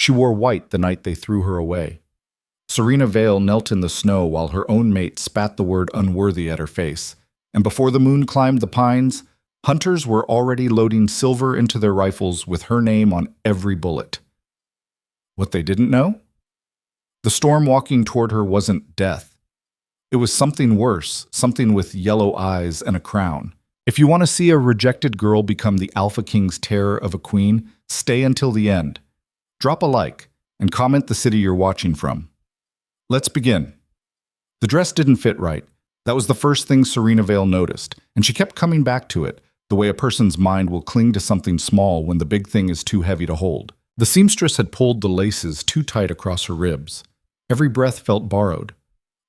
She wore white the night they threw her away. Serena Vale knelt in the snow while her own mate spat the word unworthy at her face, and before the moon climbed the pines, hunters were already loading silver into their rifles with her name on every bullet. What they didn't know? The storm walking toward her wasn't death. It was something worse, something with yellow eyes and a crown. If you want to see a rejected girl become the Alpha King's terror of a queen, stay until the end. Drop a like and comment the city you're watching from. Let's begin. The dress didn't fit right. That was the first thing Serena Vale noticed, and she kept coming back to it, the way a person's mind will cling to something small when the big thing is too heavy to hold. The seamstress had pulled the laces too tight across her ribs. Every breath felt borrowed.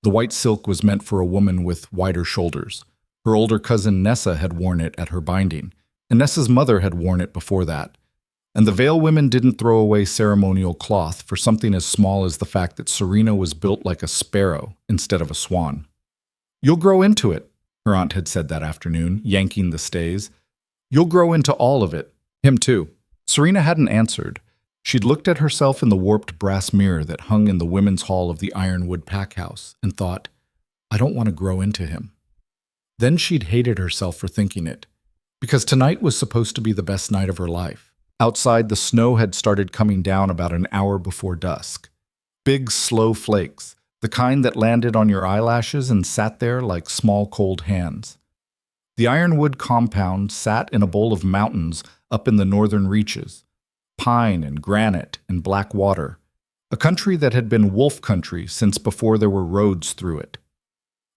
The white silk was meant for a woman with wider shoulders. Her older cousin Nessa had worn it at her binding, and Nessa's mother had worn it before that. And the Vale women didn't throw away ceremonial cloth for something as small as the fact that Serena was built like a sparrow instead of a swan. "You'll grow into it," her aunt had said that afternoon, yanking the stays. "You'll grow into all of it. Him too." Serena hadn't answered. She'd looked at herself in the warped brass mirror that hung in the women's hall of the Ironwood pack house and thought, I don't want to grow into him. Then she'd hated herself for thinking it, because tonight was supposed to be the best night of her life. Outside, the snow had started coming down about an hour before dusk. Big, slow flakes, the kind that landed on your eyelashes and sat there like small cold hands. The Ironwood compound sat in a bowl of mountains up in the northern reaches. Pine and granite and black water, a country that had been wolf country since before there were roads through it.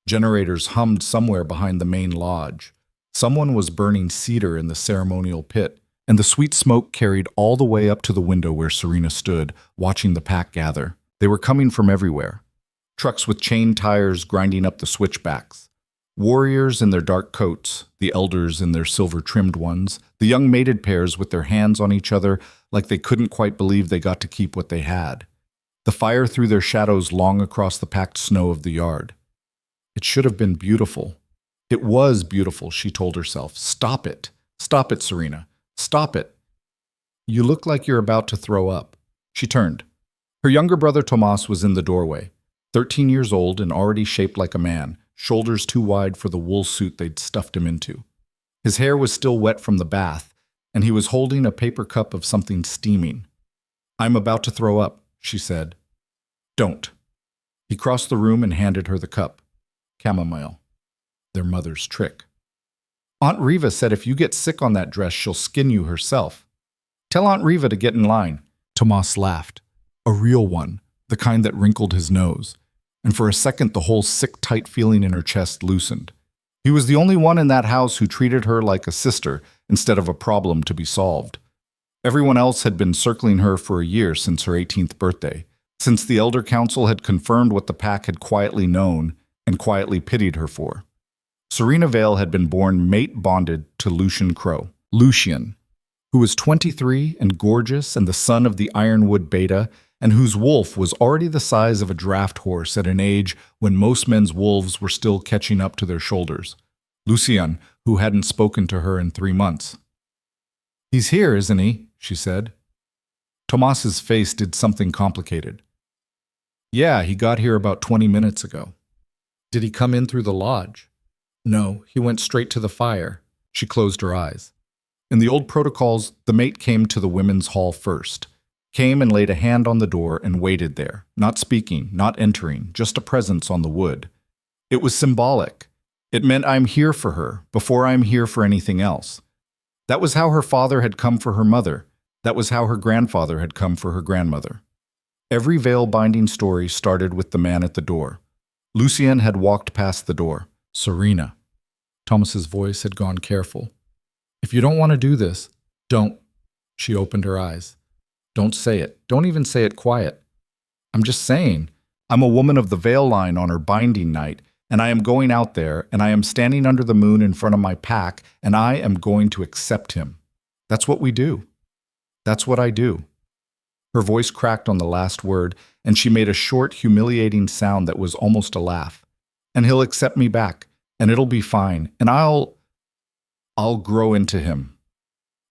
Generators hummed somewhere behind the main lodge. Someone was burning cedar in the ceremonial pit, and the sweet smoke carried all the way up to the window where Serena stood, watching the pack gather. They were coming from everywhere. Trucks with chain tires grinding up the switchbacks. Warriors in their dark coats, the elders in their silver-trimmed ones, the young mated pairs with their hands on each other like they couldn't quite believe they got to keep what they had. The fire threw their shadows long across the packed snow of the yard. It should have been beautiful. It was beautiful, she told herself. Stop it. Stop it, Serena. Stop it. You look like you're about to throw up. She turned. Her younger brother Tomas was in the doorway, 13 years old and already shaped like a man, shoulders too wide for the wool suit they'd stuffed him into. His hair was still wet from the bath, and he was holding a paper cup of something steaming. I'm about to throw up, she said. Don't. He crossed the room and handed her the cup. Chamomile. Their mother's trick. Aunt Riva said if you get sick on that dress, she'll skin you herself. Tell Aunt Riva to get in line. Tomas laughed. A real one, the kind that wrinkled his nose. And for a second the whole sick, tight feeling in her chest loosened. He was the only one in that house who treated her like a sister instead of a problem to be solved. Everyone else had been circling her for a year since her 18th birthday, since the Elder Council had confirmed what the pack had quietly known and quietly pitied her for. Serena Vale had been born mate-bonded to Lucian Crow. Lucian, who was 23 and gorgeous and the son of the Ironwood Beta, and whose wolf was already the size of a draft horse at an age when most men's wolves were still catching up to their shoulders. Lucian, who hadn't spoken to her in 3 months. He's here, isn't he? She said. Tomas's face did something complicated. Yeah, he got here about 20 minutes ago. Did he come in through the lodge? No, he went straight to the fire. She closed her eyes. In the old protocols, the mate came to the women's hall first. Came and laid a hand on the door and waited there, not speaking, not entering, just a presence on the wood. It was symbolic. It meant I'm here for her, before I'm here for anything else. That was how her father had come for her mother. That was how her grandfather had come for her grandmother. Every veil-binding story started with the man at the door. Lucian had walked past the door. Serena. Thomas's voice had gone careful. If you don't want to do this, don't. She opened her eyes. Don't say it. Don't even say it quiet. I'm just saying. I'm a woman of the veil line on her binding night, and I am going out there, and I am standing under the moon in front of my pack, and I am going to accept him. That's what we do. That's what I do. Her voice cracked on the last word, and she made a short, humiliating sound that was almost a laugh. And he'll accept me back, and it'll be fine, and I'll grow into him.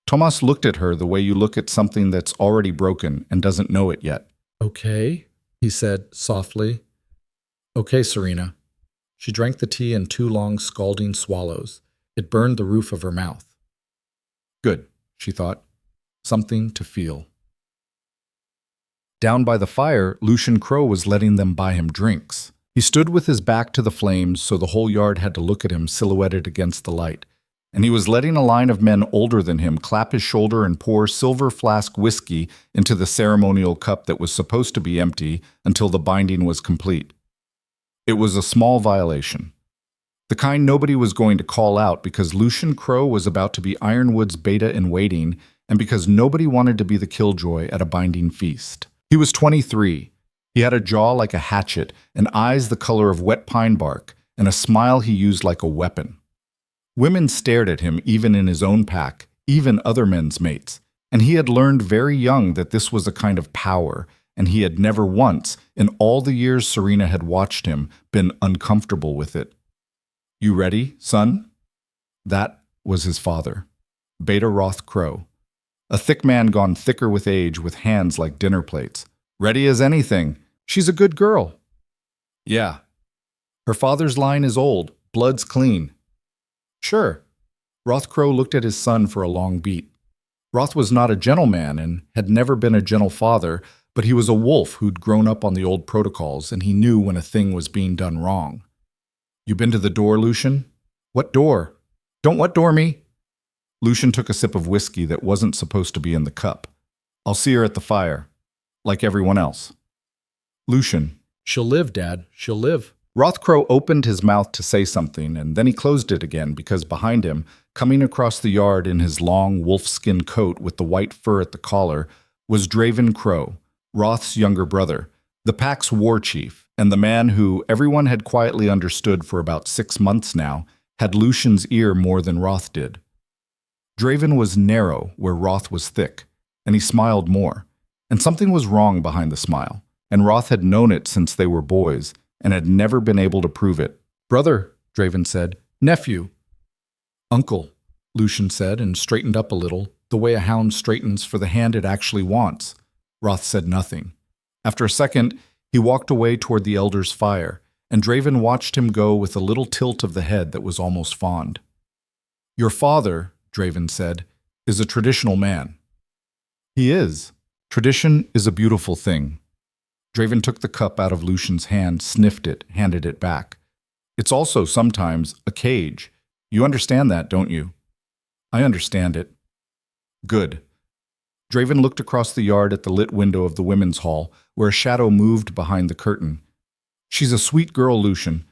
Tomas looked at her the way you look at something that's already broken and doesn't know it yet. "Okay," he said softly. "Okay, Serena." She drank the tea in 2 long, scalding swallows. It burned the roof of her mouth. Good, she thought. Something to feel. Down by the fire, Lucian Crow was letting them buy him drinks. He stood with his back to the flames so the whole yard had to look at him silhouetted against the light. And he was letting a line of men older than him clap his shoulder and pour silver flask whiskey into the ceremonial cup that was supposed to be empty until the binding was complete. It was a small violation. The kind nobody was going to call out because Lucian Crow was about to be Ironwood's beta in waiting and because nobody wanted to be the killjoy at a binding feast. He was 23. He had a jaw like a hatchet and eyes the color of wet pine bark and a smile he used like a weapon. Women stared at him even in his own pack, even other men's mates, and he had learned very young that this was a kind of power, and he had never once, in all the years Serena had watched him, been uncomfortable with it. "You ready, son?" That was his father, Beta Roth Crow, a thick man gone thicker with age with hands like dinner plates. "Ready as anything. She's a good girl." "Yeah." "Her father's line is old, blood's clean." "Sure." Roth Crow looked at his son for a long beat. Roth was not a gentleman and had never been a gentle father, but he was a wolf who'd grown up on the old protocols, and he knew when a thing was being done wrong. "You been to the door, Lucian?" "What door?" "Don't what door me?" Lucian took a sip of whiskey that wasn't supposed to be in the cup. "I'll see her at the fire, like everyone else." "Lucian." "She'll live, Dad, she'll live." Roth Crow opened his mouth to say something, and then he closed it again because behind him, coming across the yard in his long wolfskin coat with the white fur at the collar, was Draven Crow, Roth's younger brother, the pack's war chief, and the man who everyone had quietly understood for about 6 months now had Lucian's ear more than Roth did. Draven was narrow where Roth was thick, and he smiled more, and something was wrong behind the smile, and Roth had known it since they were boys, and had never been able to prove it. "Brother," Draven said. "Nephew." "Uncle," Lucian said, and straightened up a little, the way a hound straightens for the hand it actually wants. Roth said nothing. After a second, he walked away toward the elder's fire, and Draven watched him go with a little tilt of the head that was almost fond. "Your father," Draven said, "is a traditional man." "He is. Tradition is a beautiful thing." Draven took the cup out of Lucian's hand, sniffed it, handed it back. "It's also, sometimes, a cage. You understand that, don't you?" "I understand it." "Good." Draven looked across the yard at the lit window of the women's hall, where a shadow moved behind the curtain. "She's a sweet girl, Lucian.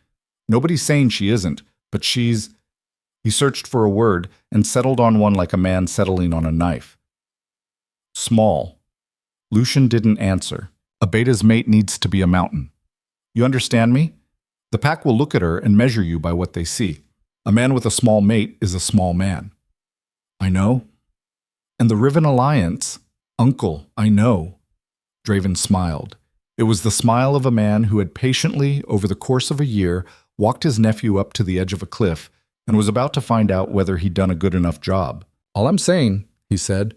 Nobody's saying she isn't, but she's—" He searched for a word and settled on one like a man settling on a knife. "Small." Lucian didn't answer. A beta's mate needs to be a mountain. "You understand me? The pack will look at her and measure you by what they see. A man with a small mate is a small man." "I know." "And the Riven Alliance—" "Uncle, I know." Draven smiled. It was the smile of a man who had patiently, over the course of a year, walked his nephew up to the edge of a cliff and was about to find out whether he'd done a good enough job. "All I'm saying," he said,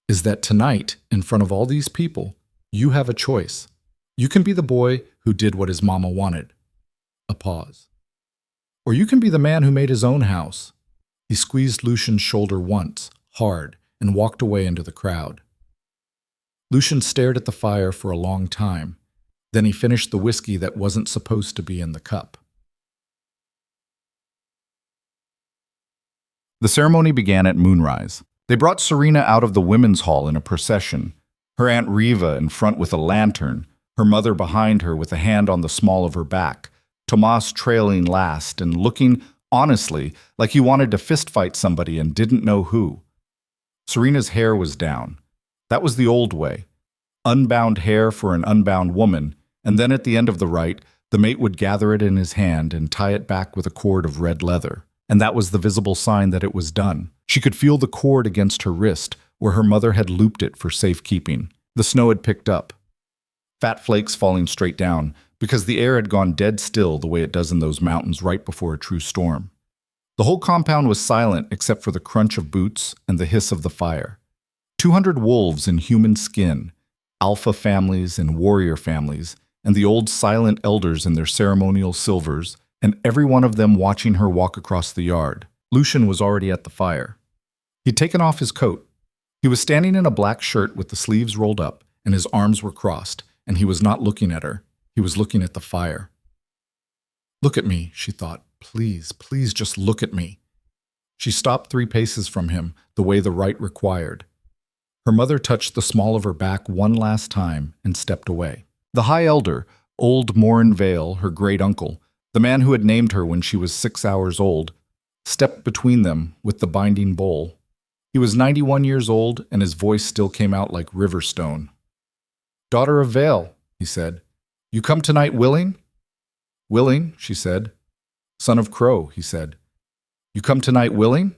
"is that tonight, in front of all these people, you have a choice. You can be the boy who did what his mama wanted." A pause. "Or you can be the man who made his own house." He squeezed Lucian's shoulder once, hard, and walked away into the crowd. Lucian stared at the fire for a long time. Then he finished the whiskey that wasn't supposed to be in the cup. The ceremony began at moonrise. They brought Serena out of the women's hall in a procession, her Aunt Riva in front with a lantern, her mother behind her with a hand on the small of her back, Tomas trailing last and looking, honestly, like he wanted to fistfight somebody and didn't know who. Serena's hair was down. That was the old way. Unbound hair for an unbound woman, and then at the end of the rite, the mate would gather it in his hand and tie it back with a cord of red leather. And that was the visible sign that it was done. She could feel the cord against her wrist, where her mother had looped it for safekeeping. The snow had picked up. Fat flakes falling straight down, because the air had gone dead still the way it does in those mountains right before a true storm. The whole compound was silent except for the crunch of boots and the hiss of the fire. 200 wolves in human skin, alpha families and warrior families, and the old silent elders in their ceremonial silvers, and every one of them watching her walk across the yard. Lucian was already at the fire. He'd taken off his coat. He was standing in a black shirt with the sleeves rolled up, and his arms were crossed, and he was not looking at her. He was looking at the fire. "Look at me," she thought. "Please, please just look at me." She stopped 3 paces from him, the way the rite required. Her mother touched the small of her back one last time and stepped away. The high elder, old Morin Vale, her great-uncle, the man who had named her when she was 6 hours old, stepped between them with the binding bowl. He was 91 years old, and his voice still came out like river stone. "Daughter of Vale," he said, "you come tonight willing?" "Willing," she said. "Son of Crow," he said, "you come tonight willing?"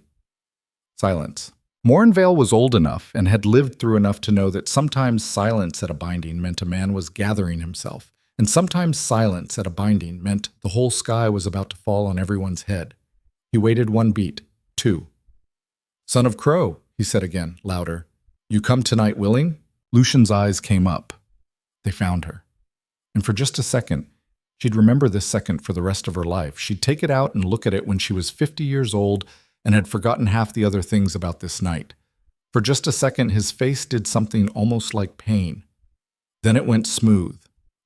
Silence. Morin Vale was old enough and had lived through enough to know that sometimes silence at a binding meant a man was gathering himself, and sometimes silence at a binding meant the whole sky was about to fall on everyone's head. He waited 1 beat, 2. "Son of Crow," he said again, louder, "you come tonight willing?" Lucian's eyes came up. They found her. And for just a second, she'd remember this second for the rest of her life. She'd take it out and look at it when she was 50 years old and had forgotten half the other things about this night. For just a second, his face did something almost like pain. Then it went smooth.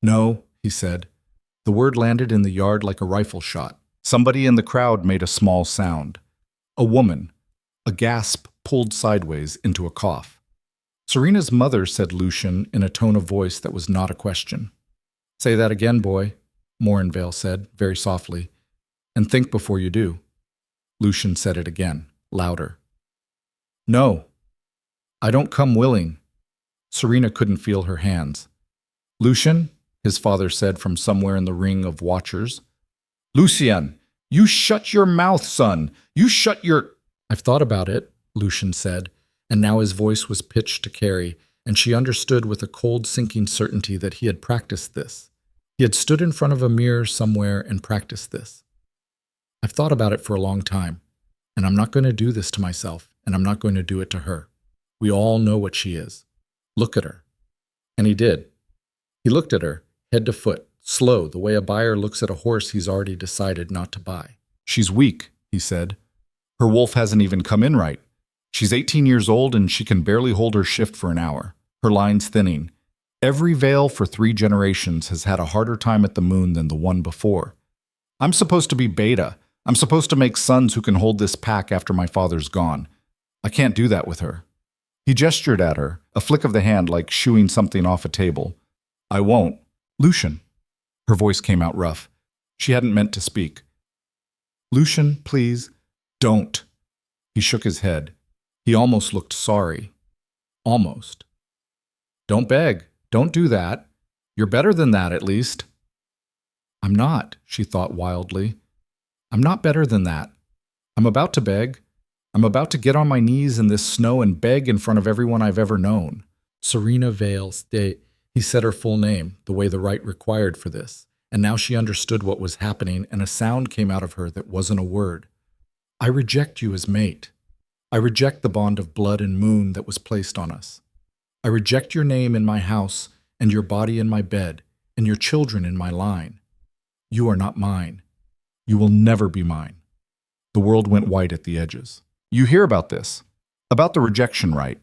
"No," he said. The word landed in the yard like a rifle shot. Somebody in the crowd made a small sound. A woman. A gasp pulled sideways into a cough. "Serena's mother," said Lucian in a tone of voice that was not a question. "Say that again, boy," Morin Vale said, very softly, "and think before you do." Lucian said it again, louder. "No, I don't come willing." Serena couldn't feel her hands. "Lucian," his father said from somewhere in the ring of watchers. "Lucien, you shut your mouth, son! You shut your—" "I've thought about it," Lucian said, and now his voice was pitched to Carrie, and she understood with a cold sinking certainty that he had practiced this. He had stood in front of a mirror somewhere and practiced this. "I've thought about it for a long time, and I'm not going to do this to myself, and I'm not going to do it to her. We all know what she is. Look at her." And he did. He looked at her, head to foot, slow, the way a buyer looks at a horse he's already decided not to buy. "She's weak," he said. "Her wolf hasn't even come in right. She's 18 years old and she can barely hold her shift for an hour. Her line's thinning. Every Vale for 3 generations has had a harder time at the moon than the one before. I'm supposed to be beta. I'm supposed to make sons who can hold this pack after my father's gone. I can't do that with her." He gestured at her, a flick of the hand like shooing something off a table. "I won't." "Lucian." Her voice came out rough. She hadn't meant to speak. "Lucian, please, don't." He shook his head. He almost looked sorry. Almost. "Don't beg. Don't do that. You're better than that, at least." "I'm not," she thought wildly. "I'm not better than that. I'm about to beg. I'm about to get on my knees in this snow and beg in front of everyone I've ever known. Serena Vale, stay." He said her full name, the way the rite required for this, and now she understood what was happening, and a sound came out of her that wasn't a word. "I reject you as mate. I reject the bond of blood and moon that was placed on us. I reject your name in my house, and your body in my bed, and your children in my line. You are not mine. You will never be mine." The world went white at the edges. You hear about this, about the rejection rite.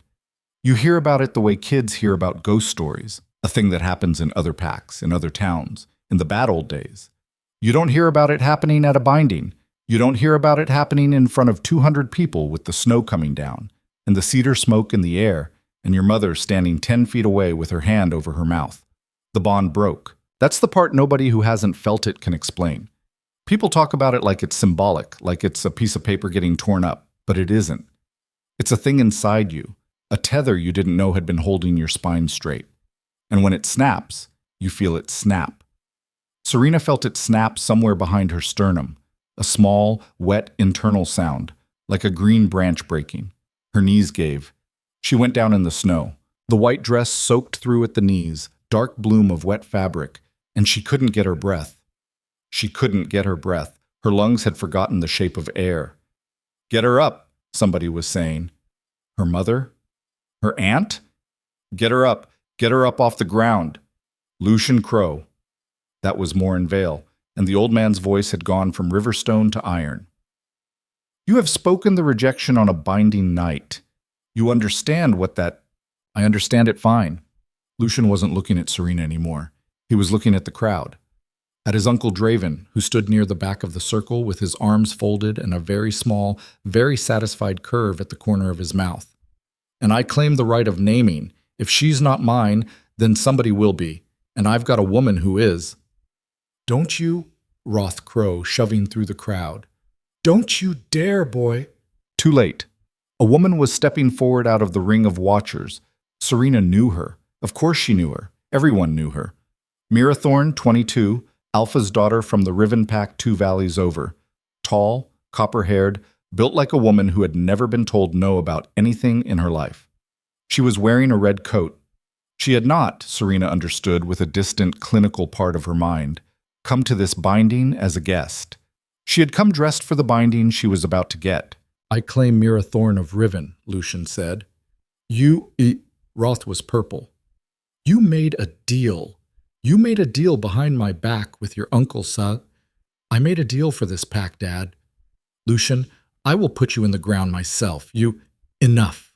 You hear about it the way kids hear about ghost stories, a thing that happens in other packs, in other towns, in the bad old days. You don't hear about it happening at a binding. You don't hear about it happening in front of 200 people with the snow coming down, and the cedar smoke in the air, and your mother standing 10 feet away with her hand over her mouth. The bond broke. That's the part nobody who hasn't felt it can explain. People talk about it like it's symbolic, like it's a piece of paper getting torn up, but it isn't. It's a thing inside you, a tether you didn't know had been holding your spine straight. And when it snaps, you feel it snap. Serena felt it snap somewhere behind her sternum, a small, wet internal sound, like a green branch breaking. Her knees gave. She went down in the snow, the white dress soaked through at the knees, dark bloom of wet fabric, and she couldn't get her breath. She couldn't get her breath. Her lungs had forgotten the shape of air. Get her up, somebody was saying. Her mother? Her aunt? Get her up. Get her up off the ground. Lucian Crow. That was Morin Vale, and the old man's voice had gone from riverstone to iron. You have spoken the rejection on a binding night. You understand what that... I understand it fine. Lucian wasn't looking at Serena anymore. He was looking at the crowd. At his uncle Draven, who stood near the back of the circle with his arms folded and a very small, very satisfied curve at the corner of his mouth. And I claim the right of naming. If she's not mine, then somebody will be. And I've got a woman who is. Don't you, Roth Crow, shoving through the crowd. Don't you dare, boy. Too late. A woman was stepping forward out of the ring of watchers. Serena knew her. Of course she knew her. Everyone knew her. Mirathorn, 22, Alpha's daughter from the Riven Pack 2 valleys over. Tall, copper-haired, built like a woman who had never been told no about anything in her life. She was wearing a red coat. She had not, Serena understood with a distant, clinical part of her mind, come to this binding as a guest. She had come dressed for the binding she was about to get. I claim Mirathorn of Riven, Lucian said. Roth was purple. You made a deal. You made a deal behind my back with your uncle, son. I made a deal for this pack, Dad. Lucian, I will put you in the ground myself. Enough.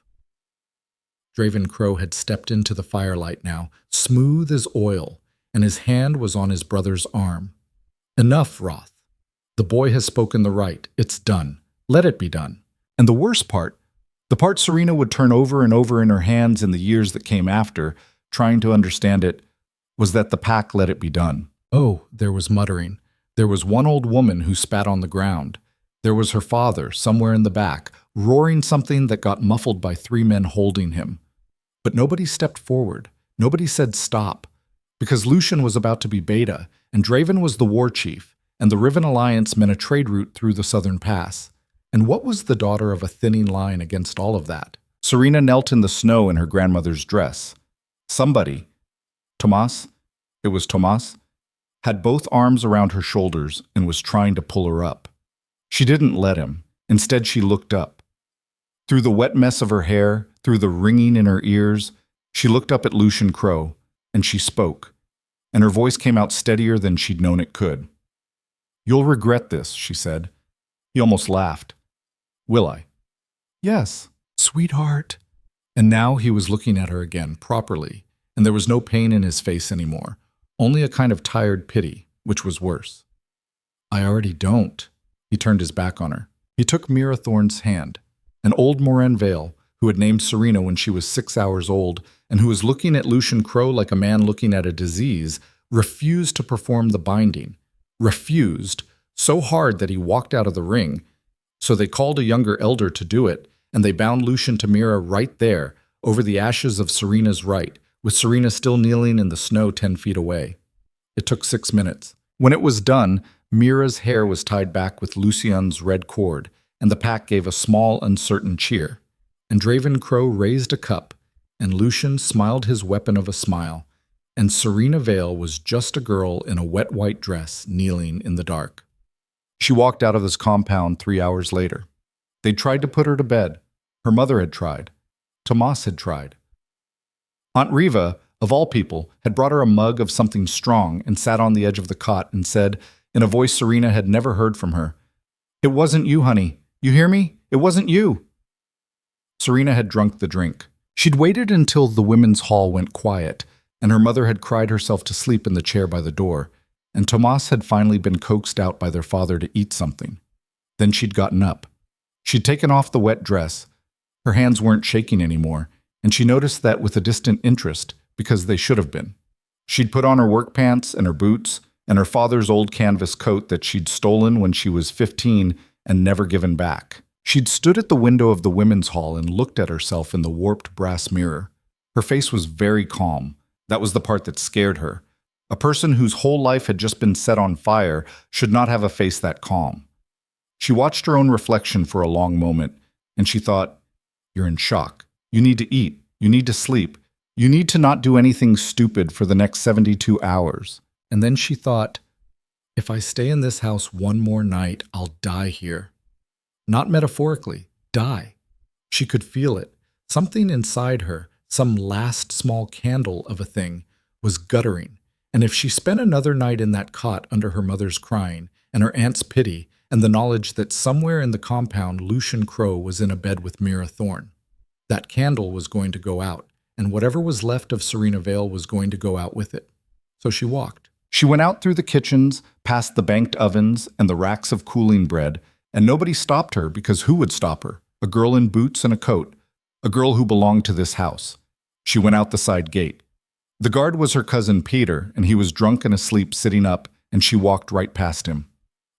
Draven Crow had stepped into the firelight now, smooth as oil, and his hand was on his brother's arm. Enough, Roth. The boy has spoken the right. It's done. Let it be done. And the worst part, the part Serena would turn over and over in her hands in the years that came after, trying to understand it, was that the pack let it be done. Oh, there was muttering. There was one old woman who spat on the ground. There was her father, somewhere in the back, roaring something that got muffled by 3 men holding him. But nobody stepped forward. Nobody said stop, because Lucian was about to be Beta, and Draven was the war chief, and the Riven Alliance meant a trade route through the southern pass. And what was the daughter of a thinning line against all of that? Serena knelt in the snow in her grandmother's dress. Somebody, Tomas, it was Tomas, had both arms around her shoulders and was trying to pull her up. She didn't let him. Instead, she looked up. Through the wet mess of her hair, through the ringing in her ears, she looked up at Lucian Crow, and she spoke, and her voice came out steadier than she'd known it could. You'll regret this, she said. He almost laughed. Will I? Yes, sweetheart. And now he was looking at her again, properly, and there was no pain in his face anymore, only a kind of tired pity, which was worse. I already don't. He turned his back on her. He took Mirathorn's hand, an old Morin Vale, who had named Serena when she was 6 hours old, and who was looking at Lucian Crow like a man looking at a disease, refused to perform the binding. Refused, so hard that he walked out of the ring. So they called a younger elder to do it, and they bound Lucian to Mira right there, over the ashes of Serena's right, with Serena still kneeling in the snow 10 feet away. It took 6 minutes. When it was done, Mira's hair was tied back with Lucian's red cord, and the pack gave a small, uncertain cheer. And Draven Crow raised a cup, and Lucian smiled his weapon of a smile, and Serena Vale was just a girl in a wet white dress kneeling in the dark. She walked out of this compound 3 hours later. They'd tried to put her to bed. Her mother had tried. Tomas had tried. Aunt Riva, of all people, had brought her a mug of something strong and sat on the edge of the cot and said, in a voice Serena had never heard from her, "It wasn't you, honey. You hear me? It wasn't you." Serena had drunk the drink. She'd waited until the women's hall went quiet, and her mother had cried herself to sleep in the chair by the door, and Tomas had finally been coaxed out by their father to eat something. Then she'd gotten up. She'd taken off the wet dress. Her hands weren't shaking anymore, and she noticed that with a distant interest, because they should have been. She'd put on her work pants and her boots, and her father's old canvas coat that she'd stolen when she was 15 and never given back. She'd stood at the window of the women's hall and looked at herself in the warped brass mirror. Her face was very calm. That was the part that scared her. A person whose whole life had just been set on fire should not have a face that calm. She watched her own reflection for a long moment, and she thought, "You're in shock. You need to eat. You need to sleep. You need to not do anything stupid for the next 72 hours. And then she thought, if I stay in this house one more night, I'll die here. Not metaphorically, die. She could feel it. Something inside her, some last small candle of a thing, was guttering. And if she spent another night in that cot under her mother's crying, and her aunt's pity, and the knowledge that somewhere in the compound Lucian Crow was in a bed with Mira Thorne, that candle was going to go out, and whatever was left of Serena Vale was going to go out with it. So she walked. She went out through the kitchens, past the banked ovens and the racks of cooling bread, and nobody stopped her because who would stop her? A girl in boots and a coat, a girl who belonged to this house. She went out the side gate. The guard was her cousin Peter, and he was drunk and asleep sitting up, and she walked right past him.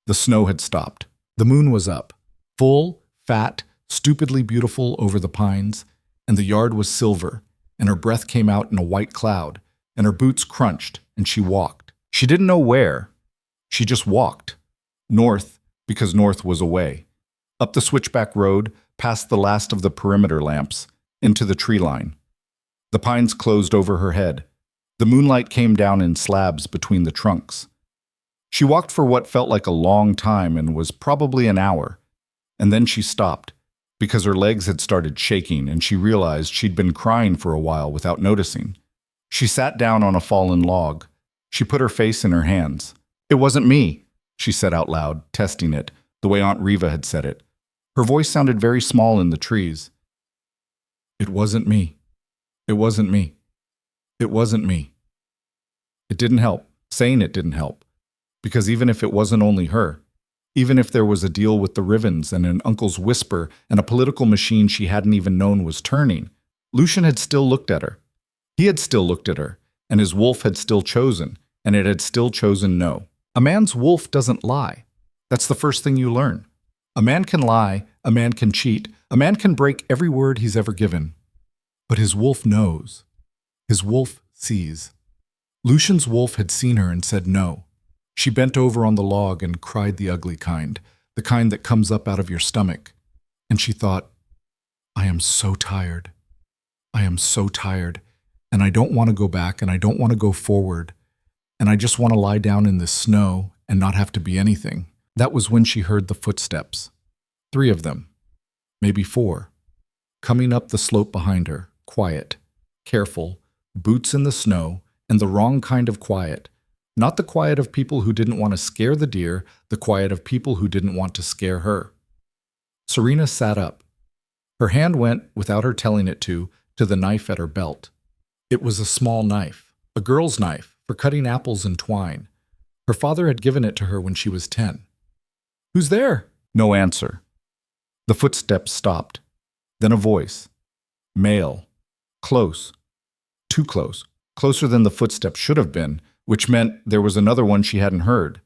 The snow had stopped. The moon was up, full, fat, stupidly beautiful over the pines, and the yard was silver, and her breath came out in a white cloud, and her boots crunched, and she walked. She didn't know where. She just walked. North, because north was away. Up the switchback road, past the last of the perimeter lamps, into the tree line. The pines closed over her head. The moonlight came down in slabs between the trunks. She walked for what felt like a long time and was probably an hour. And then she stopped, because her legs had started shaking and she realized she'd been crying for a while without noticing. She sat down on a fallen log. She put her face in her hands. "It wasn't me," she said out loud, testing it, the way Aunt Reva had said it. Her voice sounded very small in the trees. "It wasn't me. It wasn't me. It wasn't me." It didn't help. Saying it didn't help. Because even if it wasn't only her, even if there was a deal with the Rivens and an uncle's whisper and a political machine she hadn't even known was turning, Lucian had still looked at her. He had still looked at her, and his wolf had still chosen, and it had still chosen no. A man's wolf doesn't lie. That's the first thing you learn. A man can lie, a man can cheat, a man can break every word he's ever given. But his wolf knows. His wolf sees. Lucian's wolf had seen her and said no. She bent over on the log and cried the ugly kind, the kind that comes up out of your stomach. And she thought, I am so tired. I am so tired, and I don't want to go back, and I don't want to go forward, and I just want to lie down in this snow and not have to be anything. That was when she heard the footsteps. 3 of them, maybe 4, coming up the slope behind her, quiet, careful, boots in the snow, and the wrong kind of quiet. Not the quiet of people who didn't want to scare the deer, the quiet of people who didn't want to scare her. Serena sat up. Her hand went, without her telling it to the knife at her belt. It was a small knife, a girl's knife, for cutting apples and twine. Her father had given it to her when she was 10. "Who's there?" No answer. The footsteps stopped. Then a voice. Male. Close. Too close. Closer than the footsteps should have been, which meant there was another one she hadn't heard.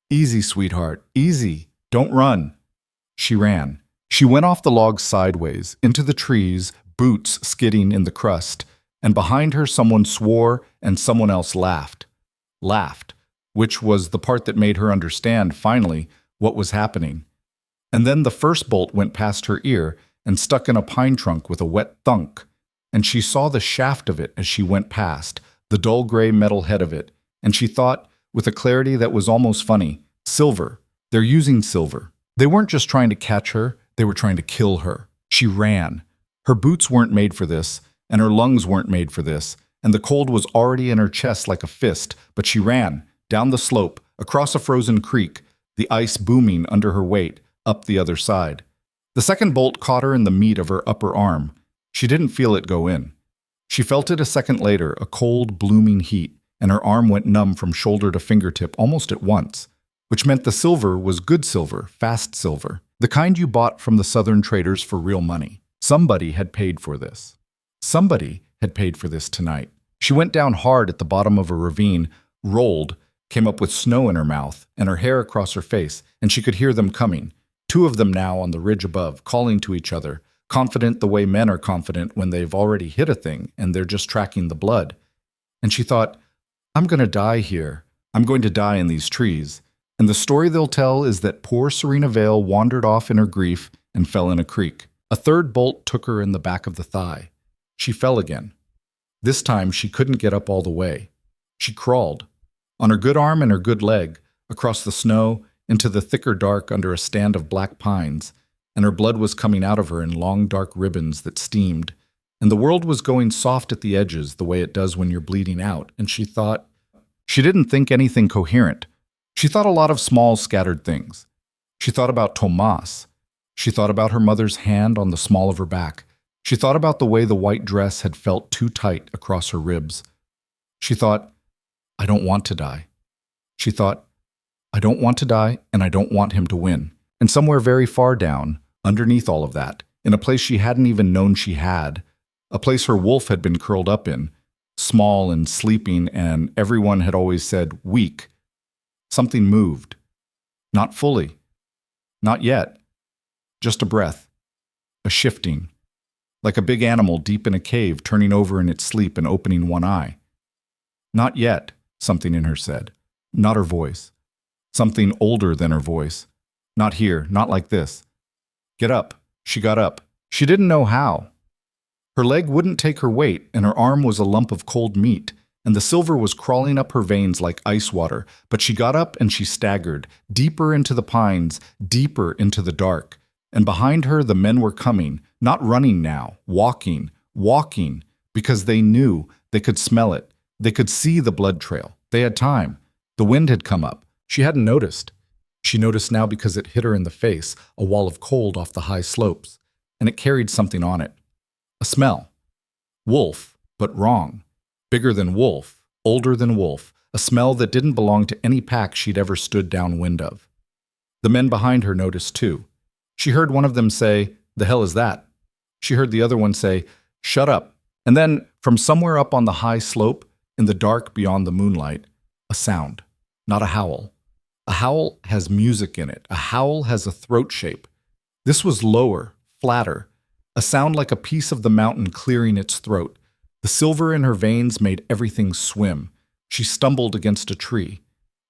"Easy, sweetheart. Easy. Don't run." She ran. She went off the log sideways, into the trees, boots skidding in the crust, and behind her someone swore and someone else laughed. Laughed, which was the part that made her understand, finally, what was happening. And then the first bolt went past her ear and stuck in a pine trunk with a wet thunk, and she saw the shaft of it as she went past, the dull gray metal head of it, and she thought, with a clarity that was almost funny, silver. They're using silver. They weren't just trying to catch her, they were trying to kill her. She ran. Her boots weren't made for this, and her lungs weren't made for this, and the cold was already in her chest like a fist, but she ran, down the slope, across a frozen creek, the ice booming under her weight, up the other side. The second bolt caught her in the meat of her upper arm. She didn't feel it go in. She felt it a second later, a cold, blooming heat, and her arm went numb from shoulder to fingertip almost at once, which meant the silver was good silver, fast silver, the kind you bought from the southern traders for real money. Somebody had paid for this. Somebody had paid for this tonight. She went down hard at the bottom of a ravine, rolled, came up with snow in her mouth and her hair across her face, and she could hear them coming, 2 of them now on the ridge above, calling to each other, confident the way men are confident when they've already hit a thing and they're just tracking the blood. And she thought, I'm going to die here. I'm going to die in these trees. And the story they'll tell is that poor Serena Vale wandered off in her grief and fell in a creek. A third bolt took her in the back of the thigh. She fell again. This time she couldn't get up all the way. She crawled, on her good arm and her good leg, across the snow, into the thicker dark under a stand of black pines, and her blood was coming out of her in long dark ribbons that steamed, and the world was going soft at the edges the way it does when you're bleeding out, and she didn't think anything coherent. She thought a lot of small scattered things. She thought about Tomas. She thought about her mother's hand on the small of her back. She thought about the way the white dress had felt too tight across her ribs. She thought, I don't want to die. She thought, I don't want to die, and I don't want him to win. And somewhere very far down, underneath all of that, in a place she hadn't even known she had, a place her wolf had been curled up in, small and sleeping, and everyone had always said, weak, something moved. Not fully. Not yet. Just a breath. A shifting. Like a big animal deep in a cave turning over in its sleep and opening one eye. Not yet, something in her said. Not her voice. Something older than her voice. Not here, not like this. Get up. She got up. She didn't know how. Her leg wouldn't take her weight, and her arm was a lump of cold meat, and the silver was crawling up her veins like ice water, but she got up and she staggered, deeper into the pines, deeper into the dark. And behind her the men were coming, not running now, walking, because they knew, they could smell it, they could see the blood trail. They had time. The wind had come up. She hadn't noticed. She noticed now because it hit her in the face, a wall of cold off the high slopes, and it carried something on it. A smell. Wolf, but wrong. Bigger than wolf, older than wolf, a smell that didn't belong to any pack she'd ever stood downwind of. The men behind her noticed too. She heard one of them say, "The hell is that?" She heard the other one say, "Shut up." And then, from somewhere up on the high slope, in the dark beyond the moonlight, a sound, not a howl. A howl has music in it. A howl has a throat shape. This was lower, flatter, a sound like a piece of the mountain clearing its throat. The silver in her veins made everything swim. She stumbled against a tree.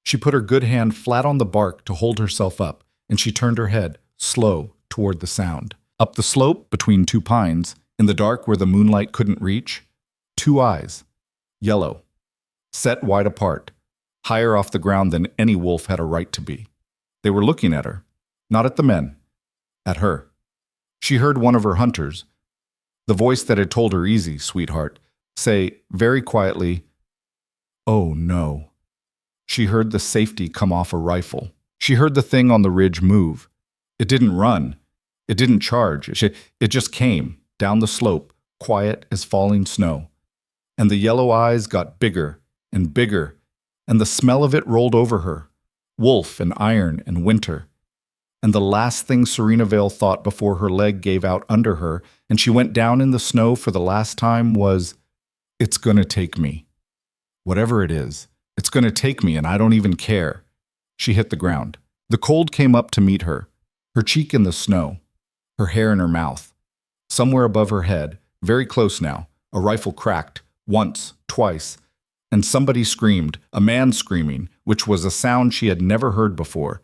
She put her good hand flat on the bark to hold herself up, and she turned her head, slow, toward the sound. Up the slope, between two pines, in the dark where the moonlight couldn't reach, two eyes, yellow, set wide apart, higher off the ground than any wolf had a right to be. They were looking at her, not at the men, at her. She heard one of her hunters, the voice that had told her, "Easy, sweetheart," say very quietly, "Oh no." She heard the safety come off a rifle. She heard the thing on the ridge move. It didn't run. It didn't charge. It just came, down the slope, quiet as falling snow. And the yellow eyes got bigger and bigger, and the smell of it rolled over her. Wolf and iron and winter. And the last thing Serena Vale thought before her leg gave out under her and she went down in the snow for the last time was, "It's gonna take me. Whatever it is, it's gonna take me and I don't even care." She hit the ground. The cold came up to meet her cheek in the snow, her hair in her mouth. Somewhere above her head, very close now, a rifle cracked, once, twice, and somebody screamed, a man screaming, which was a sound she had never heard before.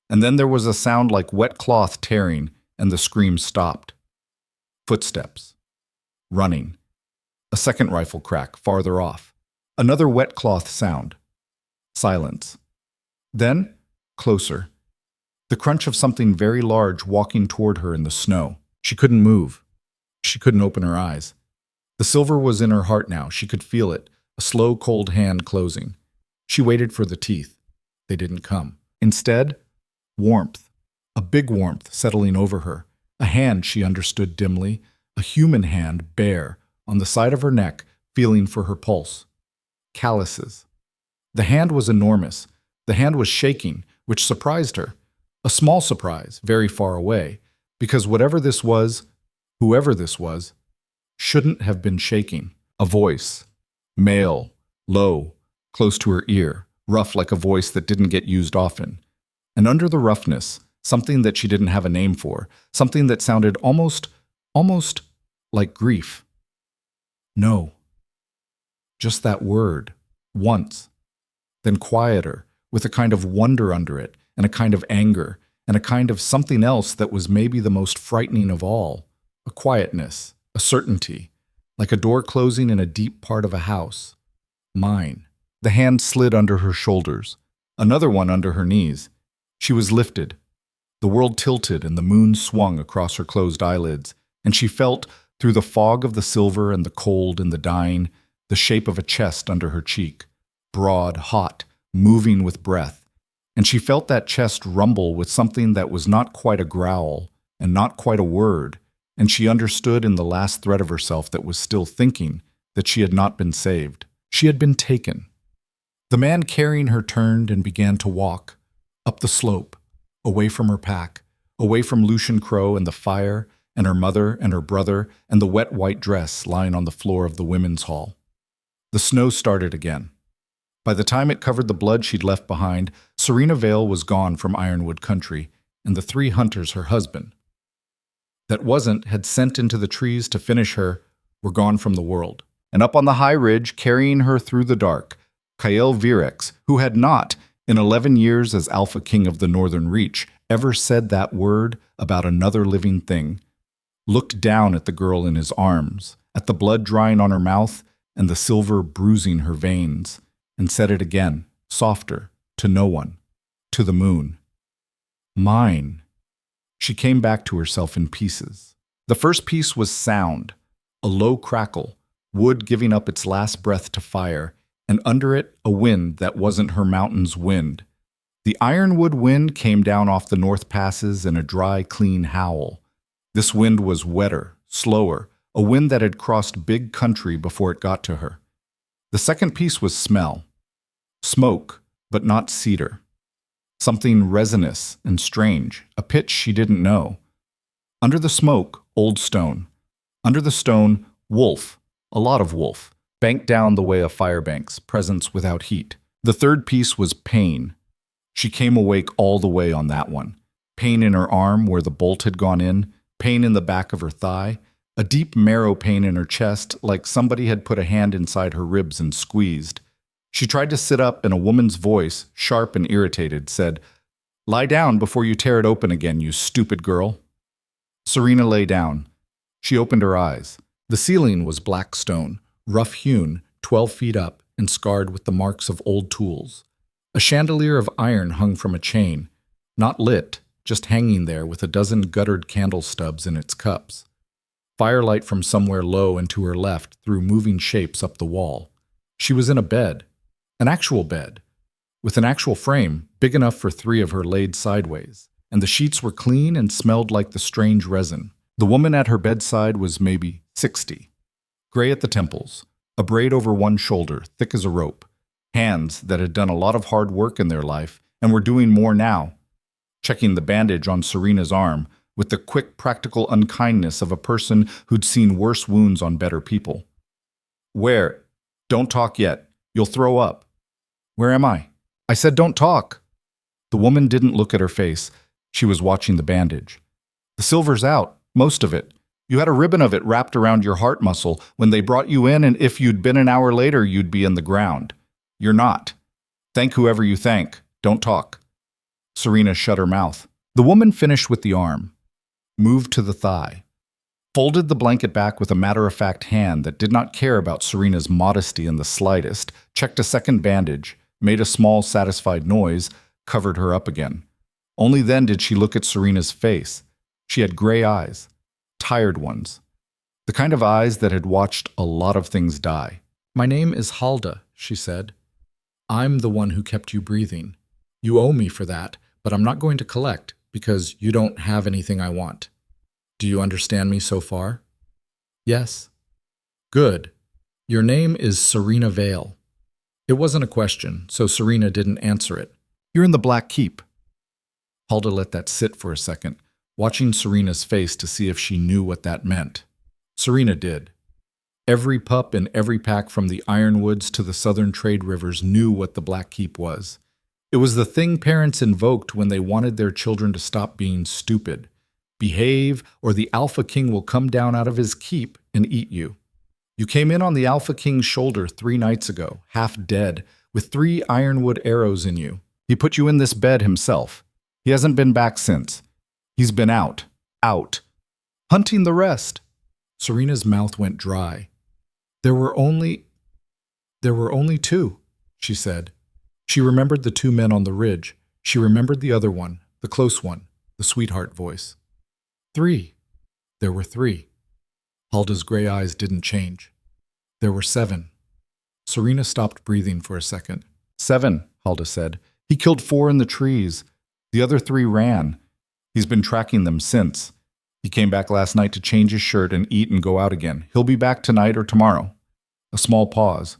And then there was a sound like wet cloth tearing, and the scream stopped. Footsteps. Running. A second rifle crack, farther off. Another wet cloth sound. Silence. Then, closer. The crunch of something very large walking toward her in the snow. She couldn't move. She couldn't open her eyes. The silver was in her heart now. She could feel it, a slow, cold hand closing. She waited for the teeth. They didn't come. Instead, warmth. A big warmth settling over her. A hand she understood dimly. A human hand, bare, on the side of her neck, feeling for her pulse. Calluses. The hand was enormous. The hand was shaking, which surprised her. A small surprise, very far away, because whatever this was, whoever this was, shouldn't have been shaking. A voice. Male. Low. Close to her ear. Rough like a voice that didn't get used often. And under the roughness, something that she didn't have a name for, something that sounded almost like grief. No. Just that word. Once. Then quieter, with a kind of wonder under it, and a kind of anger, and a kind of something else that was maybe the most frightening of all. A quietness, a certainty, like a door closing in a deep part of a house. Mine. The hand slid under her shoulders, another one under her knees. She was lifted. The world tilted and the moon swung across her closed eyelids, and she felt, through the fog of the silver and the cold and the dying, the shape of a chest under her cheek, broad, hot, moving with breath. And she felt that chest rumble with something that was not quite a growl and not quite a word, and she understood in the last thread of herself that was still thinking that she had not been saved. She had been taken. The man carrying her turned and began to walk up the slope, away from her pack, away from Lucian Crow and the fire and her mother and her brother and the wet white dress lying on the floor of the women's hall. The snow started again. By the time it covered the blood she'd left behind, Serena Vale was gone from Ironwood Country, and the 3 hunters her husband had sent into the trees to finish her, were gone from the world. And up on the high ridge, carrying her through the dark, Kael Virex, who had not, in 11 years as Alpha King of the Northern Reach, ever said that word about another living thing, looked down at the girl in his arms, at the blood drying on her mouth and the silver bruising her veins, and said it again, softer, to no one, to the moon. Mine. She came back to herself in pieces. The first piece was sound, a low crackle, wood giving up its last breath to fire, and under it a wind that wasn't her mountain's wind. The ironwood wind came down off the north passes in a dry, clean howl. This wind was wetter, slower, a wind that had crossed big country before it got to her. The second piece was smell. Smoke, but not cedar. Something resinous and strange, a pitch she didn't know. Under the smoke, old stone. Under the stone, wolf, a lot of wolf, banked down the way of firebanks, presence without heat. The third piece was pain. She came awake all the way on that one. Pain in her arm where the bolt had gone in, pain in the back of her thigh, a deep marrow pain in her chest like somebody had put a hand inside her ribs and squeezed. She tried to sit up, and a woman's voice, sharp and irritated, said, "Lie down before you tear it open again, you stupid girl." Serena lay down. She opened her eyes. The ceiling was black stone, rough-hewn, 12 feet up, and scarred with the marks of old tools. A chandelier of iron hung from a chain, not lit, just hanging there with a dozen guttered candle stubs in its cups. Firelight from somewhere low and to her left threw moving shapes up the wall. She was in a bed. An actual bed, with an actual frame, big enough for 3 of her laid sideways, and the sheets were clean and smelled like the strange resin. The woman at her bedside was maybe 60. Gray at the temples, a braid over one shoulder, thick as a rope, hands that had done a lot of hard work in their life and were doing more now, checking the bandage on Serena's arm with the quick, practical unkindness of a person who'd seen worse wounds on better people. "Where? Don't talk yet. You'll throw up." "Where am I?" "I said don't talk." The woman didn't look at her face. She was watching the bandage. "The silver's out, most of it. You had a ribbon of it wrapped around your heart muscle when they brought you in, and if you'd been an hour later, you'd be in the ground. You're not. Thank whoever you thank. Don't talk." Serena shut her mouth. The woman finished with the arm, moved to the thigh, folded the blanket back with a matter-of-fact hand that did not care about Serena's modesty in the slightest, checked a second bandage, made a small, satisfied noise, covered her up again. Only then did she look at Serena's face. She had gray eyes, tired ones, the kind of eyes that had watched a lot of things die. "My name is Halda," she said. "I'm the one who kept you breathing. You owe me for that, but I'm not going to collect because you don't have anything I want. Do you understand me so far?" "Yes." "Good. Your name is Serena Vale." It wasn't a question, so Serena didn't answer it. "You're in the Black Keep." Halda let that sit for a second, watching Serena's face to see if she knew what that meant. Serena did. Every pup in every pack from the Ironwoods to the southern trade rivers knew what the Black Keep was. It was the thing parents invoked when they wanted their children to stop being stupid. Behave, or the Alpha King will come down out of his keep and eat you. You came in on the Alpha King's shoulder 3 nights ago, half dead, with 3 ironwood arrows in you. He put you in this bed himself. He hasn't been back since. He's been out, hunting the rest. Serena's mouth went dry. There were only 2, she said. She remembered the 2 men on the ridge. She remembered the other one, the close one, the sweetheart voice. 3. There were 3. Halda's gray eyes didn't change. There were 7. Serena stopped breathing for a second. 7, Halda said. He killed 4 in the trees. The other 3 ran. He's been tracking them since. He came back last night to change his shirt and eat and go out again. He'll be back tonight or tomorrow. A small pause.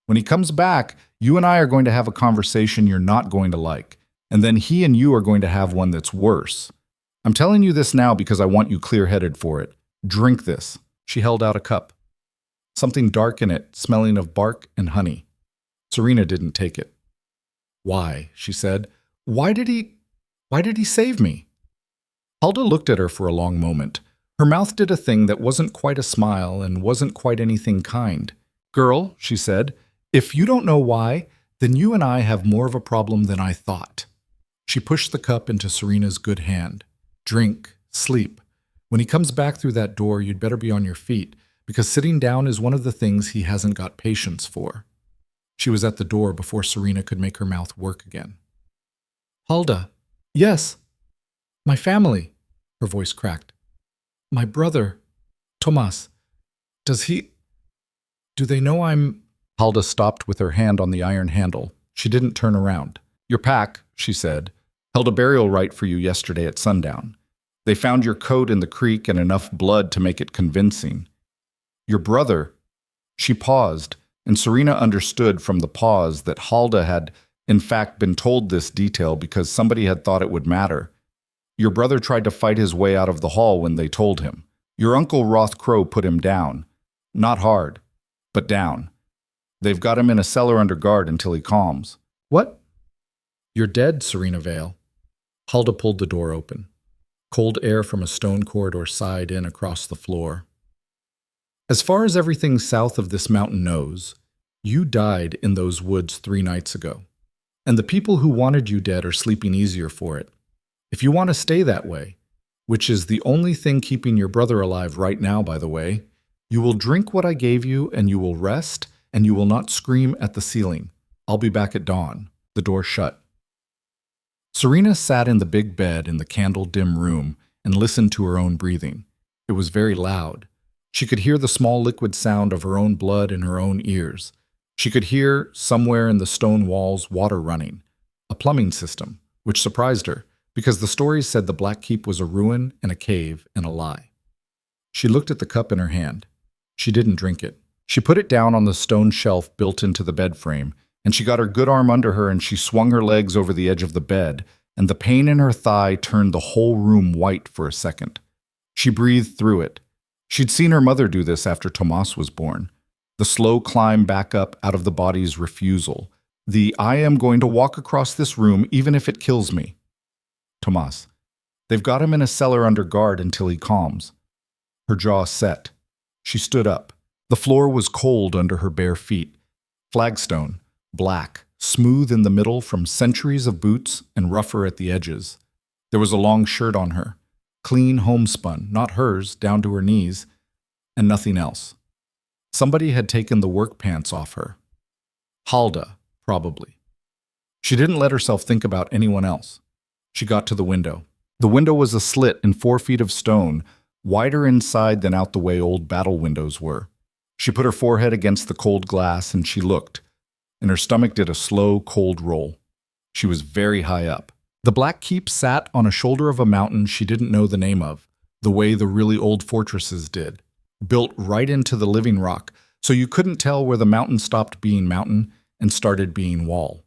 When he comes back, you and I are going to have a conversation you're not going to like, and then he and you are going to have one that's worse. I'm telling you this now because I want you clear-headed for it. Drink this. She held out a cup. Something dark in it, smelling of bark and honey. Serena didn't take it. Why? She said. Why did he save me? Halda looked at her for a long moment. Her mouth did a thing that wasn't quite a smile and wasn't quite anything kind. Girl, she said, if you don't know why, then you and I have more of a problem than I thought. She pushed the cup into Serena's good hand. Drink, sleep. When he comes back through that door, you'd better be on your feet, because sitting down is one of the things he hasn't got patience for. She was at the door before Serena could make her mouth work again. Halda. Yes. My family. Her voice cracked. My brother. Tomas. Do they know I'm... Halda stopped with her hand on the iron handle. She didn't turn around. Your pack, she said, held a burial rite for you yesterday at sundown. They found your coat in the creek and enough blood to make it convincing. Your brother... She paused, and Serena understood from the pause that Halda had, in fact, been told this detail because somebody had thought it would matter. Your brother tried to fight his way out of the hall when they told him. Your uncle Roth Crow put him down. Not hard, but down. They've got him in a cellar under guard until he calms. What? You're dead, Serena Vale. Halda pulled the door open. Cold air from a stone corridor sighed in across the floor. As far as everything south of this mountain knows, you died in those woods 3 nights ago. And the people who wanted you dead are sleeping easier for it. If you want to stay that way, which is the only thing keeping your brother alive right now, by the way, you will drink what I gave you and you will rest and you will not scream at the ceiling. I'll be back at dawn. The door shut. Serena sat in the big bed in the candle-dim room and listened to her own breathing. It was very loud. She could hear the small liquid sound of her own blood in her own ears. She could hear, somewhere in the stone walls, water running. A plumbing system, which surprised her, because the stories said the Black Keep was a ruin and a cave and a lie. She looked at the cup in her hand. She didn't drink it. She put it down on the stone shelf built into the bed frame, and she got her good arm under her and she swung her legs over the edge of the bed, and the pain in her thigh turned the whole room white for a second. She breathed through it. She'd seen her mother do this after Tomas was born. The slow climb back up out of the body's refusal. The I am going to walk across this room even if it kills me. Tomas. They've got him in a cellar under guard until he calms. Her jaw set. She stood up. The floor was cold under her bare feet. Flagstone, black, smooth in the middle from centuries of boots and rougher at the edges. There was a long shirt on her, clean homespun, not hers, down to her knees, and nothing else. Somebody had taken the work pants off her. Halda, probably. She didn't let herself think about anyone else. She got to the window. The window was a slit in 4 feet of stone, wider inside than out the way old battle windows were. She put her forehead against the cold glass and she looked, and her stomach did a slow, cold roll. She was very high up. The Black Keep sat on a shoulder of a mountain she didn't know the name of, the way the really old fortresses did, built right into the living rock, so you couldn't tell where the mountain stopped being mountain and started being wall.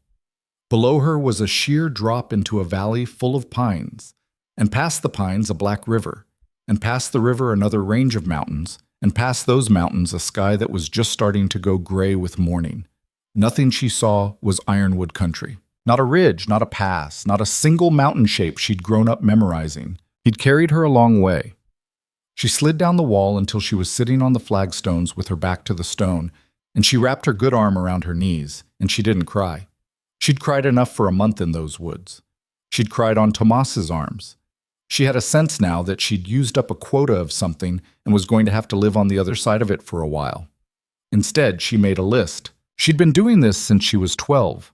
Below her was a sheer drop into a valley full of pines, and past the pines a black river, and past the river another range of mountains, and past those mountains a sky that was just starting to go gray with morning. Nothing she saw was ironwood country. Not a ridge, not a pass, not a single mountain shape she'd grown up memorizing. He'd carried her a long way. She slid down the wall until she was sitting on the flagstones with her back to the stone, and she wrapped her good arm around her knees, and she didn't cry. She'd cried enough for a month in those woods. She'd cried on Tomas's arms. She had a sense now that she'd used up a quota of something and was going to have to live on the other side of it for a while. Instead, she made a list. She'd been doing this since she was 12.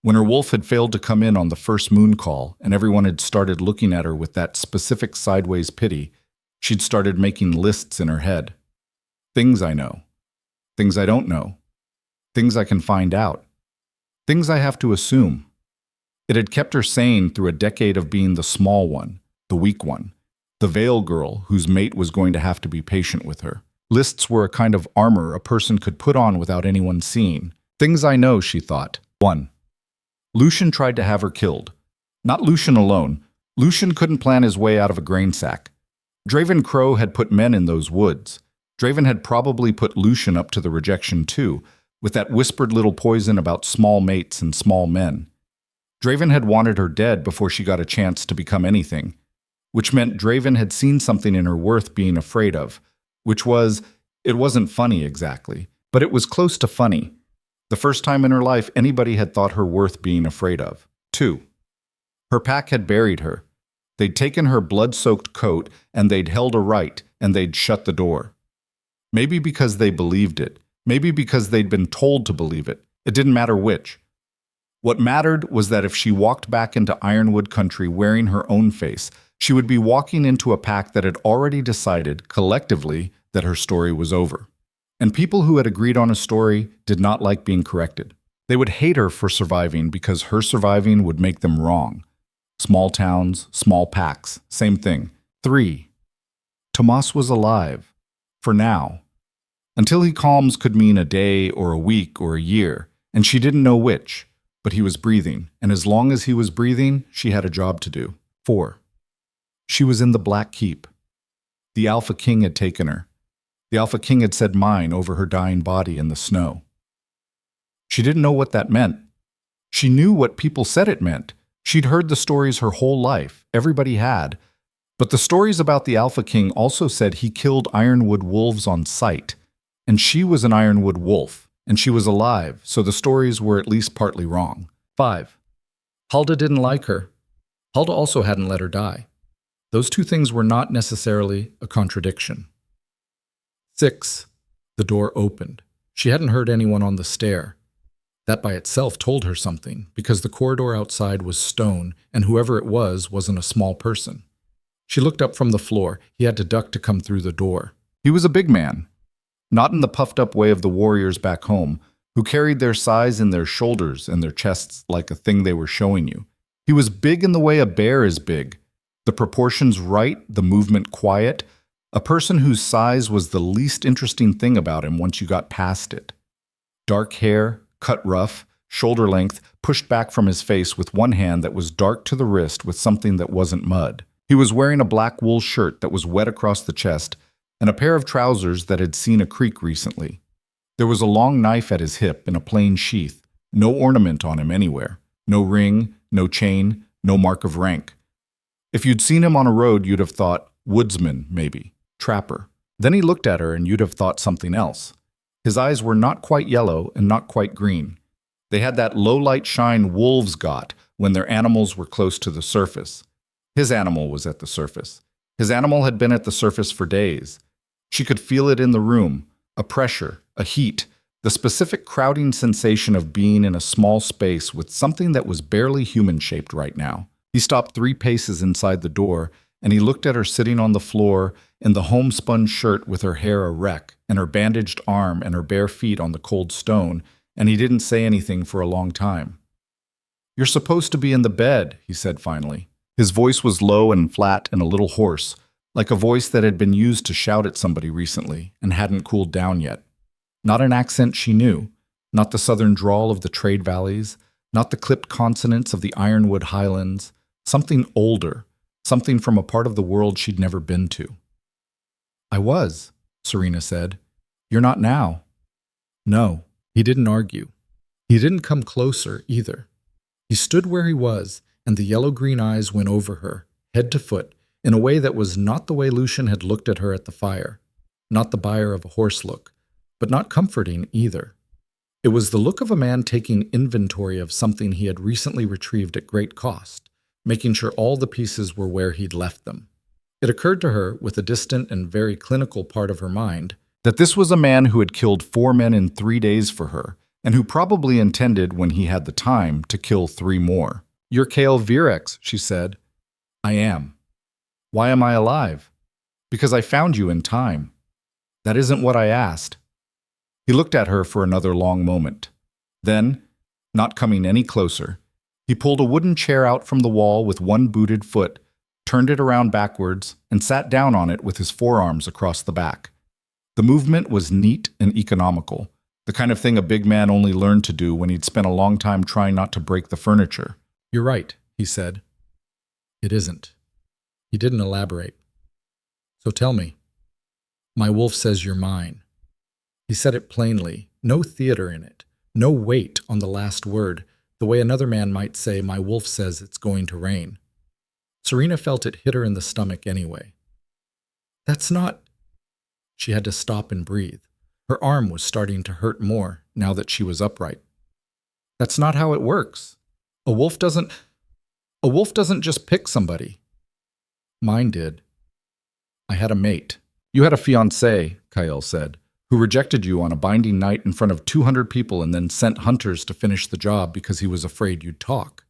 When her wolf had failed to come in on the first moon call and everyone had started looking at her with that specific sideways pity, she'd started making lists in her head. Things I know. Things I don't know. Things I can find out. Things I have to assume. It had kept her sane through a decade of being the small one, the weak one, the veil girl whose mate was going to have to be patient with her. Lists were a kind of armor a person could put on without anyone seeing. Things I know, she thought. 1. Lucian tried to have her killed. Not Lucian alone. Lucian couldn't plan his way out of a grain sack. Draven Crow had put men in those woods. Draven had probably put Lucian up to the rejection too, with that whispered little poison about small mates and small men. Draven had wanted her dead before she got a chance to become anything, which meant Draven had seen something in her worth being afraid of, which was, it wasn't funny exactly, but it was close to funny. The first time in her life anybody had thought her worth being afraid of. 2. Her pack had buried her. They'd taken her blood-soaked coat and they'd held her right and they'd shut the door. Maybe because they believed it. Maybe because they'd been told to believe it. It didn't matter which. What mattered was that if she walked back into Ironwood country wearing her own face, she would be walking into a pack that had already decided, collectively, that her story was over. And people who had agreed on a story did not like being corrected. They would hate her for surviving because her surviving would make them wrong. Small towns, small packs, same thing. 3. Tomas was alive. For now. Until he calms could mean a day or a week or a year, and she didn't know which, but he was breathing, and as long as he was breathing, she had a job to do. 4. She was in the Black Keep. The Alpha King had taken her. The Alpha King had said mine over her dying body in the snow. She didn't know what that meant. She knew what people said it meant. She'd heard the stories her whole life. Everybody had. But the stories about the Alpha King also said he killed Ironwood wolves on sight. And she was an Ironwood wolf, and she was alive, so the stories were at least partly wrong. 5. Hulda didn't like her. Hulda also hadn't let her die. Those two things were not necessarily a contradiction. 6. The door opened. She hadn't heard anyone on the stair. That by itself told her something, because the corridor outside was stone, and whoever it was wasn't a small person. She looked up from the floor. He had to duck to come through the door. He was a big man. Not in the puffed-up way of the warriors back home, who carried their size in their shoulders and their chests like a thing they were showing you. He was big in the way a bear is big. The proportions right, the movement quiet. A person whose size was the least interesting thing about him once you got past it. Dark hair, cut rough, shoulder length, pushed back from his face with one hand that was dark to the wrist with something that wasn't mud. He was wearing a black wool shirt that was wet across the chest and a pair of trousers that had seen a creak recently. There was a long knife at his hip in a plain sheath, no ornament on him anywhere, no ring, no chain, no mark of rank. If you'd seen him on a road, you'd have thought, woodsman, maybe, trapper. Then he looked at her and you'd have thought something else. His eyes were not quite yellow and not quite green. They had that low-light shine wolves got when their animals were close to the surface. His animal was at the surface. His animal had been at the surface for days. She could feel it in the room, a pressure, a heat, the specific crowding sensation of being in a small space with something that was barely human-shaped right now. He stopped 3 paces inside the door, and he looked at her sitting on the floor in the homespun shirt with her hair a wreck, and her bandaged arm and her bare feet on the cold stone, and he didn't say anything for a long time. "You're supposed to be in the bed," he said finally. His voice was low and flat and a little hoarse, like a voice that had been used to shout at somebody recently and hadn't cooled down yet. Not an accent she knew, not the southern drawl of the trade valleys, not the clipped consonants of the Ironwood highlands, something older, something from a part of the world she'd never been to. "I was," Serena said. "You're not now." No, he didn't argue. He didn't come closer either. He stood where he was, and the yellow-green eyes went over her, head to foot, in a way that was not the way Lucian had looked at her at the fire, not the buyer of a horse look, but not comforting either. It was the look of a man taking inventory of something he had recently retrieved at great cost, making sure all the pieces were where he'd left them. It occurred to her, with a distant and very clinical part of her mind, that this was a man who had killed 4 men in 3 days for her, and who probably intended, when he had the time, to kill 3 more. "You're Kale Virex," she said. "I am." "Why am I alive?" "Because I found you in time." "That isn't what I asked." He looked at her for another long moment. Then, not coming any closer, he pulled a wooden chair out from the wall with one booted foot, turned it around backwards, and sat down on it with his forearms across the back. The movement was neat and economical, the kind of thing a big man only learned to do when he'd spent a long time trying not to break the furniture. "You're right," he said. "It isn't." He didn't elaborate. "So tell me." "My wolf says you're mine." He said it plainly, no theater in it, no weight on the last word, the way another man might say, "My wolf says it's going to rain." Serena felt it hit her in the stomach anyway. "That's not—" She had to stop and breathe. Her arm was starting to hurt more now that she was upright. "That's not how it works. A wolf doesn't just pick somebody." "Mine did. I had a mate." "You had a fiancé," Kyle said, "who rejected you on a binding night in front of 200 people and then sent hunters to finish the job because he was afraid you'd talk.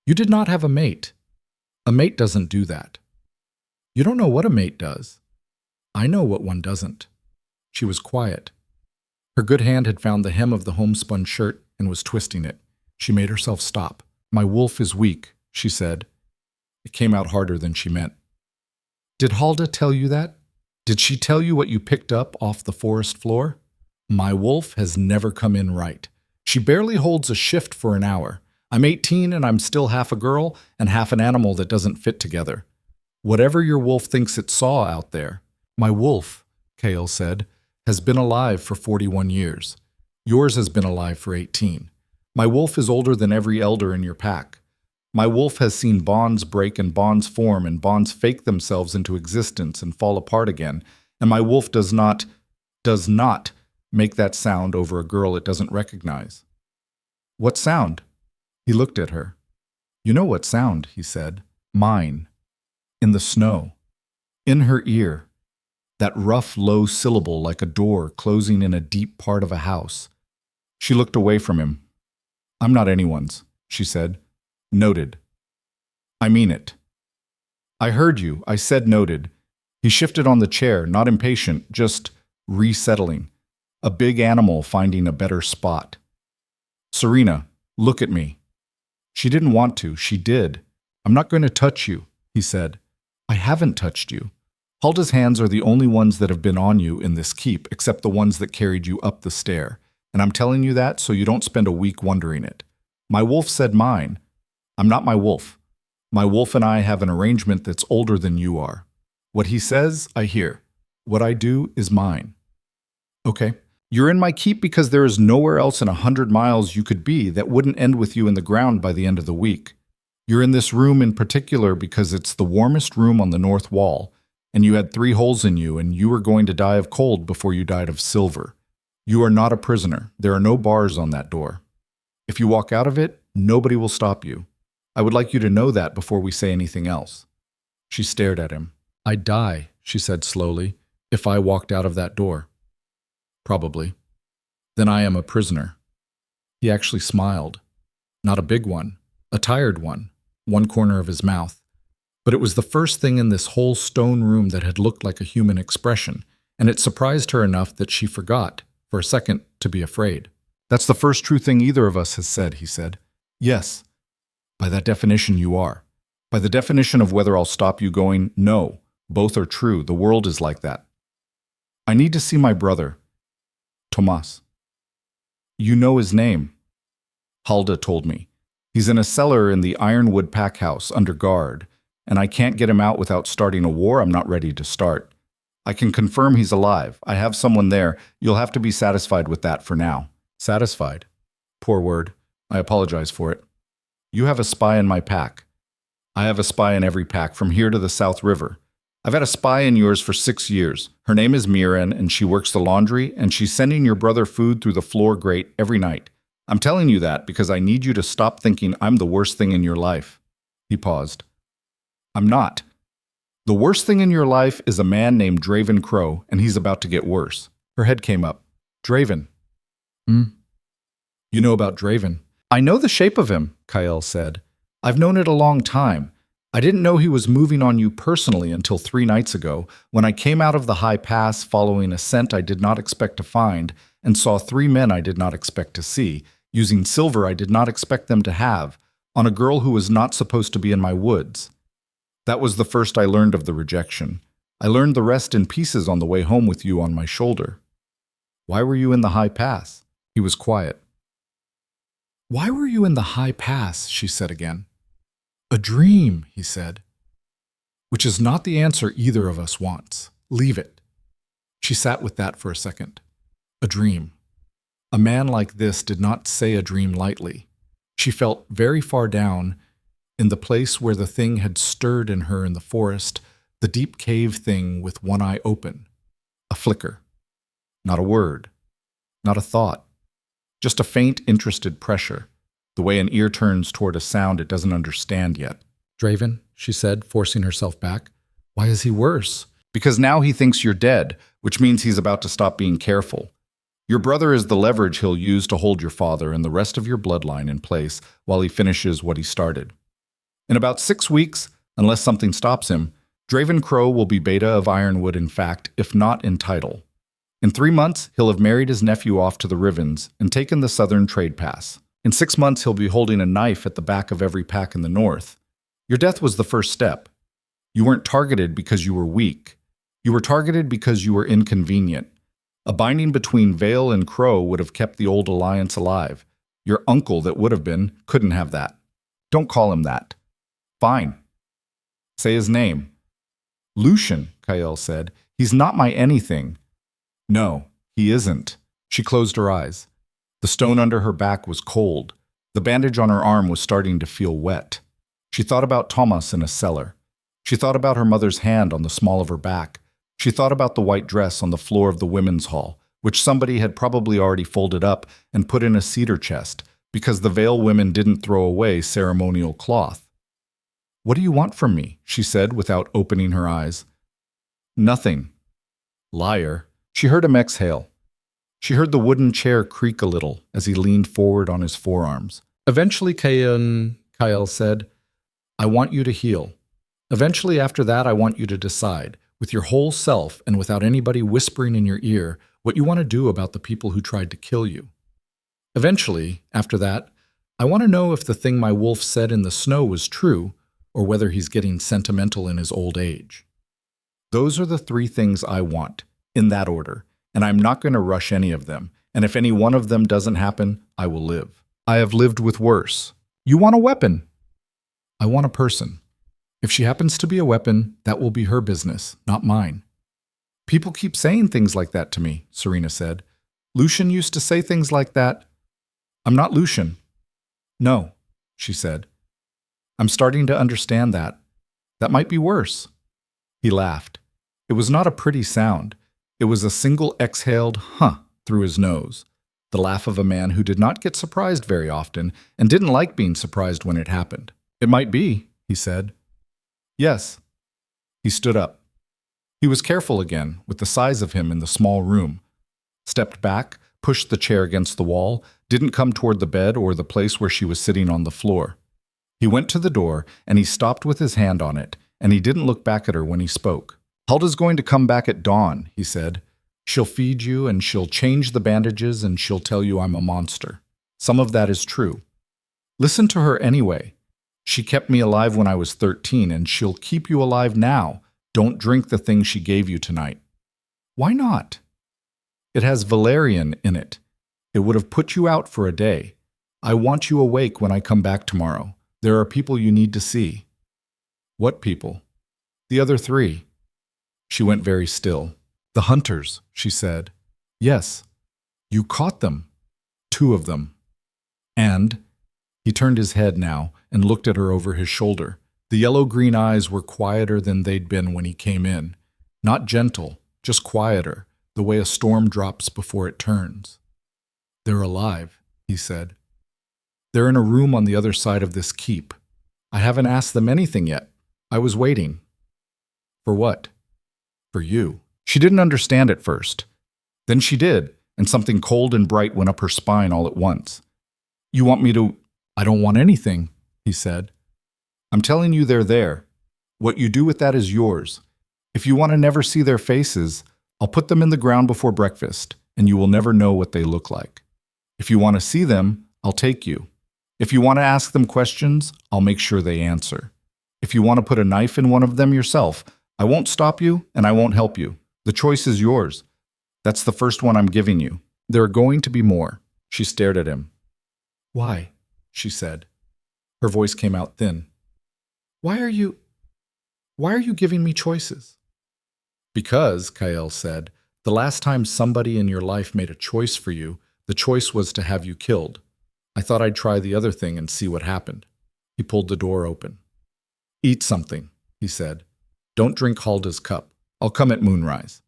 You did not have a mate. A mate doesn't do that." "You don't know what a mate does." "I know what one doesn't." She was quiet. Her good hand had found the hem of the homespun shirt and was twisting it. She made herself stop. "My wolf is weak," she said. It came out harder than she meant. "Did Halda tell you that? Did she tell you what you picked up off the forest floor? My wolf has never come in right. She barely holds a shift for an hour. I'm 18 and I'm still half a girl and half an animal that doesn't fit together. Whatever your wolf thinks it saw out there." "My wolf," Kale said, "has been alive for 41 years. Yours has been alive for 18. My wolf is older than every elder in your pack. My wolf has seen bonds break and bonds form and bonds fake themselves into existence and fall apart again, and my wolf does not make that sound over a girl it doesn't recognize." "What sound?" He looked at her. "You know what sound," he said. "Mine. In the snow. In her ear. That rough, low syllable like a door closing in a deep part of a house." She looked away from him. "I'm not anyone's," she said. "Noted. I mean it." "I heard you. I said noted." He shifted on the chair, not impatient, just resettling. A big animal finding a better spot. "Serena, look at me." She didn't want to. She did. "I'm not going to touch you," he said. "I haven't touched you. Halda's hands are the only ones that have been on you in this keep, except the ones that carried you up the stair. And I'm telling you that so you don't spend a week wondering it. My wolf said mine. I'm not my wolf. My wolf and I have an arrangement that's older than you are. What he says, I hear. What I do is mine." "Okay. You're in my keep because there is nowhere else in 100 miles you could be that wouldn't end with you in the ground by the end of the week. You're in this room in particular because it's the warmest room on the north wall, and you had 3 holes in you, and you were going to die of cold before you died of silver. You are not a prisoner. There are no bars on that door. If you walk out of it, nobody will stop you. I would like you to know that before we say anything else." She stared at him. "I'd die," she said slowly, "if I walked out of that door." "Probably. Then I am a prisoner." He actually smiled. Not a big one, a tired one corner of his mouth. But it was the first thing in this whole stone room that had looked like a human expression, and it surprised her enough that she forgot, for a second, to be afraid. "That's the first true thing either of us has said," he said. "Yes. By that definition, you are. By the definition of whether I'll stop you going, no. Both are true. The world is like that. I need to see my brother. Tomas." "You know his name." "Halda told me. He's in a cellar in the Ironwood pack house, under guard, and I can't get him out without starting a war I'm not ready to start. I can confirm he's alive. I have someone there. You'll have to be satisfied with that for now." "Satisfied?" Poor word. I apologize for it. "You have a spy in my pack. I have a spy in every pack, from here to the South River. I've had a spy in yours for 6 years. Her name is Miran, and she works the laundry, and she's sending your brother food through the floor grate every night. I'm telling you that because I need you to stop thinking I'm the worst thing in your life." He paused. "I'm not. The worst thing in your life is a man named Draven Crow, and he's about to get worse." Her head came up. "Draven." You know about Draven. I know the shape of him, Kyle said. I've known it a long time. I didn't know he was moving on you personally until 3 nights ago, when I came out of the high pass following a scent I did not expect to find, and saw 3 men I did not expect to see, using silver I did not expect them to have, on a girl who was not supposed to be in my woods. That was the first I learned of the rejection. I learned the rest in pieces on the way home with you on my shoulder. Why were you in the high pass? He was quiet. Why were you in the high pass? She said again. A dream, he said. Which is not the answer either of us wants. Leave it. She sat with that for a second. A dream. A man like this did not say a dream lightly. She felt very far down, in the place where the thing had stirred in her in the forest, the deep cave thing with one eye open. A flicker. Not a word. Not a thought. Just a faint, interested pressure, the way an ear turns toward a sound it doesn't understand yet. Draven, she said, forcing herself back. Why is he worse? Because now he thinks you're dead, which means he's about to stop being careful. Your brother is the leverage he'll use to hold your father and the rest of your bloodline in place while he finishes what he started. In about 6 weeks, unless something stops him, Draven Crow will be Beta of Ironwood in fact, if not in title. In 3 months, he'll have married his nephew off to the Rivens and taken the southern trade pass. In 6 months, he'll be holding a knife at the back of every pack in the north. Your death was the first step. You weren't targeted because you were weak. You were targeted because you were inconvenient. A binding between Vale and Crow would have kept the old alliance alive. Your uncle that would have been couldn't have that. Don't call him that. Fine. Say his name. Lucian, Kyle said. He's not my anything. No, he isn't. She closed her eyes. The stone under her back was cold. The bandage on her arm was starting to feel wet. She thought about Thomas in a cellar. She thought about her mother's hand on the small of her back. She thought about the white dress on the floor of the women's hall, which somebody had probably already folded up and put in a cedar chest, because the Vale women didn't throw away ceremonial cloth. What do you want from me? She said without opening her eyes. Nothing. Liar. She heard him exhale. She heard the wooden chair creak a little as he leaned forward on his forearms. Eventually, Kyle said, I want you to heal. Eventually, after that, I want you to decide, with your whole self and without anybody whispering in your ear, what you want to do about the people who tried to kill you. Eventually, after that, I want to know if the thing my wolf said in the snow was true, or whether he's getting sentimental in his old age. Those are the 3 things I want, in that order, and I'm not going to rush any of them, and if any one of them doesn't happen, I will live. I have lived with worse. You want a weapon? I want a person. If she happens to be a weapon, that will be her business, not mine. People keep saying things like that to me, Serena said. Lucian used to say things like that. I'm not Lucian. No, she said. I'm starting to understand that. That might be worse. He laughed. It was not a pretty sound. It was a single exhaled huh through his nose, the laugh of a man who did not get surprised very often and didn't like being surprised when it happened. It might be, he said. Yes. He stood up. He was careful again, with the size of him in the small room. Stepped back, pushed the chair against the wall, didn't come toward the bed or the place where she was sitting on the floor. He went to the door, and he stopped with his hand on it, and he didn't look back at her when he spoke. Hulda's going to come back at dawn, he said. She'll feed you, and she'll change the bandages, and she'll tell you I'm a monster. Some of that is true. Listen to her anyway. She kept me alive when I was 13, and she'll keep you alive now. Don't drink the thing she gave you tonight. Why not? It has valerian in it. It would have put you out for a day. I want you awake when I come back tomorrow. There are people you need to see. What people? The other 3. She went very still. The hunters, she said. Yes. You caught them. 2 of them. And... He turned his head now and looked at her over his shoulder. The yellow-green eyes were quieter than they'd been when he came in. Not gentle, just quieter, the way a storm drops before it turns. They're alive, he said. They're in a room on the other side of this keep. I haven't asked them anything yet. I was waiting. For what? For you. She didn't understand at first. Then she did, and something cold and bright went up her spine all at once. You want me to? I don't want anything, he said. I'm telling you they're there. What you do with that is yours. If you want to never see their faces, I'll put them in the ground before breakfast, and you will never know what they look like. If you want to see them, I'll take you. If you want to ask them questions, I'll make sure they answer. If you want to put a knife in one of them yourself, I won't stop you and I won't help you. The choice is yours. That's the first one I'm giving you. There are going to be more. She stared at him. Why? She said. Her voice came out thin. Why are you giving me choices? Because, Kael said, the last time somebody in your life made a choice for you, the choice was to have you killed. I thought I'd try the other thing and see what happened. He pulled the door open. Eat something, he said. Don't drink Halda's cup. I'll come at moonrise.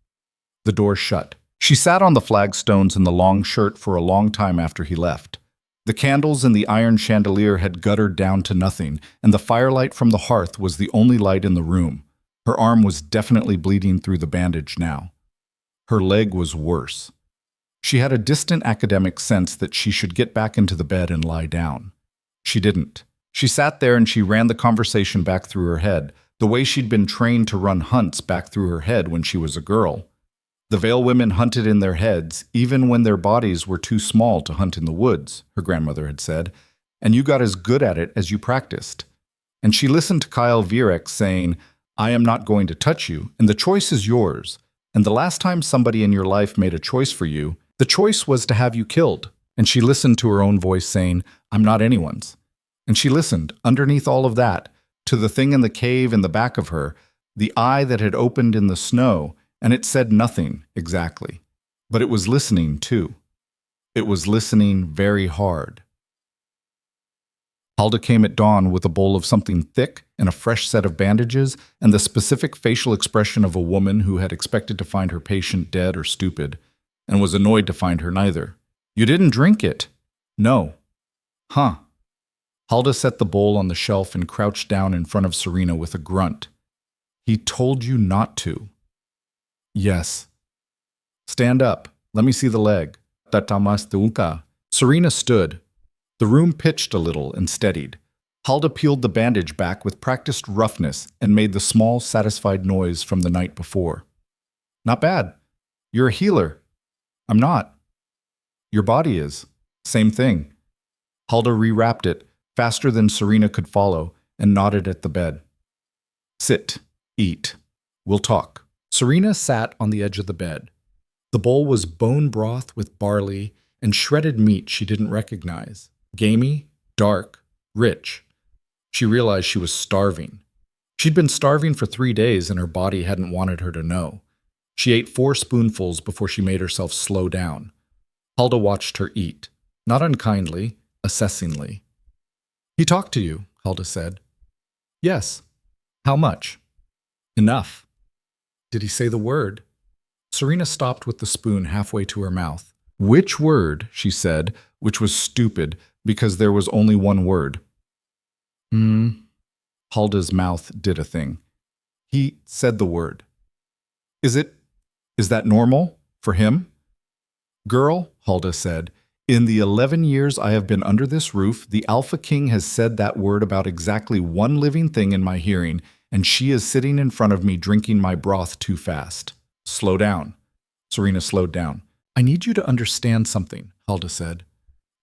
The door shut. She sat on the flagstones in the long shirt for a long time after he left. The candles in the iron chandelier had guttered down to nothing, and the firelight from the hearth was the only light in the room. Her arm was definitely bleeding through the bandage now. Her leg was worse. She had a distant academic sense that she should get back into the bed and lie down. She didn't. She sat there and she ran the conversation back through her head, the way she'd been trained to run hunts back through her head when she was a girl. The Vale women hunted in their heads, even when their bodies were too small to hunt in the woods, her grandmother had said, and you got as good at it as you practiced. And she listened to Kyle Vierek saying, I am not going to touch you, and the choice is yours. And the last time somebody in your life made a choice for you, the choice was to have you killed. And she listened to her own voice saying, I'm not anyone's. And she listened, underneath all of that, to the thing in the cave in the back of her, the eye that had opened in the snow, and it said nothing exactly. But it was listening, too. It was listening very hard. Halda came at dawn with a bowl of something thick and a fresh set of bandages and the specific facial expression of a woman who had expected to find her patient dead or stupid, and was annoyed to find her neither. You didn't drink it. No. Huh. Halda set the bowl on the shelf and crouched down in front of Serena with a grunt. He told you not to. Yes. Stand up. Let me see the leg. Serena stood. The room pitched a little and steadied. Halda peeled the bandage back with practiced roughness and made the small, satisfied noise from the night before. Not bad. You're a healer. I'm not. Your body is. Same thing. Halda rewrapped it, faster than Serena could follow, and nodded at the bed. Sit. Eat. We'll talk. Serena sat on the edge of the bed. The bowl was bone broth with barley and shredded meat she didn't recognize. Gamey, dark, rich. She realized she was starving. She'd been starving for 3 days and her body hadn't wanted her to know. She ate 4 spoonfuls before she made herself slow down. Halda watched her eat, not unkindly, assessingly. He talked to you, Halda said. Yes. How much? Enough. Did he say the word? Serena stopped with the spoon halfway to her mouth. Which word? She said, which was stupid, because there was only one word. Halda's mouth did a thing. He said the word. Is that normal for him? Girl, Halda said, in the 11 years I have been under this roof, the Alpha King has said that word about exactly one living thing in my hearing, and she is sitting in front of me drinking my broth too fast. Slow down. Serena slowed down. I need you to understand something, Halda said.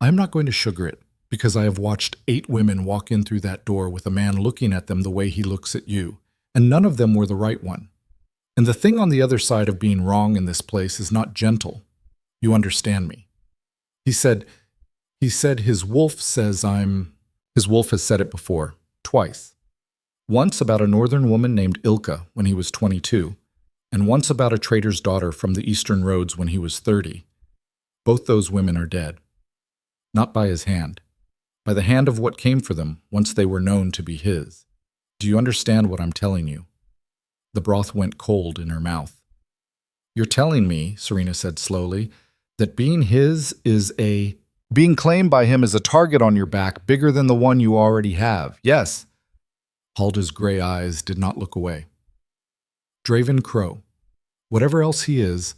I am not going to sugar it, because I have watched 8 women walk in through that door with a man looking at them the way he looks at you, and none of them were the right one. And the thing on the other side of being wrong in this place is not gentle. You understand me. He said his wolf says His wolf has said it before, twice. Once about a northern woman named Ilka when he was 22, and once about a trader's daughter from the eastern roads when he was 30. Both those women are dead. Not by his hand. By the hand of what came for them once they were known to be his. Do you understand what I'm telling you? The broth went cold in her mouth. You're telling me, Serena said slowly, that being his is being claimed by him is a target on your back bigger than the one you already have. Yes. Halda's gray eyes did not look away. Draven Crow, whatever else he is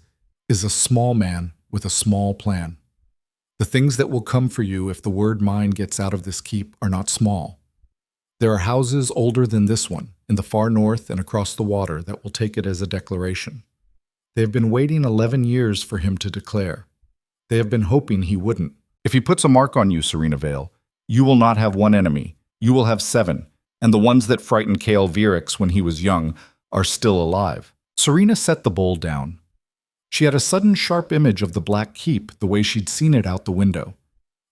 a small man with a small plan. The things that will come for you if the word mine gets out of this keep are not small. There are houses older than this one, in the far north and across the water, that will take it as a declaration. They have been waiting 11 years for him to declare. They have been hoping he wouldn't. If he puts a mark on you, Serena Vale, you will not have one enemy. You will have 7, and the ones that frightened Kale Virix when he was young are still alive. Serena set the bowl down. She had a sudden sharp image of the Black Keep the way she'd seen it out the window.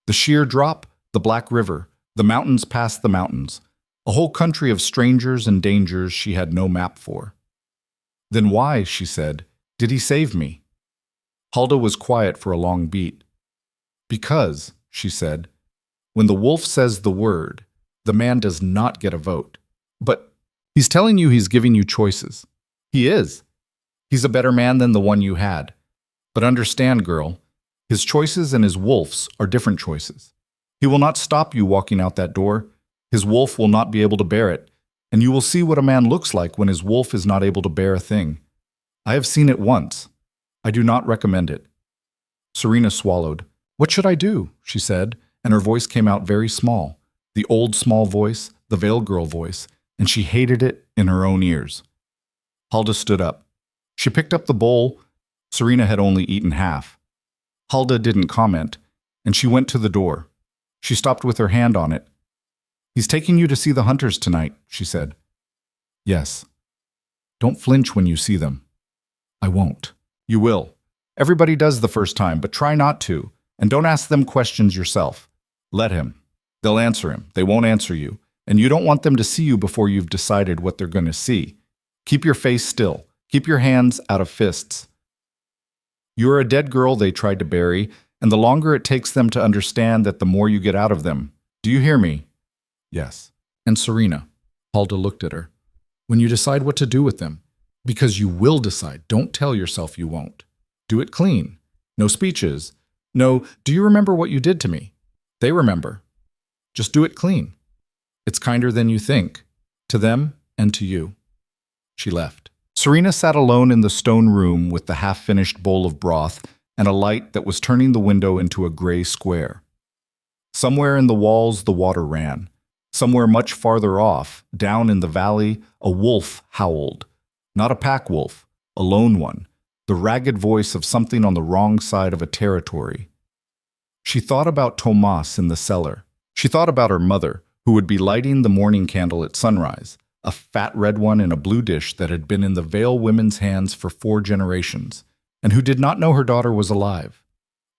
The sheer drop, the Black River, the mountains past the mountains, a whole country of strangers and dangers she had no map for. Then why, she said, did he save me? Hulda was quiet for a long beat. Because, she said, when the wolf says the word, the man does not get a vote. But he's telling you he's giving you choices. He is. He's a better man than the one you had. But understand, girl, his choices and his wolf's are different choices. He will not stop you walking out that door. His wolf will not be able to bear it, and you will see what a man looks like when his wolf is not able to bear a thing. I have seen it once. I do not recommend it. Serena swallowed. What should I do? She said, and her voice came out very small, the old small voice, the Vale girl voice, and she hated it in her own ears. Hulda stood up. She picked up the bowl. Serena had only eaten half. Hulda didn't comment, and she went to the door. She stopped with her hand on it. He's taking you to see the hunters tonight, she said. Yes. Don't flinch when you see them. I won't. You will. Everybody does the first time, but try not to, and don't ask them questions yourself. Let him. They'll answer him. They won't answer you, and you don't want them to see you before you've decided what they're going to see. Keep your face still. Keep your hands out of fists. You're a dead girl they tried to bury, and the longer it takes them to understand that, the more you get out of them. Do you hear me? Yes. And Serena, Hulda looked at her, when you decide what to do with them, because you will decide, don't tell yourself you won't. Do it clean. No speeches. No, do you remember what you did to me? They remember. Just do it clean. It's kinder than you think, to them and to you. She left. Serena sat alone in the stone room with the half-finished bowl of broth and a light that was turning the window into a gray square. Somewhere in the walls the water ran. Somewhere much farther off, down in the valley, a wolf howled. Not a pack wolf, a lone one, the ragged voice of something on the wrong side of a territory. She thought about Tomas in the cellar. She thought about her mother, who would be lighting the morning candle at sunrise, a fat red one in a blue dish that had been in the Vale women's hands for 4 generations, and who did not know her daughter was alive.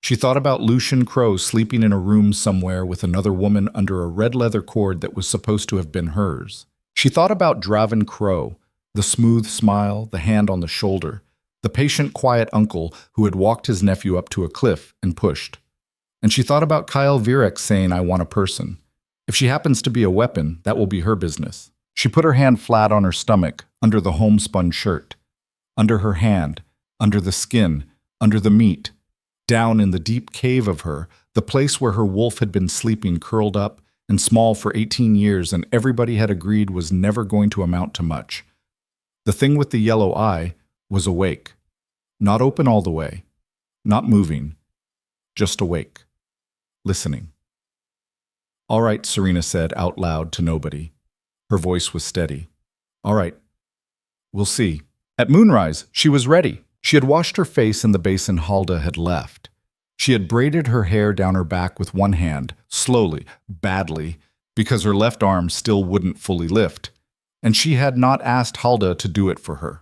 She thought about Lucian Crow sleeping in a room somewhere with another woman under a red leather cord that was supposed to have been hers. She thought about Draven Crow, the smooth smile, the hand on the shoulder, the patient, quiet uncle who had walked his nephew up to a cliff and pushed. And she thought about Kyle Virix saying, I want a person. If she happens to be a weapon, that will be her business. She put her hand flat on her stomach, under the homespun shirt. Under her hand, under the skin, under the meat. Down in the deep cave of her, the place where her wolf had been sleeping curled up and small for 18 years and everybody had agreed was never going to amount to much. The thing with the yellow eye was awake. Not open all the way. Not moving. Just awake. Listening. All right, Serena said out loud to nobody. Her voice was steady. All right. We'll see. At moonrise, she was ready. She had washed her face in the basin Hulda had left. She had braided her hair down her back with one hand, slowly, badly, because her left arm still wouldn't fully lift, and she had not asked Hulda to do it for her.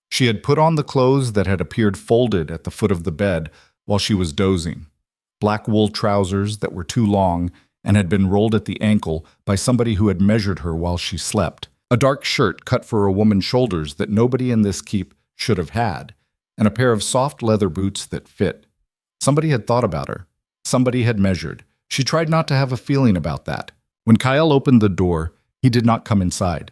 She had put on the clothes that had appeared folded at the foot of the bed while she was dozing, black wool trousers that were too long and had been rolled at the ankle by somebody who had measured her while she slept, a dark shirt cut for a woman's shoulders that nobody in this keep should have had, and a pair of soft leather boots that fit. Somebody had thought about her. Somebody had measured. She tried not to have a feeling about that. When Kyle opened the door, he did not come inside.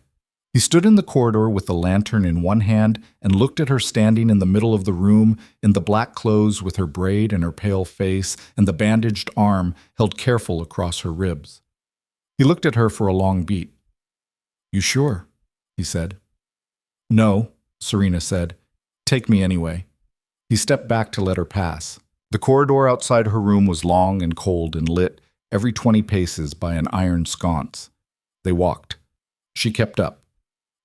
He stood in the corridor with the lantern in one hand and looked at her standing in the middle of the room in the black clothes with her braid and her pale face and the bandaged arm held careful across her ribs. He looked at her for a long beat. You sure? He said. No, Serena said. Take me anyway. He stepped back to let her pass. The corridor outside her room was long and cold and lit every 20 paces by an iron sconce. They walked. She kept up.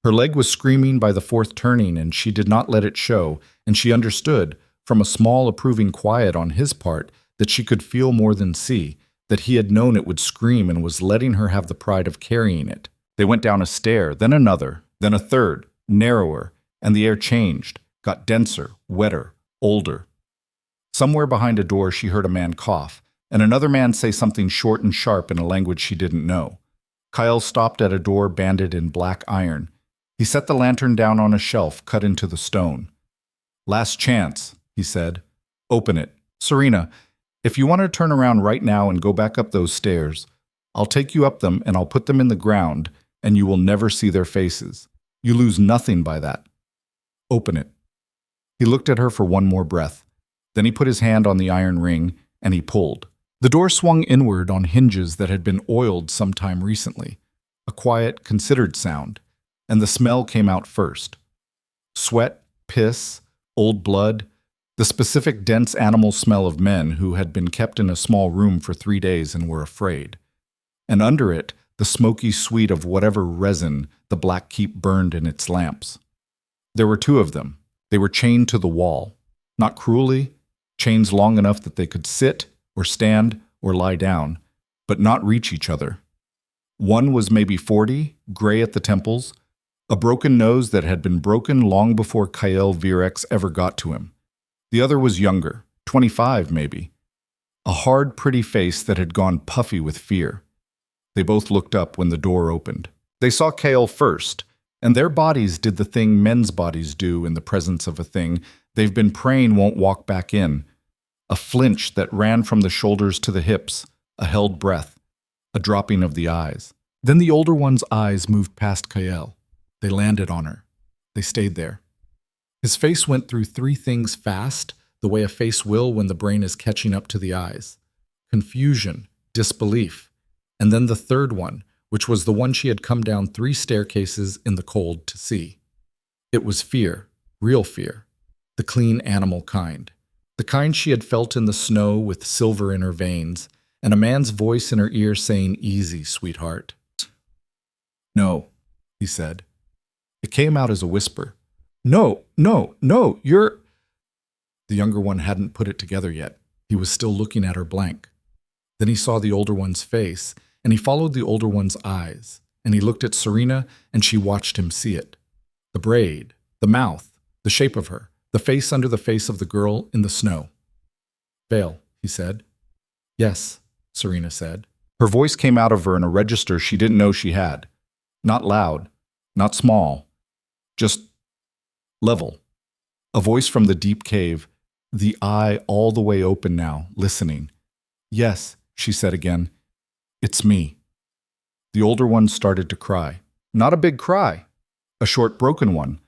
Her leg was screaming by the fourth turning, and she did not let it show, and she understood, from a small approving quiet on his part, that she could feel more than see, that he had known it would scream and was letting her have the pride of carrying it. They went down a stair, then another, then a third, narrower, and the air changed, got denser, wetter, older. Somewhere behind a door she heard a man cough, and another man say something short and sharp in a language she didn't know. Kyle stopped at a door banded in black iron. He set the lantern down on a shelf cut into the stone. "Last chance," he said. "Open it. Serena, if you want to turn around right now and go back up those stairs, I'll take you up them and I'll put them in the ground, and you will never see their faces. You lose nothing by that. Open it." He looked at her for one more breath. Then he put his hand on the iron ring, and he pulled. The door swung inward on hinges that had been oiled sometime recently. A quiet, considered sound, and the smell came out first. Sweat, piss, old blood, the specific dense animal smell of men who had been kept in a small room for 3 days and were afraid. And under it, the smoky sweet of whatever resin the Black Keep burned in its lamps. There were 2 of them. They were chained to the wall. Not cruelly, chains long enough that they could sit or stand or lie down, but not reach each other. One was maybe 40, gray at the temples, a broken nose that had been broken long before Kyle Virex ever got to him. The other was younger, 25 maybe, a hard, pretty face that had gone puffy with fear. They both looked up when the door opened. They saw Kale first, and their bodies did the thing men's bodies do in the presence of a thing they've been praying won't walk back in. A flinch that ran from the shoulders to the hips, a held breath, a dropping of the eyes. Then the older one's eyes moved past Kyle. They landed on her. They stayed there. His face went through 3 things fast, the way a face will when the brain is catching up to the eyes. Confusion, disbelief, and then the third one, which was the one she had come down 3 staircases in the cold to see. It was fear, real fear, the clean animal kind. The kind she had felt in the snow with silver in her veins, and a man's voice in her ear saying, "Easy, sweetheart." "No," he said. It came out as a whisper. "No, no, no, you're—" The younger one hadn't put it together yet. He was still looking at her blank. Then he saw the older one's face, and he followed the older one's eyes, and he looked at Serena, and she watched him see it. The braid, the mouth, the shape of her, the face under the face of the girl in the snow. "Vale," he said. "Yes," Serena said. Her voice came out of her in a register she didn't know she had. Not loud, not small, just level. A voice from the deep cave, the eye all the way open now, listening. "Yes," she said again. "It's me." The older one started to cry. Not a big cry, a short broken one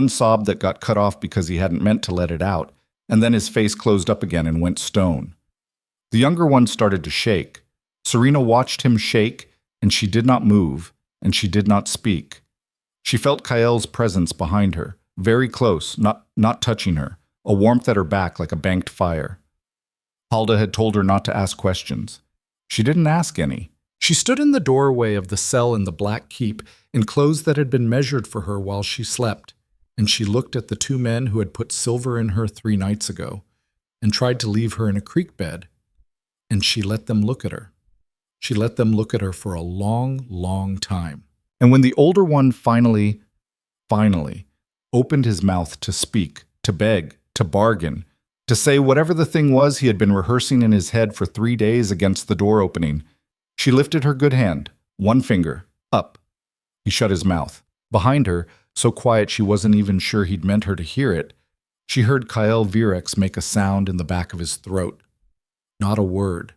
sob that got cut off because he hadn't meant to let it out, and then his face closed up again and went stone. The younger one started to shake. Serena watched him shake, and she did not move, and she did not speak. She felt Kyle's presence behind her, very close, not touching her, a warmth at her back like a banked fire. Halda had told her not to ask questions. She didn't ask any. She stood in the doorway of the cell in the Black Keep in clothes that had been measured for her while she slept, and she looked at the 2 men who had put silver in her 3 nights ago and tried to leave her in a creek bed, and she let them look at her. She let them look at her for a long, long time. And when the older one finally opened his mouth to speak, to beg, to bargain, to say whatever the thing was he had been rehearsing in his head for 3 days against the door opening, she lifted her good hand, 1 finger, up. He shut his mouth. Behind her, so quiet she wasn't even sure he'd meant her to hear it, she heard Kyle Virex make a sound in the back of his throat. Not a word.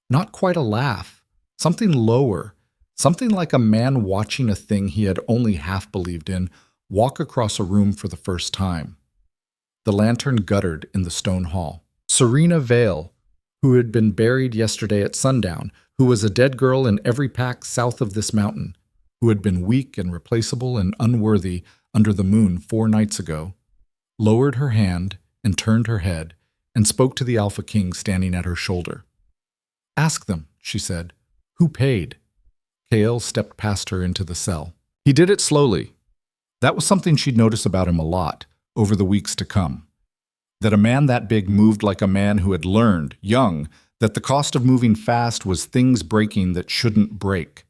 Not quite a laugh. Something lower. Something like a man watching a thing he had only half believed in walk across a room for the first time. The lantern guttered in the stone hall. Serena Vale, who had been buried yesterday at sundown, who was a dead girl in every pack south of this mountain, who had been weak and replaceable and unworthy under the moon 4 nights ago, lowered her hand and turned her head and spoke to the Alpha King standing at her shoulder. "Ask them," she said. "Who paid?" Kael stepped past her into the cell. He did it slowly. That was something she'd notice about him a lot over the weeks to come. That a man that big moved like a man who had learned, young, that the cost of moving fast was things breaking that shouldn't break.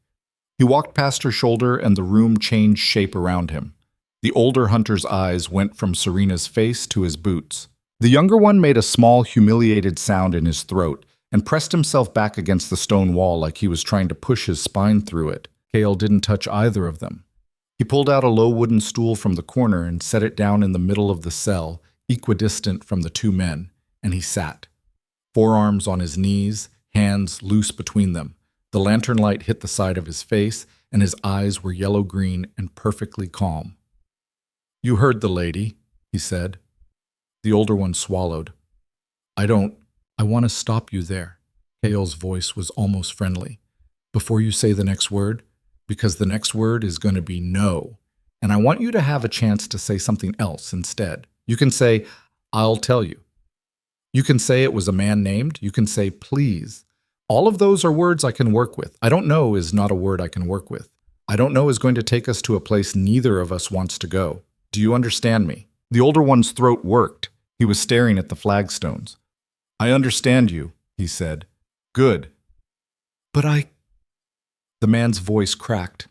He walked past her shoulder and the room changed shape around him. The older hunter's eyes went from Serena's face to his boots. The younger one made a small, humiliated sound in his throat and pressed himself back against the stone wall like he was trying to push his spine through it. Kael didn't touch either of them. He pulled out a low wooden stool from the corner and set it down in the middle of the cell, equidistant from the two men, and he sat. Forearms on his knees, hands loose between them. The lantern light hit the side of his face, and his eyes were yellow-green and perfectly calm. "You heard the lady," he said. The older one swallowed. I want to stop you there." Kael's voice was almost friendly. "Before you say the next word, because the next word is going to be no. And I want you to have a chance to say something else instead. You can say, 'I'll tell you.' You can say it was a man named. You can say, 'Please.' All of those are words I can work with. 'I don't know' is not a word I can work with. 'I don't know' is going to take us to a place neither of us wants to go. Do you understand me?" The older one's throat worked. He was staring at the flagstones. "I understand you," he said. "Good." "But The man's voice cracked.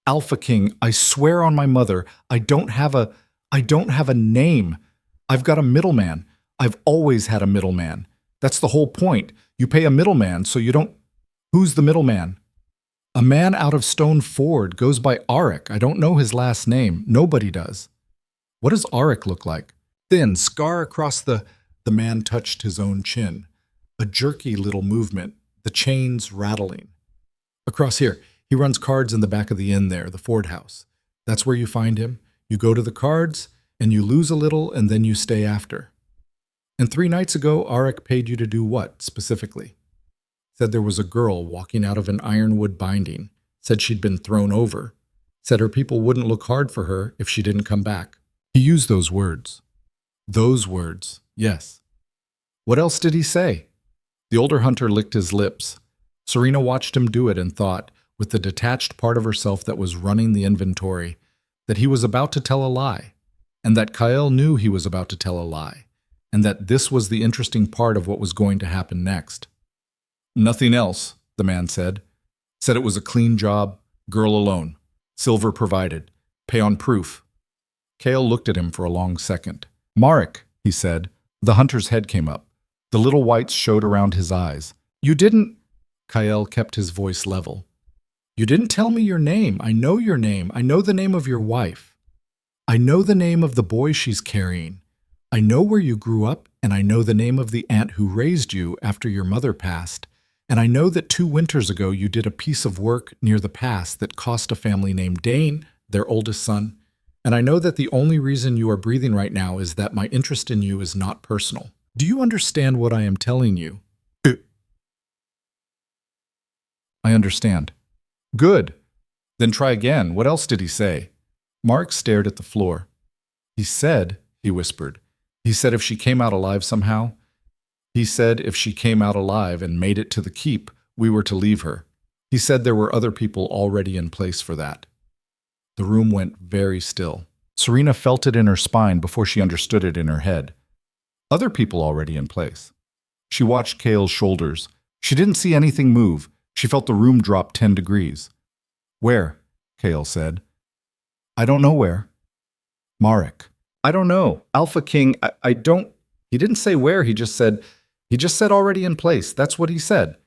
"Alpha King, I swear on my mother, I don't have a name. I've got a middleman. I've always had a middleman. That's the whole point. You pay a middleman, so you don't—" "Who's the middleman?" "A man out of Stone Ford goes by Arik. I don't know his last name. Nobody does." "What does Arik look like?" "Thin, scar across the—" The man touched his own chin. A jerky little movement, the chains rattling. "Across here. He runs cards in the back of the inn there, the Ford house. That's where you find him. You go to the cards, and you lose a little, and then you stay after." "And 3 nights ago, Arik paid you to do what, specifically?" "Said there was a girl walking out of an ironwood binding. Said she'd been thrown over. Said her people wouldn't look hard for her if she didn't come back." He used those words. Those words, yes. What else did he say? The older hunter licked his lips. Serena watched him do it and thought, with the detached part of herself that was running the inventory, that he was about to tell a lie, and that Kael knew he was about to tell a lie, and that this was the interesting part of what was going to happen next. "Nothing else," the man said. "Said it was a clean job, girl alone, silver provided, pay on proof." Kael looked at him for a long second. "Marek," he said. The hunter's head came up. The little whites showed around his eyes. "You didn't—" Kael kept his voice level. "You didn't tell me your name. I know your name. I know the name of your wife. I know the name of the boy she's carrying. I know where you grew up, and I know the name of the aunt who raised you after your mother passed. And I know that 2 winters ago you did a piece of work near the pass that cost a family named Dane, their oldest son. And I know that the only reason you are breathing right now is that my interest in you is not personal. Do you understand what I am telling you?" "I understand." "Good. Then try again. What else did he say?" Mark stared at the floor. He said, he whispered, he said if she came out alive somehow, he said if she came out alive and made it to the keep, we were to leave her. He said there were other people already in place for that. The room went very still. Serena felt it in her spine before she understood it in her head. Other people already in place. She watched Kael's shoulders. She didn't see anything move. She felt the room drop 10 degrees. "Where?" Kael said. "I don't know where." "Marek." "I don't know. Alpha King, I don't—" He didn't say where, he just said already in place. That's what he said.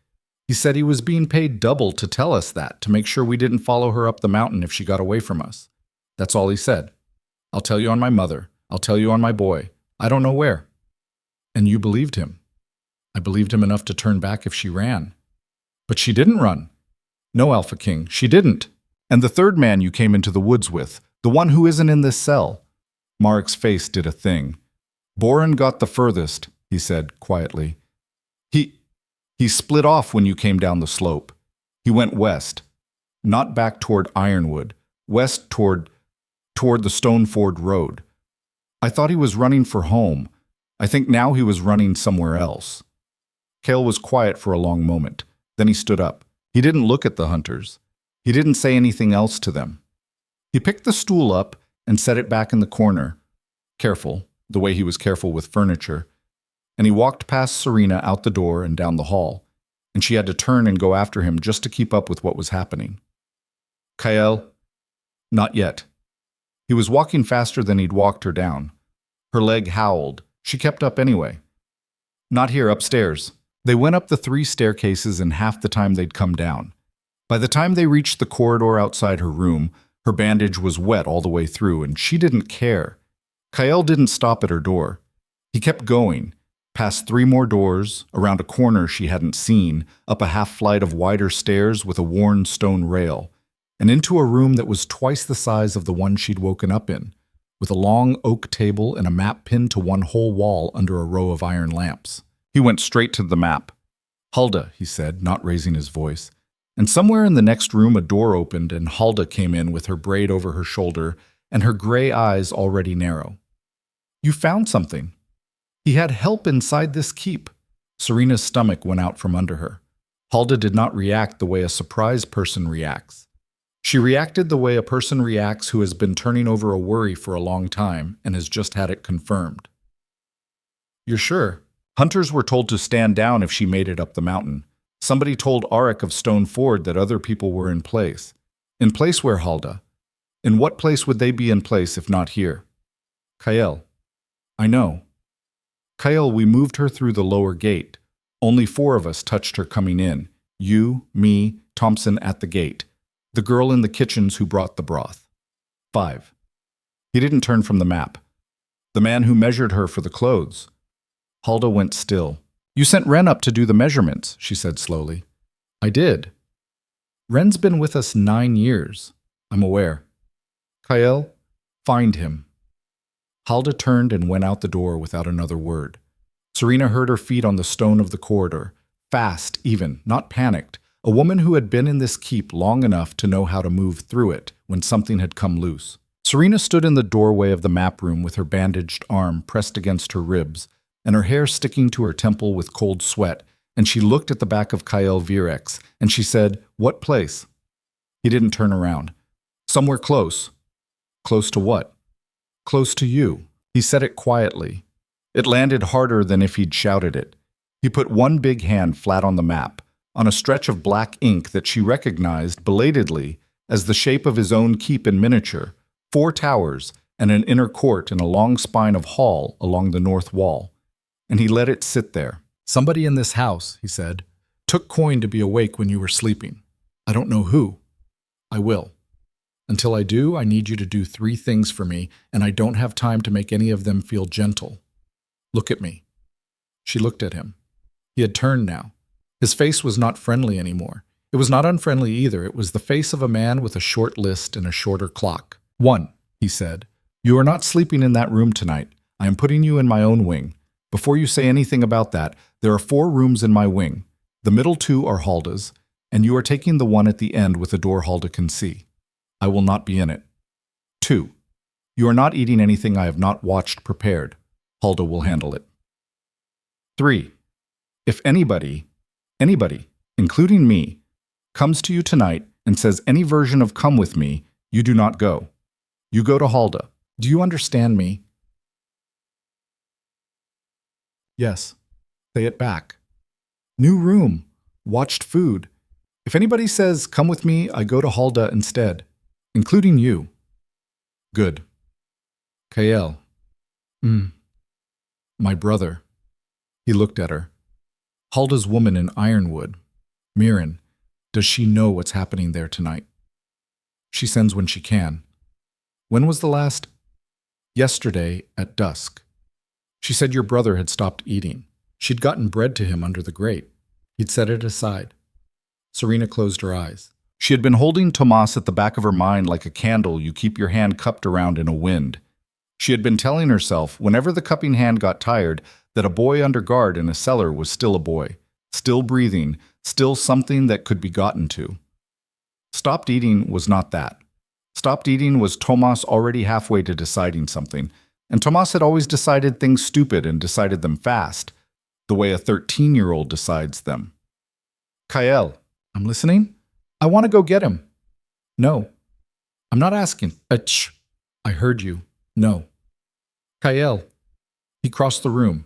He said he was being paid double to tell us that, to make sure we didn't follow her up the mountain if she got away from us. That's all he said. "I'll tell you on my mother. I'll tell you on my boy. I don't know where." "And you believed him." "I believed him enough to turn back if she ran." "But she didn't run." "No, Alpha King, she didn't. And the 3rd man you came into the woods with, the one who isn't in this cell." Marek's face did a thing. "Boren got the furthest," he said quietly. He split off when you came down the slope. He went west, not back toward Ironwood, west toward the Stone Ford Road. I thought he was running for home, I think now he was running somewhere else. Kale was quiet for a long moment. Then he stood up. He didn't look at the hunters. He didn't say anything else to them. He picked the stool up and set it back in the corner, careful, the way he was careful with furniture, and he walked past Serena out the door and down the hall, and she had to turn and go after him just to keep up with what was happening. Kael? Not yet. He was walking faster than he'd walked her down. Her leg howled. She kept up anyway. Not here, upstairs. They went up the 3 staircases in half the time they'd come down. By the time they reached the corridor outside her room, her bandage was wet all the way through, and she didn't care. Kael didn't stop at her door. He kept going, past 3 more doors, around a corner she hadn't seen, up a half flight of wider stairs with a worn stone rail, and into a room that was twice the size of the one she'd woken up in, with a long oak table and a map pinned to one whole wall under a row of iron lamps. He went straight to the map. Hulda, he said, not raising his voice. And somewhere in the next room a door opened and Hulda came in with her braid over her shoulder and her gray eyes already narrow. You found something. He had help inside this keep. Serena's stomach went out from under her. Hulda did not react the way a surprised person reacts. She reacted the way a person reacts who has been turning over a worry for a long time and has just had it confirmed. You're sure? Hunters were told to stand down if she made it up the mountain. Somebody told Arik of Stone Ford that other people were in place. In place where, Hulda? In what place would they be in place if not here? Kael. I know. Kael, we moved her through the lower gate. Only 4 of us touched her coming in. You, me, Thompson at the gate. The girl in the kitchens who brought the broth. 5. He didn't turn from the map. The man who measured her for the clothes. Hulda went still. You sent Ren up to do the measurements, she said slowly. I did. Ren's been with us 9 years. I'm aware. Kael, find him. Hulda turned and went out the door without another word. Serena heard her feet on the stone of the corridor. Fast, even, not panicked. A woman who had been in this keep long enough to know how to move through it when something had come loose. Serena stood in the doorway of the map room with her bandaged arm pressed against her ribs, and her hair sticking to her temple with cold sweat, and she looked at the back of Kael Virex, and she said, What place? He didn't turn around. Somewhere close. Close to what? Close to you. He said it quietly. It landed harder than if he'd shouted it. He put one big hand flat on the map, on a stretch of black ink that she recognized belatedly as the shape of his own keep in miniature, 4 towers and an inner court and a long spine of hall along the north wall. And he let it sit there. Somebody in this house, he said, took coin to be awake when you were sleeping. I don't know who. I will. Until I do, I need you to do 3 things for me, and I don't have time to make any of them feel gentle. Look at me. She looked at him. He had turned now. His face was not friendly anymore. It was not unfriendly either. It was the face of a man with a short list and a shorter clock. 1, he said. You are not sleeping in that room tonight. I am putting you in my own wing. Before you say anything about that, there are 4 rooms in my wing. The middle 2 are Hulda's, and you are taking the one at the end with a door Hulda can see. I will not be in it. 2, you are not eating anything I have not watched prepared. Hulda will handle it. 3, if anybody, including me, comes to you tonight and says any version of come with me, you do not go. You go to Hulda. Do you understand me? Yes. Say it back. New room. Watched food. If anybody says, come with me, I go to Hulda instead. Including you. Good. Kael. My brother. He looked at her. Hulda's woman in Ironwood. Mirren. Does she know what's happening there tonight? She sends when she can. When was the last? Yesterday at dusk. She said your brother had stopped eating. She'd gotten bread to him under the grate. He'd set it aside. Serena closed her eyes. She had been holding Tomas at the back of her mind like a candle you keep your hand cupped around in a wind. She had been telling herself, whenever the cupping hand got tired, that a boy under guard in a cellar was still a boy, still breathing, still something that could be gotten to. Stopped eating was not that. Stopped eating was Tomas already halfway to deciding something, And Tomas had always decided things stupid and decided them fast, the way a 13-year-old decides them. Kael, I'm listening. I want to go get him. No. I'm not asking. I heard you. No. Kael. He crossed the room.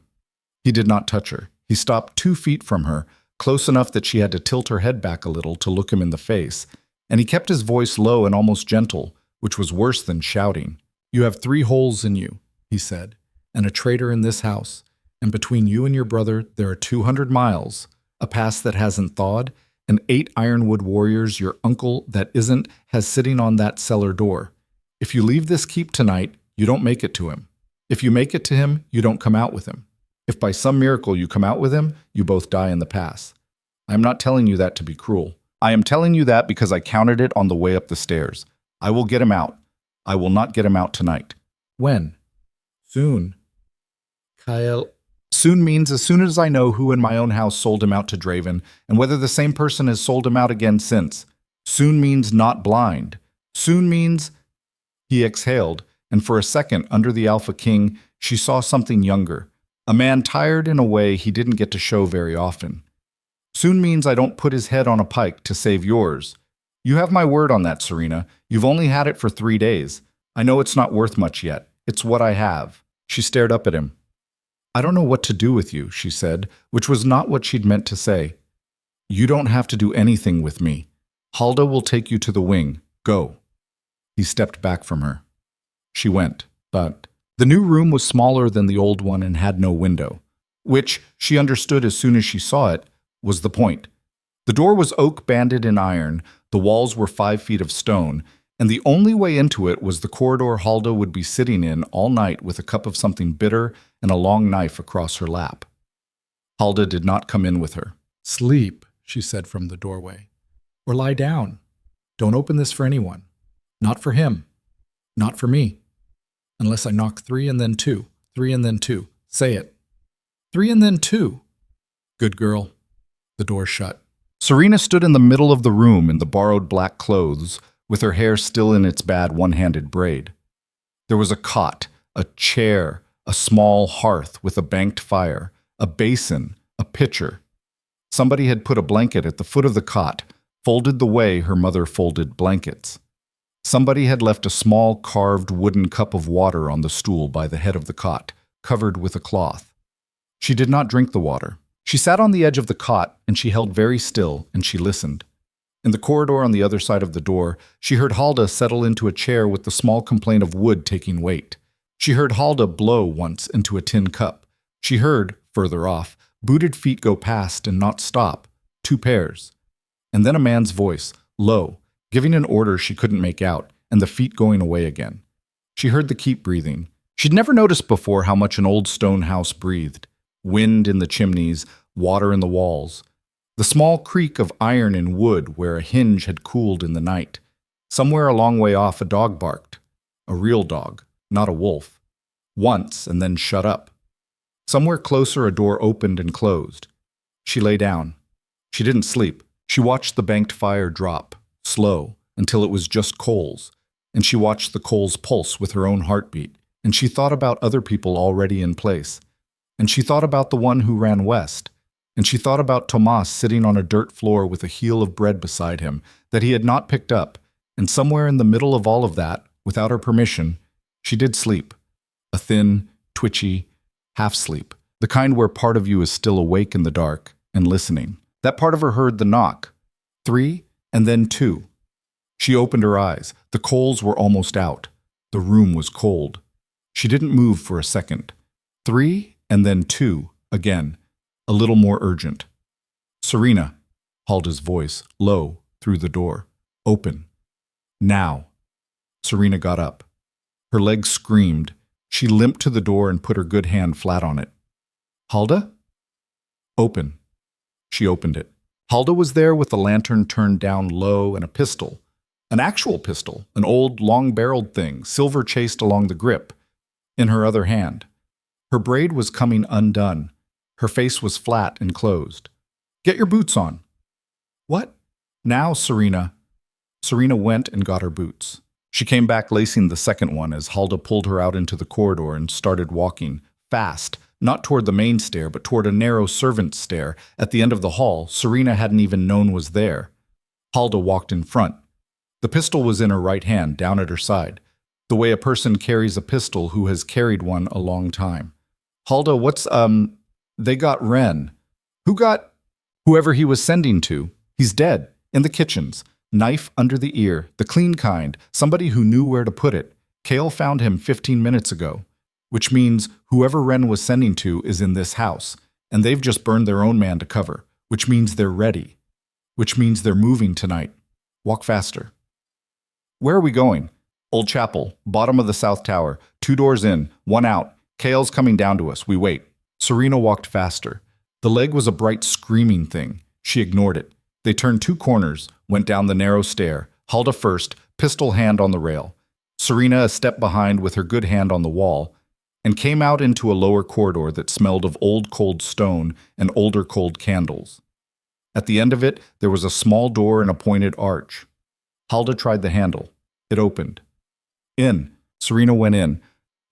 He did not touch her. He stopped 2 feet from her, close enough that she had to tilt her head back a little to look him in the face, and he kept his voice low and almost gentle, which was worse than shouting. You have 3 holes in you, he said, and a traitor in this house, and between you and your brother there are 200 miles, a past that hasn't thawed, and 8 ironwood warriors your uncle that isn't has sitting on that cellar door. If you leave this keep tonight, you don't make it to him. If you make it to him, you don't come out with him. If by some miracle you come out with him, you both die in the pass. I am not telling you that to be cruel. I am telling you that because I counted it on the way up the stairs. I will get him out. I will not get him out tonight. When? Soon. Kyle. Soon means as soon as I know who in my own house sold him out to Draven, and whether the same person has sold him out again since. Soon means not blind. Soon means... He exhaled, and for a second, under the Alpha King, she saw something younger. A man tired in a way he didn't get to show very often. Soon means I don't put his head on a pike to save yours. You have my word on that, Serena. You've only had it for 3 days. I know it's not worth much yet. It's what I have. She stared up at him. I don't know what to do with you, she said, which was not what she'd meant to say. You don't have to do anything with me. Halda will take you to the wing. Go. He stepped back from her. She went, but the new room was smaller than the old one and had no window, which, she understood as soon as she saw it, was the point. The door was oak banded in iron, the walls were 5 feet of stone, and the only way into it was the corridor Halda would be sitting in all night with a cup of something bitter and a long knife across her lap. Halda did not come in with her. Sleep, she said from the doorway. Or lie down. Don't open this for anyone. Not for him. Not for me. Unless I knock 3 and then 2. 3 and then 2. Say it. 3 and then 2. Good girl. The door shut. Serena stood in the middle of the room in the borrowed black clothes, with her hair still in its bad one-handed braid. There was a cot, a chair, a small hearth with a banked fire, a basin, a pitcher. Somebody had put a blanket at the foot of the cot, folded the way her mother folded blankets. Somebody had left a small carved wooden cup of water on the stool by the head of the cot, covered with a cloth. She did not drink the water. She sat on the edge of the cot, and she held very still, and she listened. In the corridor on the other side of the door, she heard Halda settle into a chair with the small complaint of wood taking weight. She heard Halda blow once into a tin cup. She heard, further off, booted feet go past and not stop, 2 pairs. And then a man's voice, low, giving an order she couldn't make out, and the feet going away again. She heard the keep breathing. She'd never noticed before how much an old stone house breathed. Wind in the chimneys, water in the walls. The small creak of iron and wood where a hinge had cooled in the night. Somewhere a long way off a dog barked. A real dog, not a wolf. Once and then shut up. Somewhere closer a door opened and closed. She lay down. She didn't sleep. She watched the banked fire drop, slow, until it was just coals, and she watched the coals pulse with her own heartbeat, and she thought about other people already in place, and she thought about the one who ran west, and she thought about Tomas sitting on a dirt floor with a heel of bread beside him that he had not picked up, and somewhere in the middle of all of that, without her permission, she did sleep, a thin, twitchy, half-sleep, the kind where part of you is still awake in the dark and listening. That part of her heard the knock, 3 and then 2. She opened her eyes. The coals were almost out. The room was cold. She didn't move for a second. 3 and then 2 again, a little more urgent. Serena, Halda's voice, low, through the door. Open. Now. Serena got up. Her legs screamed. She limped to the door and put her good hand flat on it. Halda? Open. She opened it. Halda was there with the lantern turned down low and a pistol. An actual pistol, an old, long-barreled thing, silver chased along the grip, in her other hand. Her braid was coming undone. Her face was flat and closed. Get your boots on. What? Now, Serena. Serena went and got her boots. She came back lacing the second one as Halda pulled her out into the corridor and started walking, fast, not toward the main stair, but toward a narrow servant's stair at the end of the hall Serena hadn't even known was there. Halda walked in front. The pistol was in her right hand, down at her side, the way a person carries a pistol who has carried one a long time. Halda, they got Ren. Who got? Whoever he was sending to. He's dead, in the kitchens. Knife under the ear, the clean kind, somebody who knew where to put it. Kale found him 15 minutes ago, which means whoever Ren was sending to is in this house, and they've just burned their own man to cover, which means they're ready, which means they're moving tonight. Walk faster. Where are we going? Old Chapel, bottom of the South Tower, 2 doors in, 1 out. Kale's coming down to us. We wait. Serena walked faster. The leg was a bright screaming thing. She ignored it. They turned 2 corners, went down the narrow stair, Halda first, pistol hand on the rail. Serena a step behind with her good hand on the wall, and came out into a lower corridor that smelled of old cold stone and older cold candles. At the end of it, there was a small door and a pointed arch. Halda tried the handle. It opened. In. Serena went in.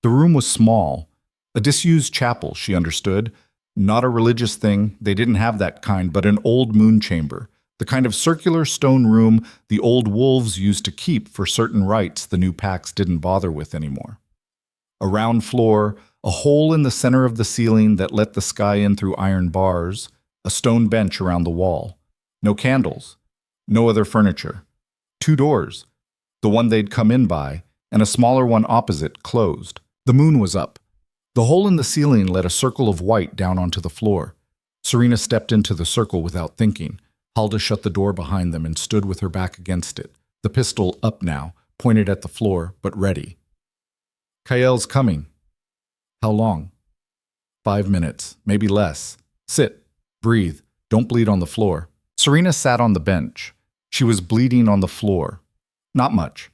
The room was small. A disused chapel, she understood. Not a religious thing, they didn't have that kind, but an old moon chamber. The kind of circular stone room the old wolves used to keep for certain rites the new packs didn't bother with anymore. A round floor, a hole in the center of the ceiling that let the sky in through iron bars, a stone bench around the wall. No candles. No other furniture. 2 doors. The one they'd come in by, and a smaller one opposite, closed. The moon was up. The hole in the ceiling let a circle of white down onto the floor. Serena stepped into the circle without thinking. Halda shut the door behind them and stood with her back against it, the pistol up now, pointed at the floor, but ready. Kael's coming. How long? 5 minutes, maybe less. Sit. Breathe. Don't bleed on the floor. Serena sat on the bench. She was bleeding on the floor. Not much.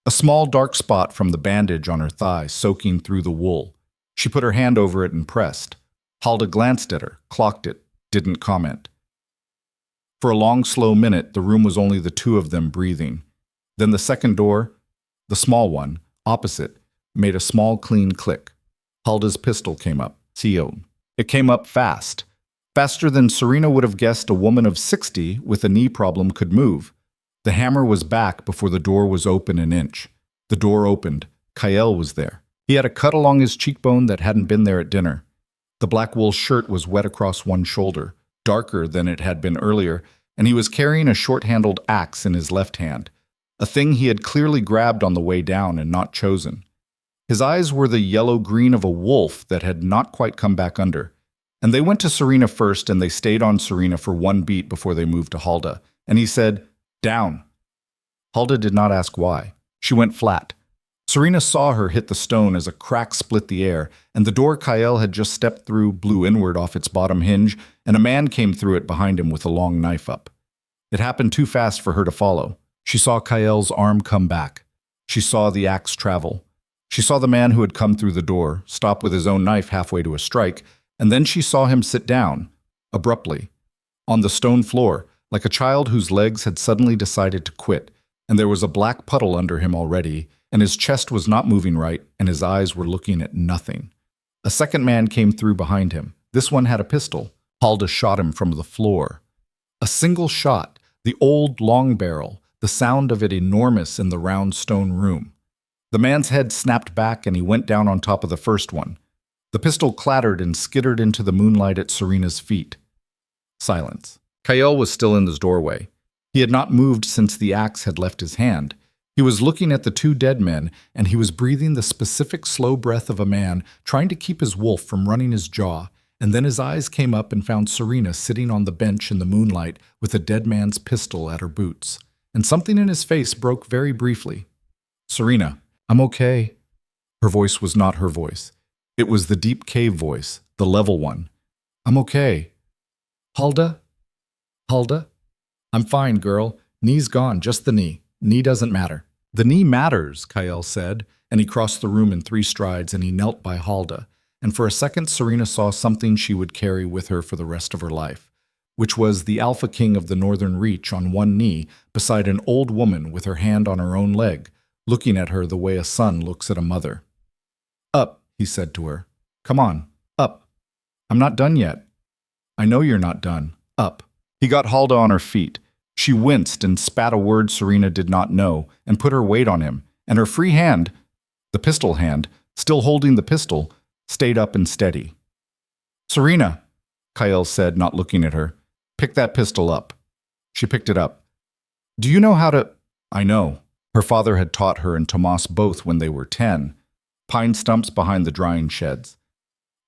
A small dark spot from the bandage on her thigh soaking through the wool. She put her hand over it and pressed. Halda glanced at her, clocked it, didn't comment. For a long, slow minute, the room was only the 2 of them breathing. Then the second door, the small one, opposite, made a small, clean click. Halda's pistol came up, sealed. It came up fast. Faster than Serena would have guessed a woman of 60 with a knee problem could move. The hammer was back before the door was open an inch. The door opened. Kael was there. He had a cut along his cheekbone that hadn't been there at dinner. The black wool shirt was wet across one shoulder, darker than it had been earlier, and he was carrying a short-handled axe in his left hand, a thing he had clearly grabbed on the way down and not chosen. His eyes were the yellow-green of a wolf that had not quite come back under. And they went to Serena first, and they stayed on Serena for 1 beat before they moved to Halda. And he said, "Down." Halda did not ask why. She went flat. Serena saw her hit the stone as a crack split the air, and the door Kael had just stepped through blew inward off its bottom hinge, and a man came through it behind him with a long knife up. It happened too fast for her to follow. She saw Kael's arm come back. She saw the axe travel. She saw the man who had come through the door stop with his own knife halfway to a strike, and then she saw him sit down, abruptly, on the stone floor, like a child whose legs had suddenly decided to quit, and there was a black puddle under him already, and his chest was not moving right, and his eyes were looking at nothing. A second man came through behind him. This one had a pistol. Halda shot him from the floor. A single shot, the old long barrel, the sound of it enormous in the round stone room. The man's head snapped back and he went down on top of the first one. The pistol clattered and skittered into the moonlight at Serena's feet. Silence. Kael was still in his doorway. He had not moved since the axe had left his hand. He was looking at the 2 dead men, and he was breathing the specific slow breath of a man trying to keep his wolf from running his jaw, and then his eyes came up and found Serena sitting on the bench in the moonlight with a dead man's pistol at her boots. And something in his face broke very briefly. "Serena, I'm okay." Her voice was not her voice. It was the deep cave voice, the level one. "I'm okay." "Halda? Halda?" "I'm fine, girl. Knee's gone, just the knee. Knee doesn't matter." "The knee matters," Kael said, and he crossed the room in 3 strides and he knelt by Halda. And for a second Serena saw something she would carry with her for the rest of her life, which was the Alpha King of the Northern Reach on one knee beside an old woman with her hand on her own leg, looking at her the way a son looks at a mother. Up, he said to her. Come on, up. I'm not done yet. I know you're not done. Up. He got Halda on her feet. She winced and spat a word Serena did not know and put her weight on him, and her free hand, the pistol hand, still holding the pistol, stayed up and steady. Serena, Kyle said, not looking at her, pick that pistol up. She picked it up. Do you know how to… I know. Her father had taught her and Tomas both when they were 10, pine stumps behind the drying sheds.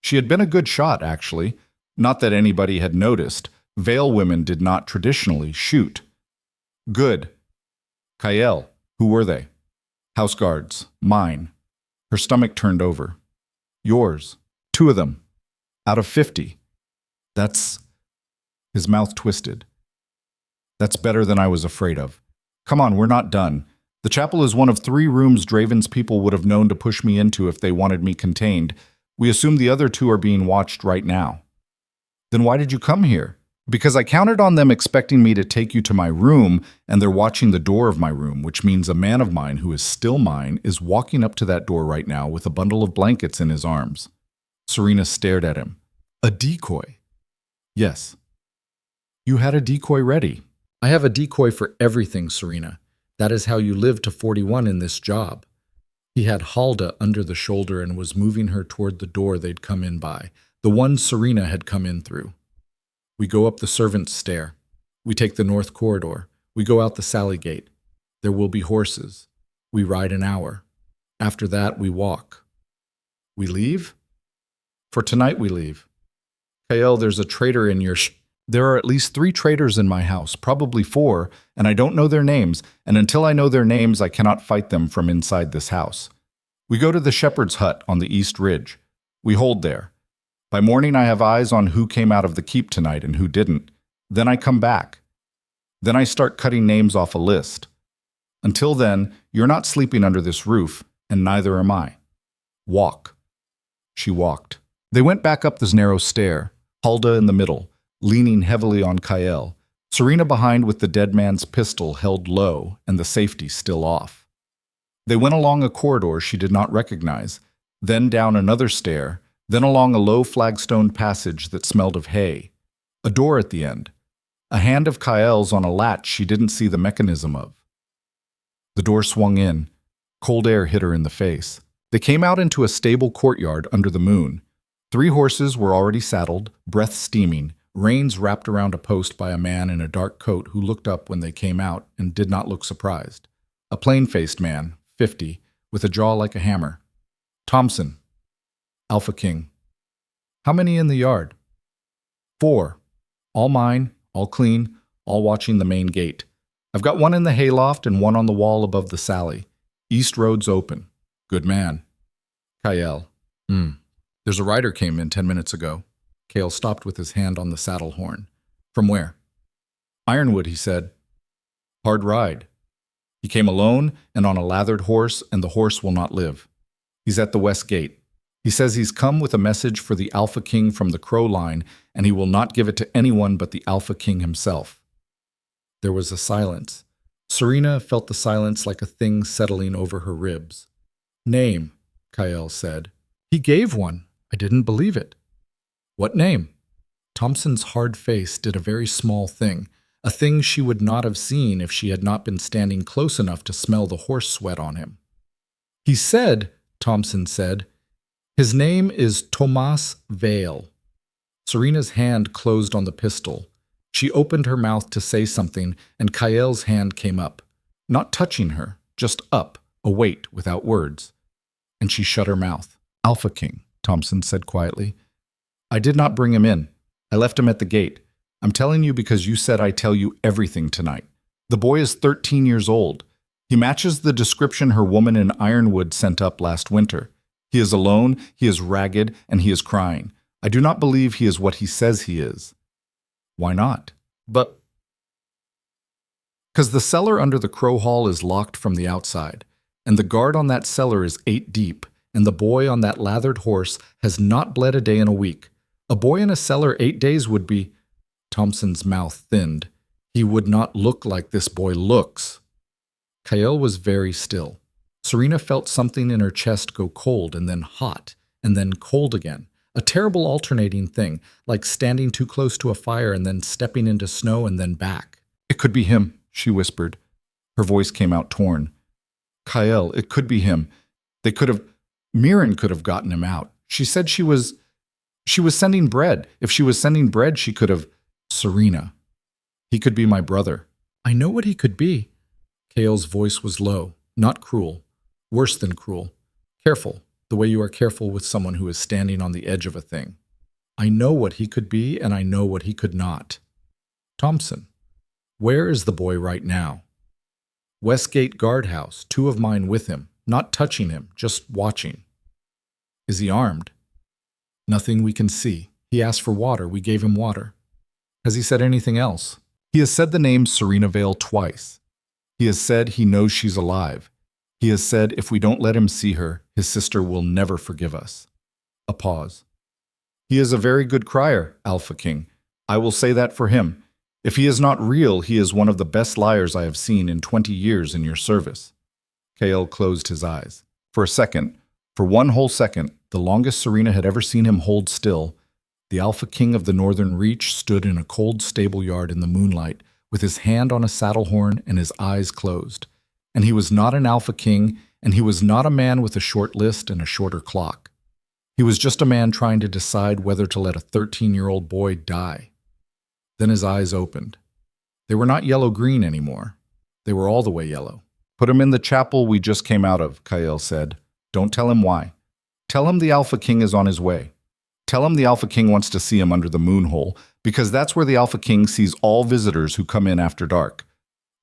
She had been a good shot, actually. Not that anybody had noticed. Vale women did not traditionally shoot. Good. Kyle, who were they? House guards. Mine. Her stomach turned over. Yours. 2 of them. Out of 50. That's… His mouth twisted. That's better than I was afraid of. Come on, we're not done. The chapel is one of 3 rooms Draven's people would have known to push me into if they wanted me contained. We assume the other 2 are being watched right now. Then why did you come here? Because I counted on them expecting me to take you to my room, and they're watching the door of my room, which means a man of mine who is still mine is walking up to that door right now with a bundle of blankets in his arms. Serena stared at him. A decoy? Yes. You had a decoy ready. I have a decoy for everything, Serena. That is how you live to 41 in this job. He had Halda under the shoulder and was moving her toward the door they'd come in by, the one Serena had come in through. We go up the servants' stair. We take the north corridor. We go out the sally gate. There will be horses. We ride an hour. After that, we walk. We leave? For tonight, we leave. Kyle, there's a traitor in your There are at least 3 traitors in my house, probably 4, and I don't know their names, and until I know their names, I cannot fight them from inside this house. We go to the shepherd's hut on the East Ridge. We hold there. By morning, I have eyes on who came out of the keep tonight and who didn't. Then I come back. Then I start cutting names off a list. Until then, you're not sleeping under this roof, and neither am I. Walk. She walked. They went back up this narrow stair, Halda in the middle, leaning heavily on Kyle, Serena behind with the dead man's pistol held low and the safety still off. They went along a corridor she did not recognize, then down another stair, then along a low flagstone passage that smelled of hay. A door at the end. A hand of Kyle's on a latch she didn't see the mechanism of. The door swung in. Cold air hit her in the face. They came out into a stable courtyard under the moon. 3 horses were already saddled, breath steaming, reins wrapped around a post by a man in a dark coat who looked up when they came out and did not look surprised. A plain-faced man, 50, with a jaw like a hammer. Thompson. Alpha King. How many in the yard? 4. All mine, all clean, all watching the main gate. I've got 1 in the hayloft and 1 on the wall above the sally. East road's open. Good man. Kyle. There's a rider came in 10 minutes ago. Kale stopped with his hand on the saddle horn. From where? Ironwood, he said. Hard ride. He came alone and on a lathered horse, and the horse will not live. He's at the west gate. He says he's come with a message for the Alpha King from the Crow line, and he will not give it to anyone but the Alpha King himself. There was a silence. Serena felt the silence like a thing settling over her ribs. Name, Kyle said. He gave one. I didn't believe it. What name? Thompson's hard face did a very small thing, a thing she would not have seen if she had not been standing close enough to smell the horse sweat on him. He said, Thompson said, his name is Tomas Vale. Serena's hand closed on the pistol. She opened her mouth to say something, and Kyle's hand came up. Not touching her, just up, a weight without words. And she shut her mouth. Alpha King, Thompson said quietly. I did not bring him in. I left him at the gate. I'm telling you because you said I tell you everything tonight. The boy is 13 years old. He matches the description her woman in Ironwood sent up last winter. He is alone, he is ragged, and he is crying. I do not believe he is what he says he is. Why not? But… Because the cellar under the Crow Hall is locked from the outside, and the guard on that cellar is 8 deep, and the boy on that lathered horse has not bled a day in a week. A boy in a cellar 8 days would be… Thompson's mouth thinned. He would not look like this boy looks. Kyle was very still. Serena felt something in her chest go cold and then hot and then cold again. A terrible alternating thing, like standing too close to a fire and then stepping into snow and then back. "It could be him," she whispered. Her voice came out torn. "Kyle, it could be him. Mirren could have gotten him out. She said she was sending bread. If she was sending bread, she could have—" "Serena, he could be my brother." "I know what he could be." Kyle's voice was low, not cruel, worse than cruel. "Careful, the way you are careful with someone who is standing on the edge of a thing. I know what he could be, and I know what he could not." "Thompson, where is the boy right now?" "Westgate guardhouse, 2 of mine with him, not touching him, just watching." "Is he armed?" "Nothing we can see. He asked for water, we gave him water." "Has he said anything else?" "He has said the name Serena Vale twice. He has said he knows she's alive. He has said if we don't let him see her, his sister will never forgive us." A pause. "He is a very good crier, Alpha King. I will say that for him. If he is not real, he is one of the best liars I have seen in 20 years in your service." Kale closed his eyes. For a second, for one whole second, the longest Serena had ever seen him hold still, the Alpha King of the Northern Reach stood in a cold stable yard in the moonlight, with his hand on a saddle horn and his eyes closed. And he was not an Alpha King, and he was not a man with a short list and a shorter clock. He was just a man trying to decide whether to let a 13-year-old boy die. Then his eyes opened. They were not yellow-green anymore. They were all the way yellow. "Put him in the chapel we just came out of," Kyle said. "Don't tell him why. Tell him the Alpha King is on his way. Tell him the Alpha King wants to see him under the moon hole, because that's where the Alpha King sees all visitors who come in after dark.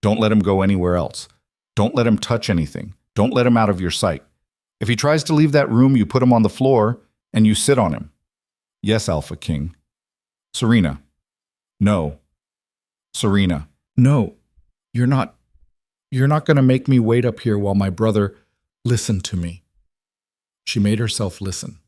Don't let him go anywhere else. Don't let him touch anything. Don't let him out of your sight. If he tries to leave that room, you put him on the floor and you sit on him." "Yes, Alpha King." "Serena." "No." "Serena." "No. You're not going to make me wait up here while my brother—" "Listen to me." She made herself listen.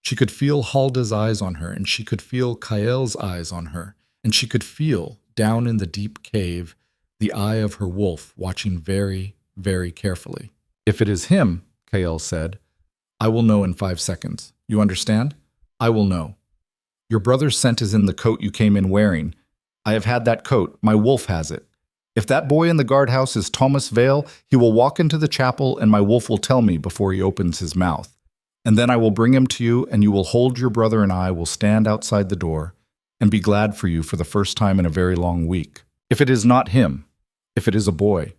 She could feel Halda's eyes on her, and she could feel Kyle's eyes on her, and she could feel, down in the deep cave, the eye of her wolf watching very, very carefully. "If it is him," Kyle said, "I will know in 5 seconds. You understand? I will know. Your brother's scent is in the coat you came in wearing. I have had that coat. My wolf has it. If that boy in the guardhouse is Thomas Vale, he will walk into the chapel and my wolf will tell me before he opens his mouth. And then I will bring him to you, and you will hold your brother, and I will stand outside the door and be glad for you for the first time in a very long week. If it is not him, if it is a boy."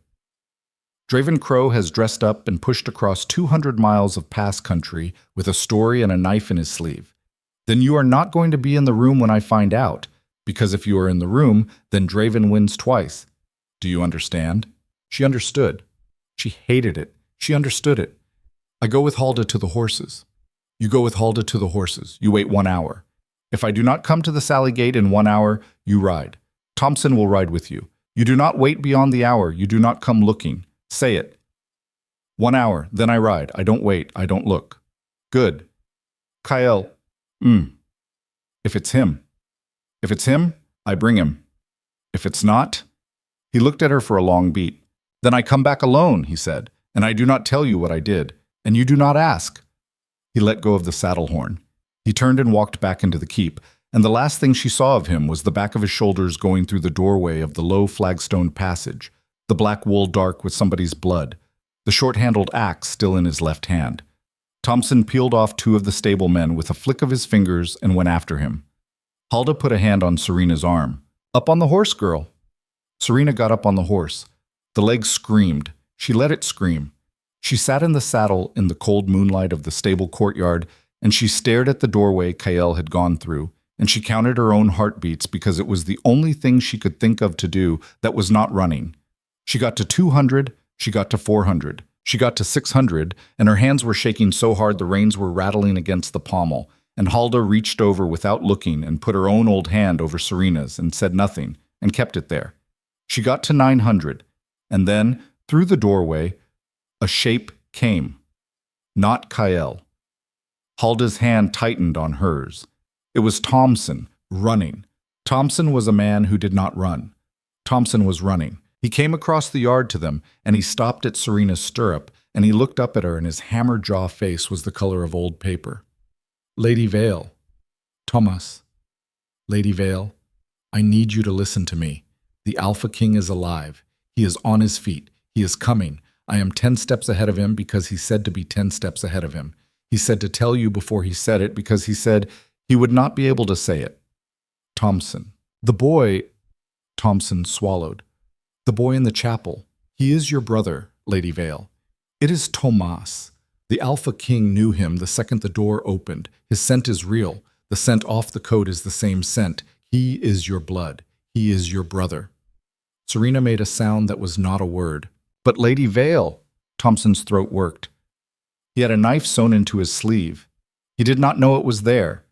Draven Crow has dressed up and pushed across 200 miles of pass country with a story and a knife in his sleeve. Then you are not going to be in the room when I find out, because if you are in the room, then Draven wins twice. Do you understand? She understood. She hated it. She understood it. "I go with Halda to the horses." "You go with Halda to the horses. You wait 1 hour. If I do not come to the Sally Gate in 1 hour, you ride. Thompson will ride with you. You do not wait beyond the hour. You do not come looking. Say it. 1 hour, then I ride. I don't wait. I don't look." "Good." Kyle, If it's him. If it's him, I bring him. If it's not—" He looked at her for a long beat. "Then I come back alone," he said, "and I do not tell you what I did. And you do not ask." He let go of the saddle horn. He turned and walked back into the keep, and the last thing she saw of him was the back of his shoulders going through the doorway of the low flagstone passage, the black wool dark with somebody's blood, the short-handled axe still in his left hand. Thompson peeled off 2 of the stablemen with a flick of his fingers and went after him. Halda put a hand on Serena's arm. "Up on the horse, girl." Serena got up on the horse. The leg screamed. She let it scream. She sat in the saddle in the cold moonlight of the stable courtyard, and she stared at the doorway Kyle had gone through, and she counted her own heartbeats because it was the only thing she could think of to do that was not running. She got to 200, she got to 400, she got to 600, and her hands were shaking so hard the reins were rattling against the pommel, and Halda reached over without looking and put her own old hand over Serena's and said nothing, and kept it there. She got to 900, and then, through the doorway, a shape came. Not Kyle. Halda's hand tightened on hers. It was Thompson, running. Thompson was a man who did not run. Thompson was running. He came across the yard to them, and he stopped at Serena's stirrup, and he looked up at her, and his hammer-jaw face was the color of old paper. Lady Vale. Thomas. Lady Vale, I need you to listen to me. The Alpha King is alive. He is on his feet. He is coming. I am 10 steps ahead of him because he said to be 10 steps ahead of him. He said to tell you before he said it because he said he would not be able to say it. Thompson. The boy, Thompson swallowed. The boy in the chapel. He is your brother, Lady Vale. It is Tomas. The Alpha King knew him the second the door opened. His scent is real. The scent off the coat is the same scent. He is your blood. He is your brother. Serena made a sound that was not a word. But Lady Vale, Thompson's throat worked. He had a knife sewn into his sleeve. He did not know it was there.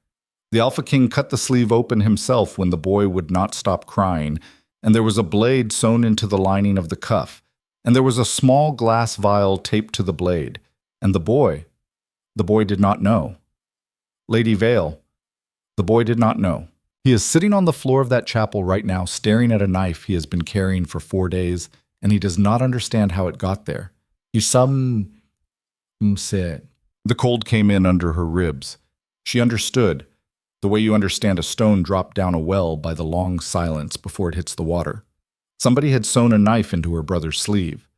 The Alpha King cut the sleeve open himself when the boy would not stop crying, and there was a blade sewn into the lining of the cuff, and there was a small glass vial taped to the blade, and the boy did not know. Lady Vale, the boy did not know. He is sitting on the floor of that chapel right now, staring at a knife he has been carrying for 4 days, and he does not understand how it got there. You said. The cold came in under her ribs. She understood, the way you understand a stone dropped down a well by the long silence before it hits the water. Somebody had sewn a knife into her brother's sleeve.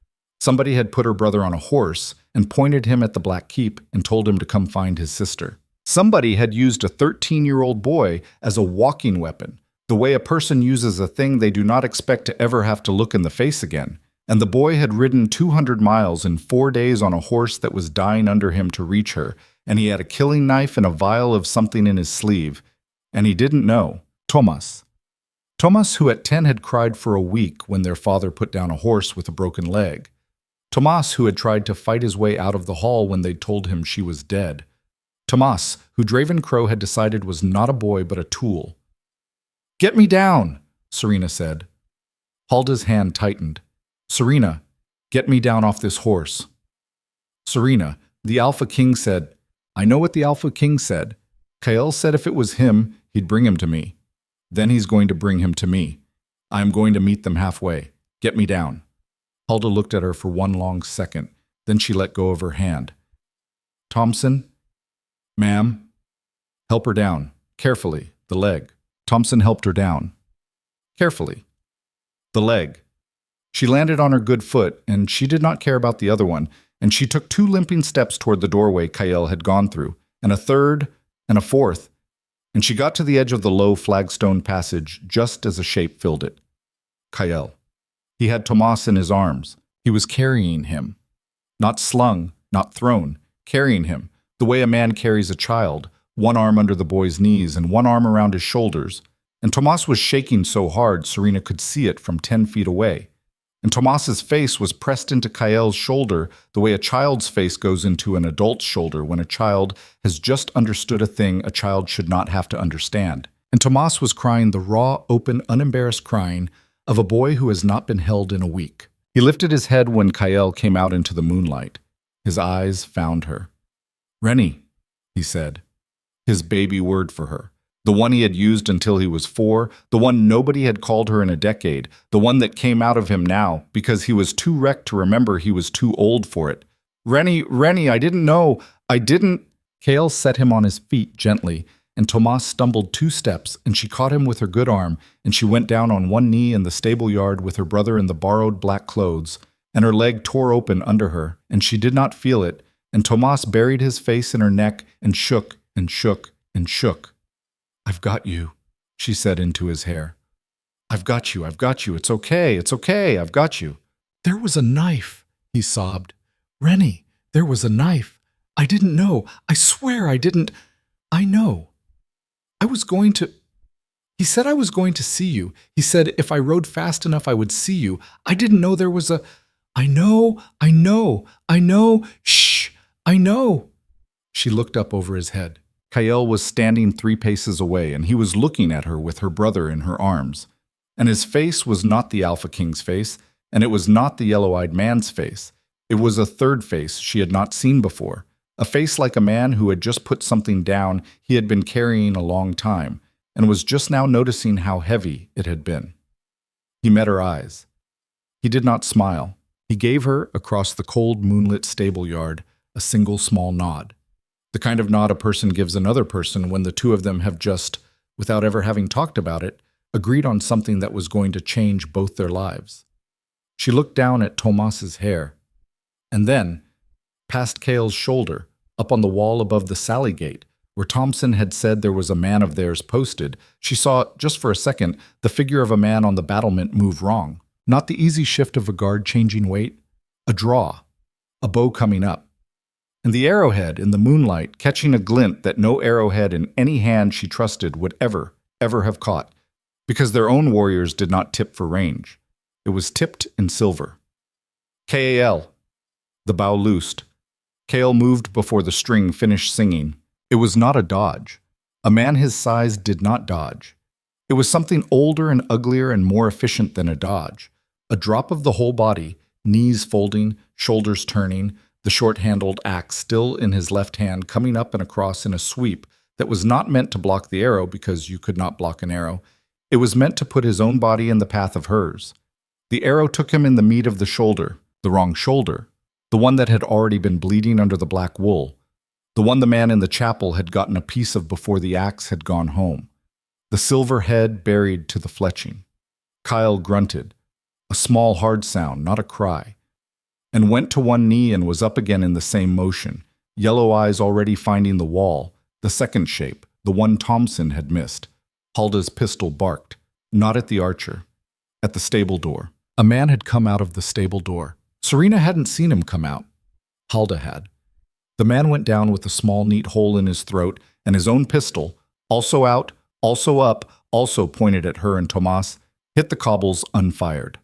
Somebody had put her brother on a horse and pointed him at the Black Keep and told him to come find his sister. Somebody had used a 13-year-old boy as a walking weapon, the way a person uses a thing they do not expect to ever have to look in the face again. And the boy had ridden 200 miles in 4 days on a horse that was dying under him to reach her, and he had a killing knife and a vial of something in his sleeve. And he didn't know. Thomas. Thomas, who at 10 had cried for a week when their father put down a horse with a broken leg. Thomas, who had tried to fight his way out of the hall when they told him she was dead. Tomas, who Draven Crow had decided was not a boy but a tool. "Get me down," Serena said. Halda's hand tightened. "Serena, get me down off this horse." "Serena, the Alpha King said." "I know what the Alpha King said. Kael said if it was him, he'd bring him to me. Then he's going to bring him to me. I am going to meet them halfway. Get me down." Halda looked at her for one long second. Then she let go of her hand. "Thompson?" "Ma'am?" "Help her down. Carefully. The leg." Thompson helped her down. Carefully. The leg. She landed on her good foot, and she did not care about the other one, and she took 2 limping steps toward the doorway Kael had gone through, and a third, and a fourth, and she got to the edge of the low flagstone passage just as a shape filled it. Kael. He had Tomas in his arms. He was carrying him. Not slung, not thrown, carrying him, the way a man carries a child, one arm under the boy's knees and one arm around his shoulders. And Tomas was shaking so hard Serena could see it from 10 feet away. And Tomas's face was pressed into Kael's shoulder the way a child's face goes into an adult's shoulder when a child has just understood a thing a child should not have to understand. And Tomas was crying the raw, open, unembarrassed crying of a boy who has not been held in a week. He lifted his head when Kael came out into the moonlight. His eyes found her. "Rennie," he said. His baby word for her. The one he had used until he was 4, the one nobody had called her in a decade, the one that came out of him now because he was too wrecked to remember he was too old for it. Rennie, I didn't know. I didn't." Kael set him on his feet gently, and Tomas stumbled 2 steps, and she caught him with her good arm, and she went down on one knee in the stable yard with her brother in the borrowed black clothes, and her leg tore open under her, and she did not feel it, and Tomas buried his face in her neck and shook and shook and shook. "I've got you," she said into his hair. I've got you. It's okay, I've got you." "There was a knife," he sobbed. "Rennie, there was a knife. I didn't know. I swear I didn't. I know. I was going to... He said I was going to see you. He said if I rode fast enough I would see you. I didn't know there was a... I know. Shh, I know." She looked up over his head. Kael was standing 3 paces away, and he was looking at her with her brother in her arms. And his face was not the Alpha King's face, and it was not the yellow-eyed man's face. It was a third face she had not seen before, a face like a man who had just put something down he had been carrying a long time, and was just now noticing how heavy it had been. He met her eyes. He did not smile. He gave her, across the cold, moonlit stable yard, a single small nod. The kind of nod a person gives another person when the two of them have just, without ever having talked about it, agreed on something that was going to change both their lives. She looked down at Tomas's hair, and then, past Cale's shoulder, up on the wall above the Sally gate, where Thompson had said there was a man of theirs posted, she saw, just for a second, the figure of a man on the battlement move wrong. Not the easy shift of a guard changing weight, a draw, a bow coming up. And the arrowhead in the moonlight catching a glint that no arrowhead in any hand she trusted would ever have caught, because their own warriors did not tip for range. It was tipped in silver. Kal. The bow loosed. Cale moved before the string finished singing. It was not a dodge. A man his size did not dodge. It was something older and uglier and more efficient than a dodge. A drop of the whole body, knees folding, shoulders turning, the short-handled axe still in his left hand coming up and across in a sweep that was not meant to block the arrow because you could not block an arrow. It was meant to put his own body in the path of hers. The arrow took him in the meat of the shoulder, the wrong shoulder, the one that had already been bleeding under the black wool, the one the man in the chapel had gotten a piece of before the axe had gone home. The silver head buried to the fletching. Kyle grunted, a small hard sound, not a cry, and went to one knee and was up again in the same motion, yellow eyes already finding the wall, the second shape, the one Thompson had missed. Hulda's pistol barked, not at the archer, at the stable door. A man had come out of the stable door. Serena hadn't seen him come out. Hulda had. The man went down with a small, neat hole in his throat, and his own pistol, also out, also up, also pointed at her and Tomas, hit the cobbles unfired.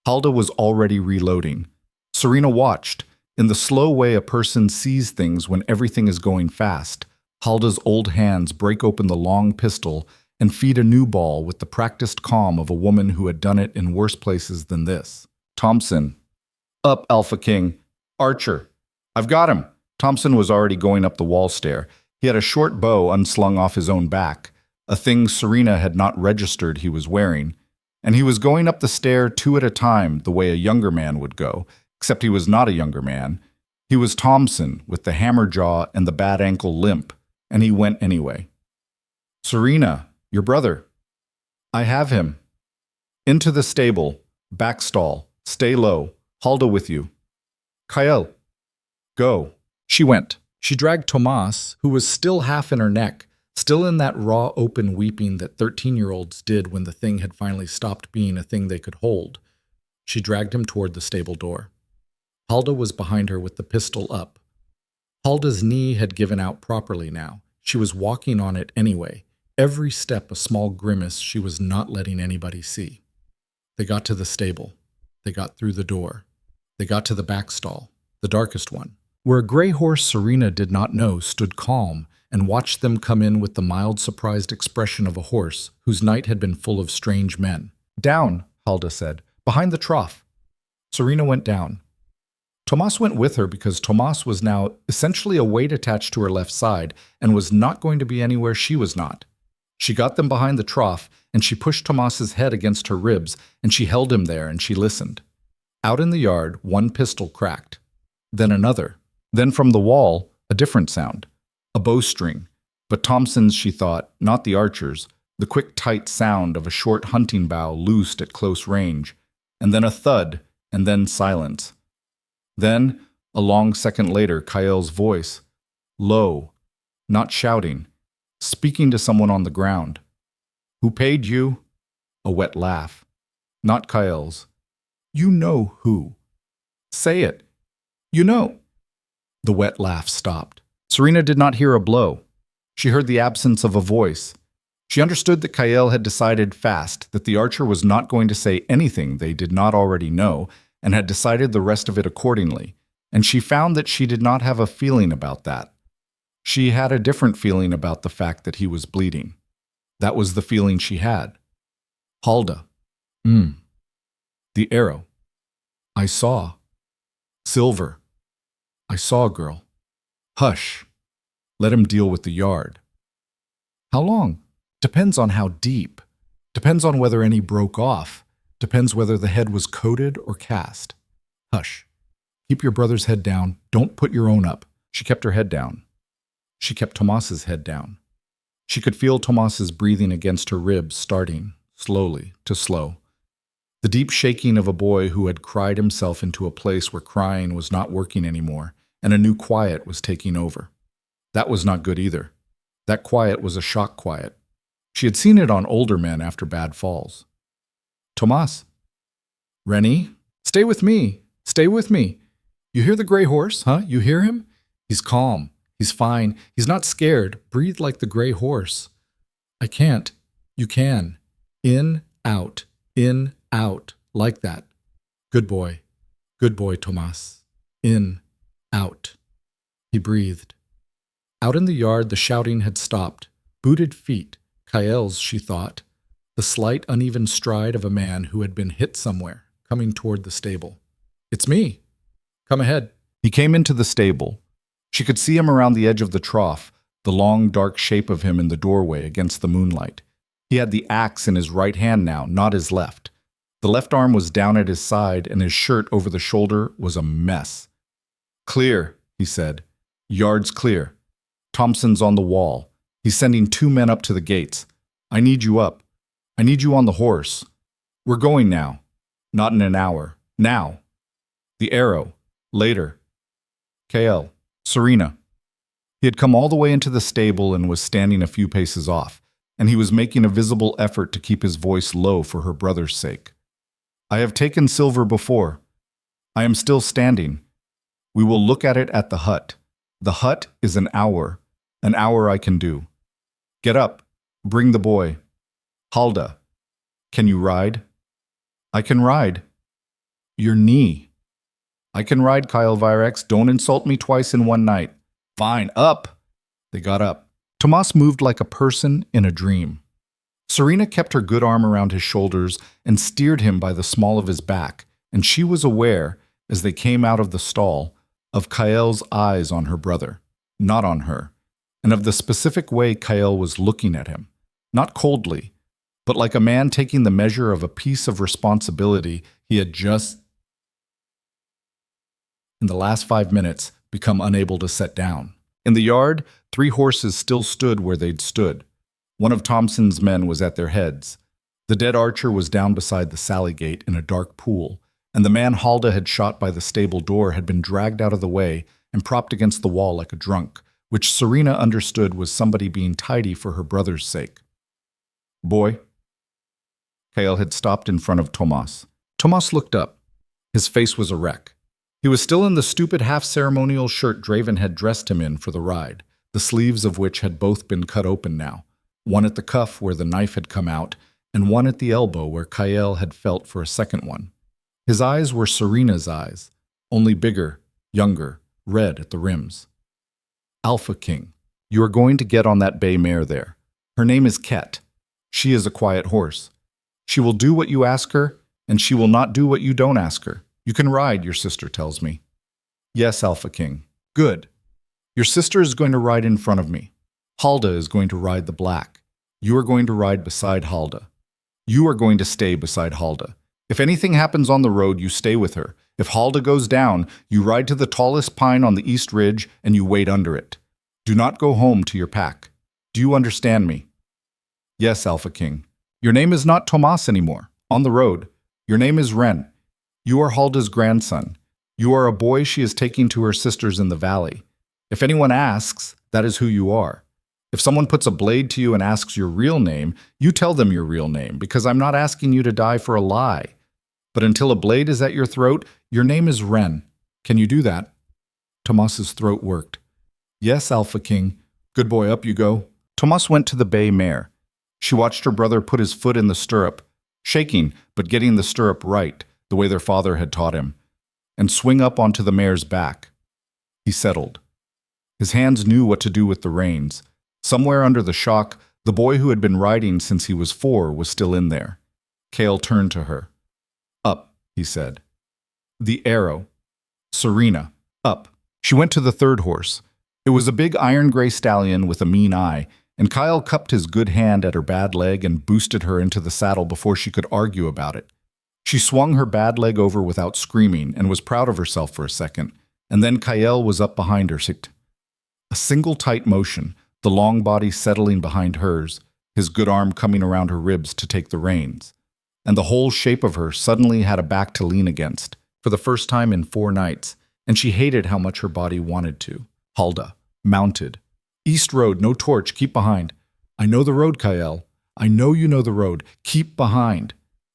Hulda was already reloading. Serena watched, in the slow way a person sees things when everything is going fast. Hulda's old hands break open the long pistol and feed a new ball with the practiced calm of a woman who had done it in worse places than this. Thompson. Up, Alpha King. Archer. I've got him. Thompson was already going up the wall stair. He had a short bow unslung off his own back, a thing Serena had not registered he was wearing, and he was going up the stair two at a time the way a younger man would go, except he was not a younger man. He was Thompson with the hammer jaw and the bad ankle limp, and he went anyway. Serena, your brother. I have him. Into the stable, back stall, stay low, Hulda with you. Kyle, go. She went. She dragged Tomas, who was still half in her neck, still in that raw open weeping that 13-year-olds did when the thing had finally stopped being a thing they could hold. She dragged him toward the stable door. Hulda was behind her with the pistol up. Hulda's knee had given out properly now. She was walking on it anyway, every step a small grimace she was not letting anybody see. They got to the stable. They got through the door. They got to the back stall, the darkest one, where a gray horse Serena did not know stood calm and watched them come in with the mild, surprised expression of a horse whose night had been full of strange men. Down, Hulda said, behind the trough. Serena went down. Tomas went with her because Tomas was now essentially a weight attached to her left side and was not going to be anywhere she was not. She got them behind the trough, and she pushed Tomas's head against her ribs, and she held him there, and she listened. Out in the yard, one pistol cracked. Then another. Then from the wall, a different sound. A bowstring. But Thompson's, she thought, not the archer's, the quick, tight sound of a short hunting bow loosed at close range. And then a thud, and then silence. Then, a long second later, Kyle's voice. Low. Not shouting. Speaking to someone on the ground. Who paid you? A wet laugh. Not Kyle's. You know who. Say it. You know. The wet laugh stopped. Serena did not hear a blow. She heard the absence of a voice. She understood that Kyle had decided fast that the archer was not going to say anything they did not already know, and had decided the rest of it accordingly, and she found that she did not have a feeling about that. She had a different feeling about the fact that he was bleeding. That was the feeling she had. Hulda. The arrow. I saw. Silver. I saw, girl. Hush. Let him deal with the yard. How long? Depends on how deep. Depends on whether any broke off. Depends whether the head was coated or cast. Hush. Keep your brother's head down. Don't put your own up. She kept her head down. She kept Tomas's head down. She could feel Tomas's breathing against her ribs starting, slowly, to slow. The deep shaking of a boy who had cried himself into a place where crying was not working anymore, and a new quiet was taking over. That was not good either. That quiet was a shock quiet. She had seen it on older men after bad falls. Tomas. Rennie, stay with me. Stay with me. You hear the gray horse, huh? You hear him? He's calm. He's fine. He's not scared. Breathe like the gray horse. I can't. You can. In, out, like that. Good boy, Tomas. In, out. He breathed. Out in the yard, the shouting had stopped. Booted feet, Kael's, she thought. The slight, uneven stride of a man who had been hit somewhere, coming toward the stable. It's me. Come ahead. He came into the stable. She could see him around the edge of the trough, the long, dark shape of him in the doorway against the moonlight. He had the axe in his right hand now, not his left. The left arm was down at his side, and his shirt over the shoulder was a mess. Clear, he said. Yard's clear. Thompson's on the wall. He's sending 2 men up to the gates. I need you up. I need you on the horse. We're going now. Not in an hour. Now. The arrow. Later. KL. Serena. He had come all the way into the stable and was standing a few paces off, and he was making a visible effort to keep his voice low for her brother's sake. I have taken silver before. I am still standing. We will look at it at the hut. The hut is an hour I can do. Get up. Bring the boy. Halda. Can you ride? I can ride. Your knee. I can ride, Kyle Virex. Don't insult me twice in one night. Fine, up. They got up. Tomas moved like a person in a dream. Serena kept her good arm around his shoulders and steered him by the small of his back, and she was aware, as they came out of the stall, of Kael's eyes on her brother, not on her, and of the specific way Kael was looking at him, not coldly, but like a man taking the measure of a piece of responsibility he had just, in the last 5 minutes, become unable to set down. In the yard, 3 horses still stood where they'd stood. One of Thompson's men was at their heads. The dead archer was down beside the sally gate in a dark pool, and the man Halda had shot by the stable door had been dragged out of the way and propped against the wall like a drunk, which Serena understood was somebody being tidy for her brother's sake. Boy. Kael had stopped in front of Tomas. Tomas looked up. His face was a wreck. He was still in the stupid half-ceremonial shirt Draven had dressed him in for the ride, the sleeves of which had both been cut open now, one at the cuff where the knife had come out, and one at the elbow where Kael had felt for a second one. His eyes were Serena's eyes, only bigger, younger, red at the rims. Alpha King, you are going to get on that bay mare there. Her name is Ket. She is a quiet horse. She will do what you ask her, and she will not do what you don't ask her. You can ride, your sister tells me. Yes, Alpha King. Good. Your sister is going to ride in front of me. Halda is going to ride the black. You are going to ride beside Halda. You are going to stay beside Halda. If anything happens on the road, you stay with her. If Halda goes down, you ride to the tallest pine on the east ridge and you wait under it. Do not go home to your pack. Do you understand me? Yes, Alpha King. Your name is not Tomas anymore. On the road. Your name is Ren. You are Halda's grandson. You are a boy she is taking to her sisters in the valley. If anyone asks, that is who you are. If someone puts a blade to you and asks your real name, you tell them your real name, because I'm not asking you to die for a lie. But until a blade is at your throat, your name is Ren. Can you do that? Tomas's throat worked. Yes, Alpha King. Good boy, up you go. Tomas went to the bay mare. She watched her brother put his foot in the stirrup, shaking, but getting the stirrup right, the way their father had taught him, and swing up onto the mare's back. He settled. His hands knew what to do with the reins. Somewhere under the shock, the boy who had been riding since he was 4 was still in there. Kael turned to her. Up, he said. The arrow. Serena. Up. She went to the 3rd horse. It was a big iron-gray stallion with a mean eye, and Kyle cupped his good hand at her bad leg and boosted her into the saddle before she could argue about it. She swung her bad leg over without screaming and was proud of herself for a second, and then Kael was up behind her. A single tight motion, the long body settling behind hers, his good arm coming around her ribs to take the reins. And the whole shape of her suddenly had a back to lean against, for the first time in 4 nights, and she hated how much her body wanted to. Halda, mounted. East Road, no torch, keep behind. I know the road, Kael. I know you know the road. Keep behind.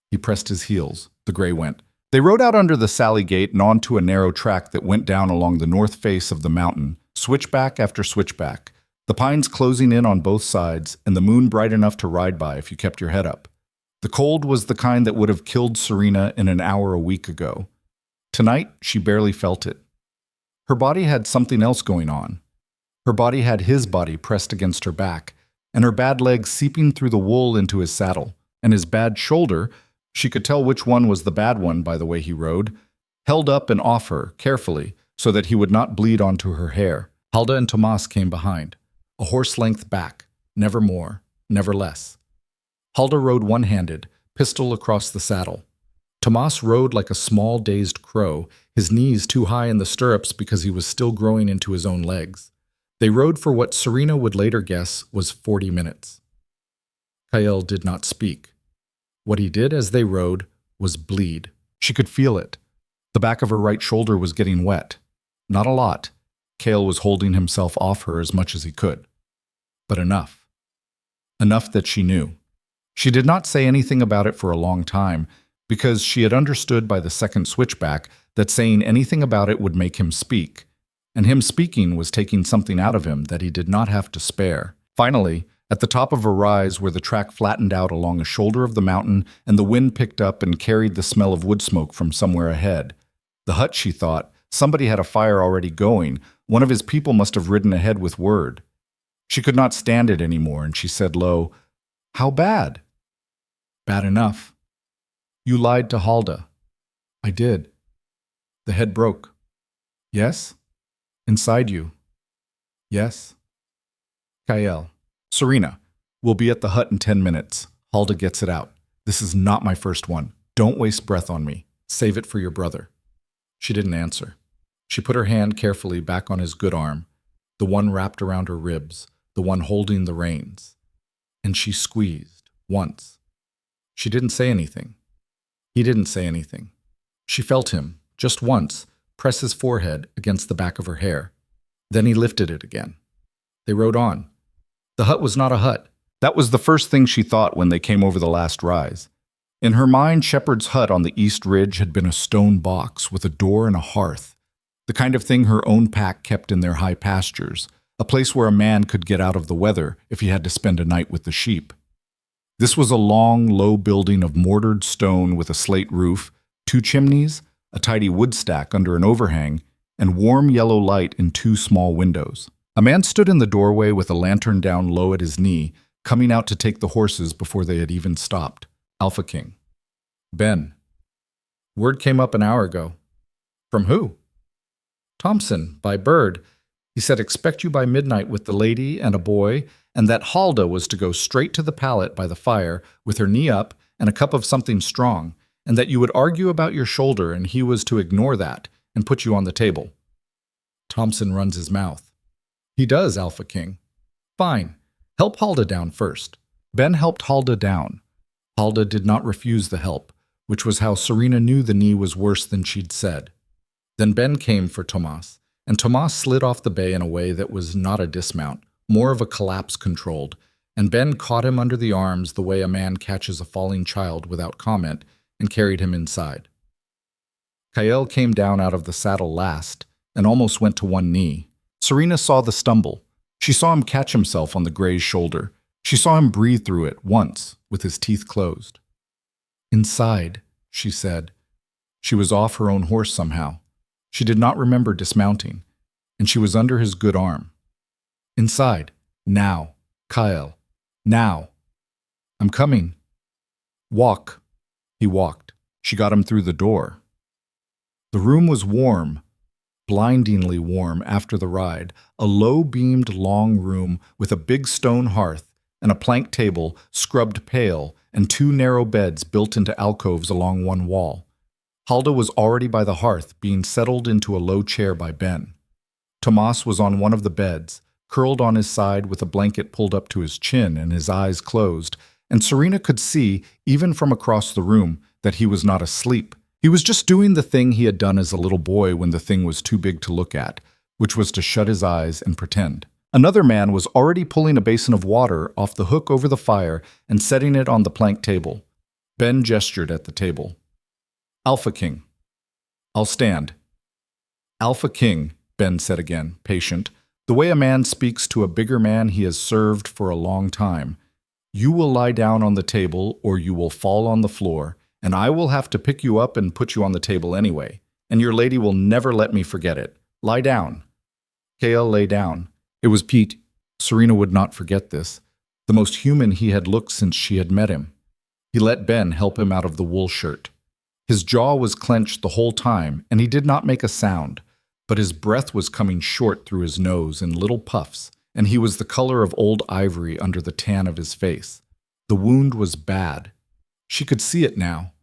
He pressed his heels. The gray went. They rode out under the Sally Gate and onto a narrow track that went down along the north face of the mountain, switchback after switchback, the pines closing in on both sides and the moon bright enough to ride by if you kept your head up. The cold was the kind that would have killed Serena in an hour a week ago. Tonight, she barely felt it. Her body had something else going on. Her body had his body pressed against her back, and her bad leg seeping through the wool into his saddle, and his bad shoulder, she could tell which one was the bad one by the way he rode, held up and off her, carefully, so that he would not bleed onto her hair. Halda and Tomas came behind, a horse length back, never more, never less. Halda rode one-handed, pistol across the saddle. Tomas rode like a small, dazed crow, his knees too high in the stirrups because he was still growing into his own legs. They rode for what Serena would later guess was 40 minutes. Kael did not speak. What he did as they rode was bleed. She could feel it. The back of her right shoulder was getting wet. Not a lot. Kael was holding himself off her as much as he could. But enough. Enough that she knew. She did not say anything about it for a long time, because she had understood by the second switchback that saying anything about it would make him speak, and him speaking was taking something out of him that he did not have to spare. Finally, at the top of a rise where the track flattened out along a shoulder of the mountain and the wind picked up and carried the smell of wood smoke from somewhere ahead. The hut, she thought, somebody had a fire already going. One of his people must have ridden ahead with word. She could not stand it anymore, and she said low, "How bad?" "Bad enough." "You lied to Halda." "I did." "The head broke." "Yes?" "Inside you." "Yes." Kael. "Serena, we'll be at the hut in 10 minutes. Halda gets it out. This is not my first one. Don't waste breath on me. Save it for your brother." She didn't answer. She put her hand carefully back on his good arm, the one wrapped around her ribs, the one holding the reins. And she squeezed, once. She didn't say anything. He didn't say anything. She felt him, just once, press his forehead against the back of her hair. Then he lifted it again. They rode on. The hut was not a hut. That was the first thing she thought when they came over the last rise. In her mind, Shepard's hut on the east ridge had been a stone box with a door and a hearth, the kind of thing her own pack kept in their high pastures, a place where a man could get out of the weather if he had to spend a night with the sheep. This was a long, low building of mortared stone with a slate roof, 2 chimneys, a tidy wood stack under an overhang, and warm yellow light in 2 small windows. A man stood in the doorway with a lantern down low at his knee, coming out to take the horses before they had even stopped. Alpha King. "Ben." "Word came up an hour ago." "From who?" "Thompson, by bird. He said expect you by midnight with the lady and a boy, and that Halda was to go straight to the pallet by the fire with her knee up and a cup of something strong, and that you would argue about your shoulder and he was to ignore that and put you on the table." Thompson runs his mouth. "He does, Alpha King." "Fine. Help Halda down first." Ben helped Halda down. Halda did not refuse the help, which was how Serena knew the knee was worse than she'd said. Then Ben came for Tomas, and Tomas slid off the bay in a way that was not a dismount, more of a collapse controlled, and Ben caught him under the arms the way a man catches a falling child without comment and carried him inside. Kael came down out of the saddle last and almost went to one knee. Serena saw the stumble. She saw him catch himself on the gray's shoulder. She saw him breathe through it once, with his teeth closed. "Inside," she said. She was off her own horse somehow. She did not remember dismounting, and she was under his good arm. "Inside. Now. Kael. Now." "I'm coming." "Walk." He walked. She got him through the door. The room was warm, blindingly warm after the ride, a low-beamed long room with a big stone hearth and a plank table scrubbed pale and two narrow beds built into alcoves along one wall. Halda was already by the hearth, being settled into a low chair by Ben. Tomas was on one of the beds, curled on his side with a blanket pulled up to his chin and his eyes closed, and Serena could see, even from across the room, that he was not asleep. He was just doing the thing he had done as a little boy when the thing was too big to look at, which was to shut his eyes and pretend. Another man was already pulling a basin of water off the hook over the fire and setting it on the plank table. Ben gestured at the table. Alpha King. I'll stand. Alpha King, Ben said again, patient, the way a man speaks to a bigger man he has served for a long time. You will lie down on the table or you will fall on the floor, and I will have to pick you up and put you on the table anyway, and your lady will never let me forget it. Lie down. Kael lay down. It was Pete. Serena would not forget this. The most human he had looked since she had met him. He let Ben help him out of the wool shirt. His jaw was clenched the whole time, and he did not make a sound, but his breath was coming short through his nose in little puffs, and he was the color of old ivory under the tan of his face. The wound was bad. She could see it now.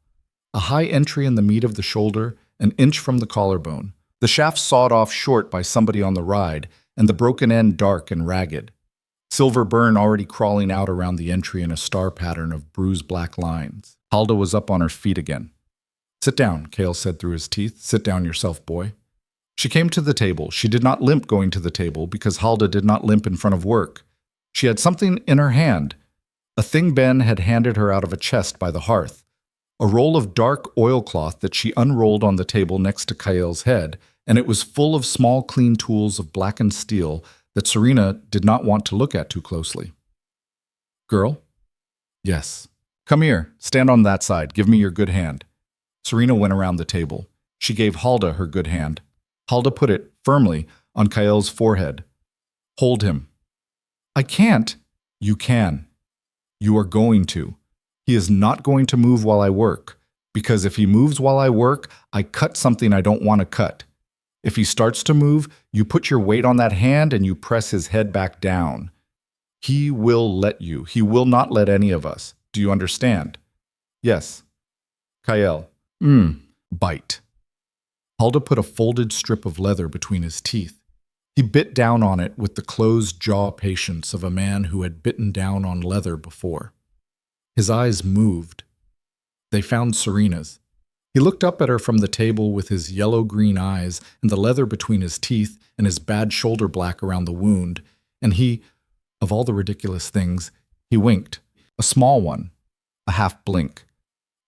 A high entry in the meat of the shoulder, an inch from the collarbone. The shaft sawed off short by somebody on the ride, and the broken end dark and ragged. Silver burn already crawling out around the entry in a star pattern of bruised black lines. Halda was up on her feet again. Sit down, Kael said through his teeth. Sit down yourself, boy. She came to the table. She did not limp going to the table because Halda did not limp in front of work. She had something in her hand, a thing Ben had handed her out of a chest by the hearth, a roll of dark oilcloth that she unrolled on the table next to Kael's head, and it was full of small clean tools of blackened steel that Serena did not want to look at too closely. Girl? Yes. Come here. Stand on that side. Give me your good hand. Serena went around the table. She gave Halda her good hand. Halda put it firmly on Kael's forehead. Hold him. I can't. You can. You are going to. He is not going to move while I work, because if he moves while I work, I cut something I don't want to cut. If he starts to move, you put your weight on that hand and you press his head back down. He will let you. He will not let any of us. Do you understand? Yes. Kael. Bite. Halda put a folded strip of leather between his teeth. He bit down on it with the closed jaw patience of a man who had bitten down on leather before. His eyes moved. They found Serena's. He looked up at her from the table with his yellow-green eyes and the leather between his teeth and his bad shoulder black around the wound, and he, of all the ridiculous things, he winked. A small one. A half blink.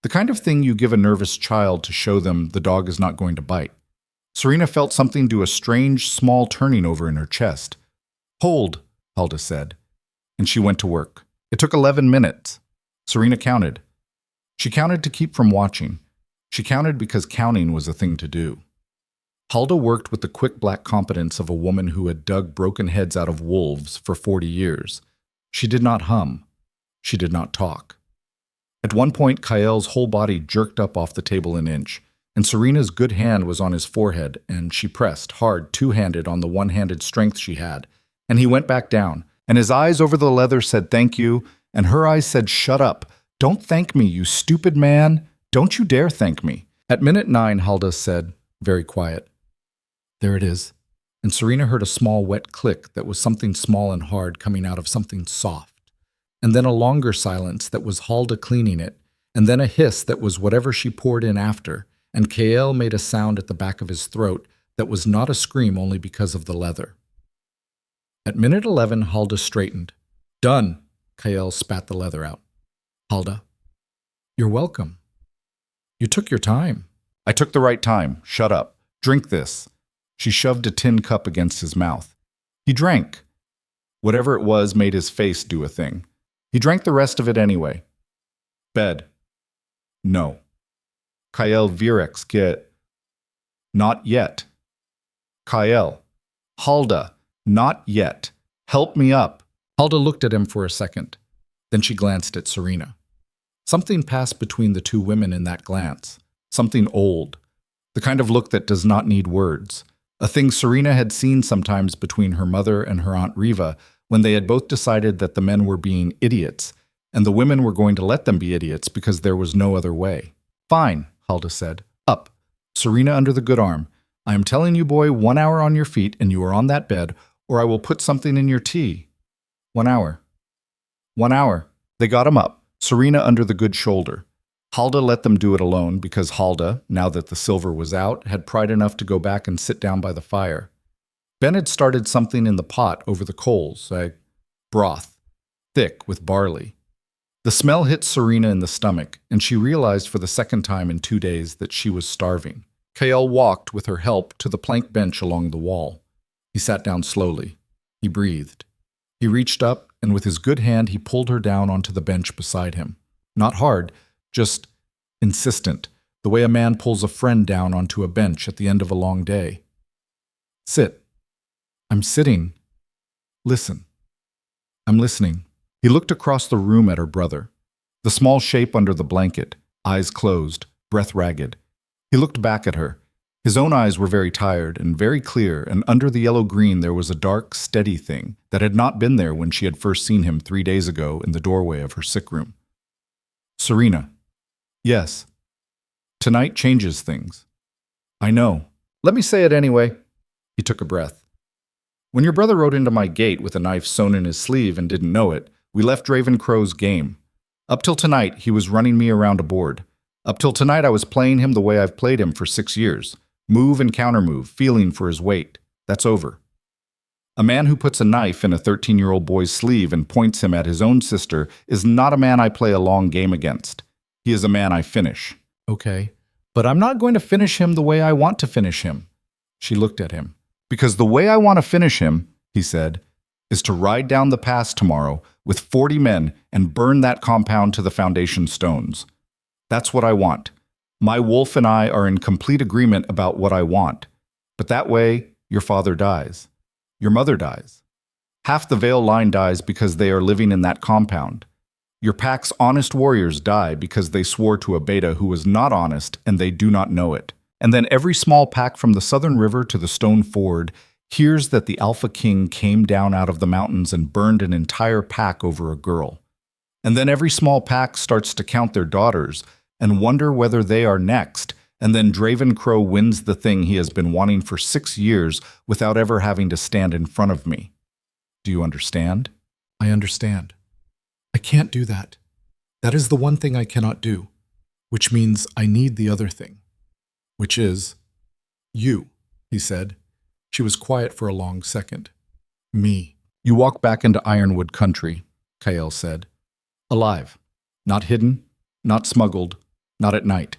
The kind of thing you give a nervous child to show them the dog is not going to bite. Serena felt something do a strange, small turning over in her chest. Hold, Halda said, and she went to work. It took 11 minutes. Serena counted. She counted to keep from watching. She counted because counting was a thing to do. Halda worked with the quick black competence of a woman who had dug broken heads out of wolves for 40 years. She did not hum. She did not talk. At one point, Kael's whole body jerked up off the table an inch, and Serena's good hand was on his forehead, and she pressed, hard, two-handed on the one-handed strength she had, and he went back down, and his eyes over the leather said thank you, and her eyes said shut up. Don't thank me, you stupid man. Don't you dare thank me. At minute 9, Halda said, very quiet, there it is, and Serena heard a small wet click that was something small and hard coming out of something soft. And then a longer silence that was Halda cleaning it, and then a hiss that was whatever she poured in after, and Kael made a sound at the back of his throat that was not a scream only because of the leather. At minute 11, Halda straightened. Done, Kael spat the leather out. Halda, you're welcome. You took your time. I took the right time. Shut up. Drink this. She shoved a tin cup against his mouth. He drank. Whatever it was made his face do a thing. He drank the rest of it anyway. Bed. No. Kael Virex get. Not yet. Kael. Halda. Not yet. Help me up. Halda looked at him for a second. Then she glanced at Serena. Something passed between the two women in that glance. Something old. The kind of look that does not need words. A thing Serena had seen sometimes between her mother and her Aunt Riva when they had both decided that the men were being idiots, and the women were going to let them be idiots because there was no other way. Fine, Halda said. Up. Serena under the good arm. I am telling you, boy, 1 hour on your feet and you are on that bed, or I will put something in your tea. 1 hour. 1 hour. They got him up, Serena under the good shoulder. Halda let them do it alone because Halda, now that the silver was out, had pride enough to go back and sit down by the fire. Ben had started something in the pot over the coals, a broth, thick with barley. The smell hit Serena in the stomach, and she realized for the second time in 2 days that she was starving. Kael walked, with her help, to the plank bench along the wall. He sat down slowly. He breathed. He reached up, and with his good hand he pulled her down onto the bench beside him. Not hard, just insistent, the way a man pulls a friend down onto a bench at the end of a long day. Sit. I'm sitting. Listen. I'm listening. He looked across the room at her brother. The small shape under the blanket, eyes closed, breath ragged. He looked back at her. His own eyes were very tired and very clear, and under the yellow-green there was a dark, steady thing that had not been there when she had first seen him 3 days ago in the doorway of her sick room. Serena. Yes. Tonight changes things. I know. Let me say it anyway. He took a breath. When your brother rode into my gate with a knife sewn in his sleeve and didn't know it, we left Draven Crow's game. Up till tonight, he was running me around a board. Up till tonight, I was playing him the way I've played him for 6 years. Move and countermove, feeling for his weight. That's over. A man who puts a knife in a 13-year-old boy's sleeve and points him at his own sister is not a man I play a long game against. He is a man I finish. Okay, but I'm not going to finish him the way I want to finish him. She looked at him. Because the way I want to finish him, he said, is to ride down the pass tomorrow with 40 men and burn that compound to the foundation stones. That's what I want. My wolf and I are in complete agreement about what I want. But that way, your father dies. Your mother dies. Half the Vale line dies because they are living in that compound. Your pack's honest warriors die because they swore to a beta who was not honest and they do not know it. And then every small pack from the southern river to the stone ford hears that the Alpha King came down out of the mountains and burned an entire pack over a girl. And then every small pack starts to count their daughters and wonder whether they are next, and then Draven Crow wins the thing he has been wanting for 6 years without ever having to stand in front of me. Do you understand? I understand. I can't do that. That is the one thing I cannot do, which means I need the other thing. Which is, you, he said. She was quiet for a long second. Me. You walk back into Ironwood country, Kael said. Alive. Not hidden, not smuggled, not at night.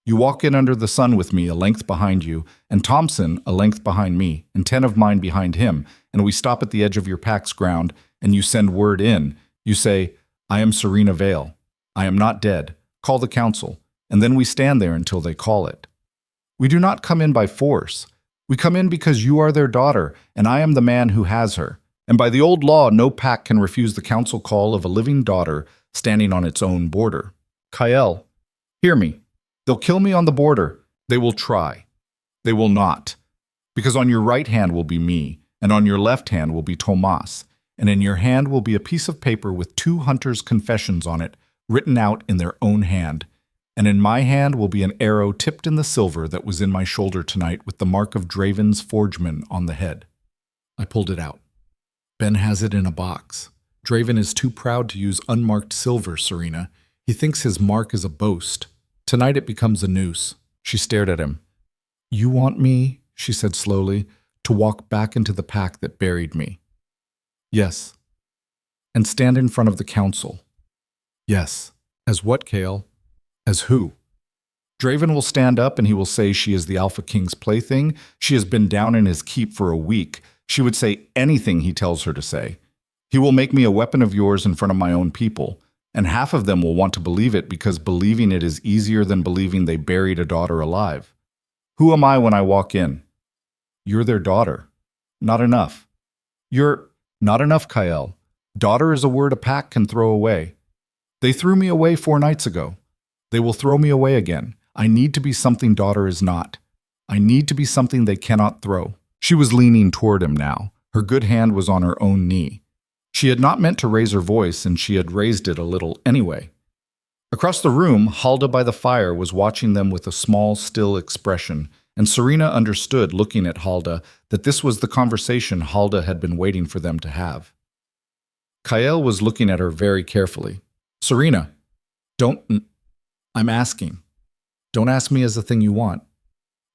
You walk in under the sun with me a length behind you, and Thompson a length behind me, and 10 of mine behind him, and we stop at the edge of your pack's ground, and you send word in. You say, I am Serena Vale. I am not dead. Call the council. And then we stand there until they call it. We do not come in by force. We come in because you are their daughter, and I am the man who has her. And by the old law, no pack can refuse the council call of a living daughter standing on its own border. Kael, hear me. They'll kill me on the border. They will try. They will not. Because on your right hand will be me, and on your left hand will be Tomas, and in your hand will be a piece of paper with 2 hunters' confessions on it, written out in their own hand. And in my hand will be an arrow tipped in the silver that was in my shoulder tonight with the mark of Draven's forgeman on the head. I pulled it out. Ben has it in a box. Draven is too proud to use unmarked silver, Serena. He thinks his mark is a boast. Tonight it becomes a noose. She stared at him. You want me, she said slowly, to walk back into the pack that buried me. Yes. And stand in front of the council. Yes. As what, Kael? As who? Draven will stand up and he will say she is the Alpha King's plaything. She has been down in his keep for a week. She would say anything he tells her to say. He will make me a weapon of yours in front of my own people. And half of them will want to believe it because believing it is easier than believing they buried a daughter alive. Who am I when I walk in? You're their daughter. Not enough. You're not enough, Kael. Daughter is a word a pack can throw away. They threw me away 4 nights ago. They will throw me away again. I need to be something daughter is not. I need to be something they cannot throw. She was leaning toward him now. Her good hand was on her own knee. She had not meant to raise her voice, and she had raised it a little anyway. Across the room, Halda by the fire was watching them with a small, still expression, and Serena understood, looking at Halda, that this was the conversation Halda had been waiting for them to have. Kael was looking at her very carefully. Serena, I'm asking. Don't ask me as a thing you want.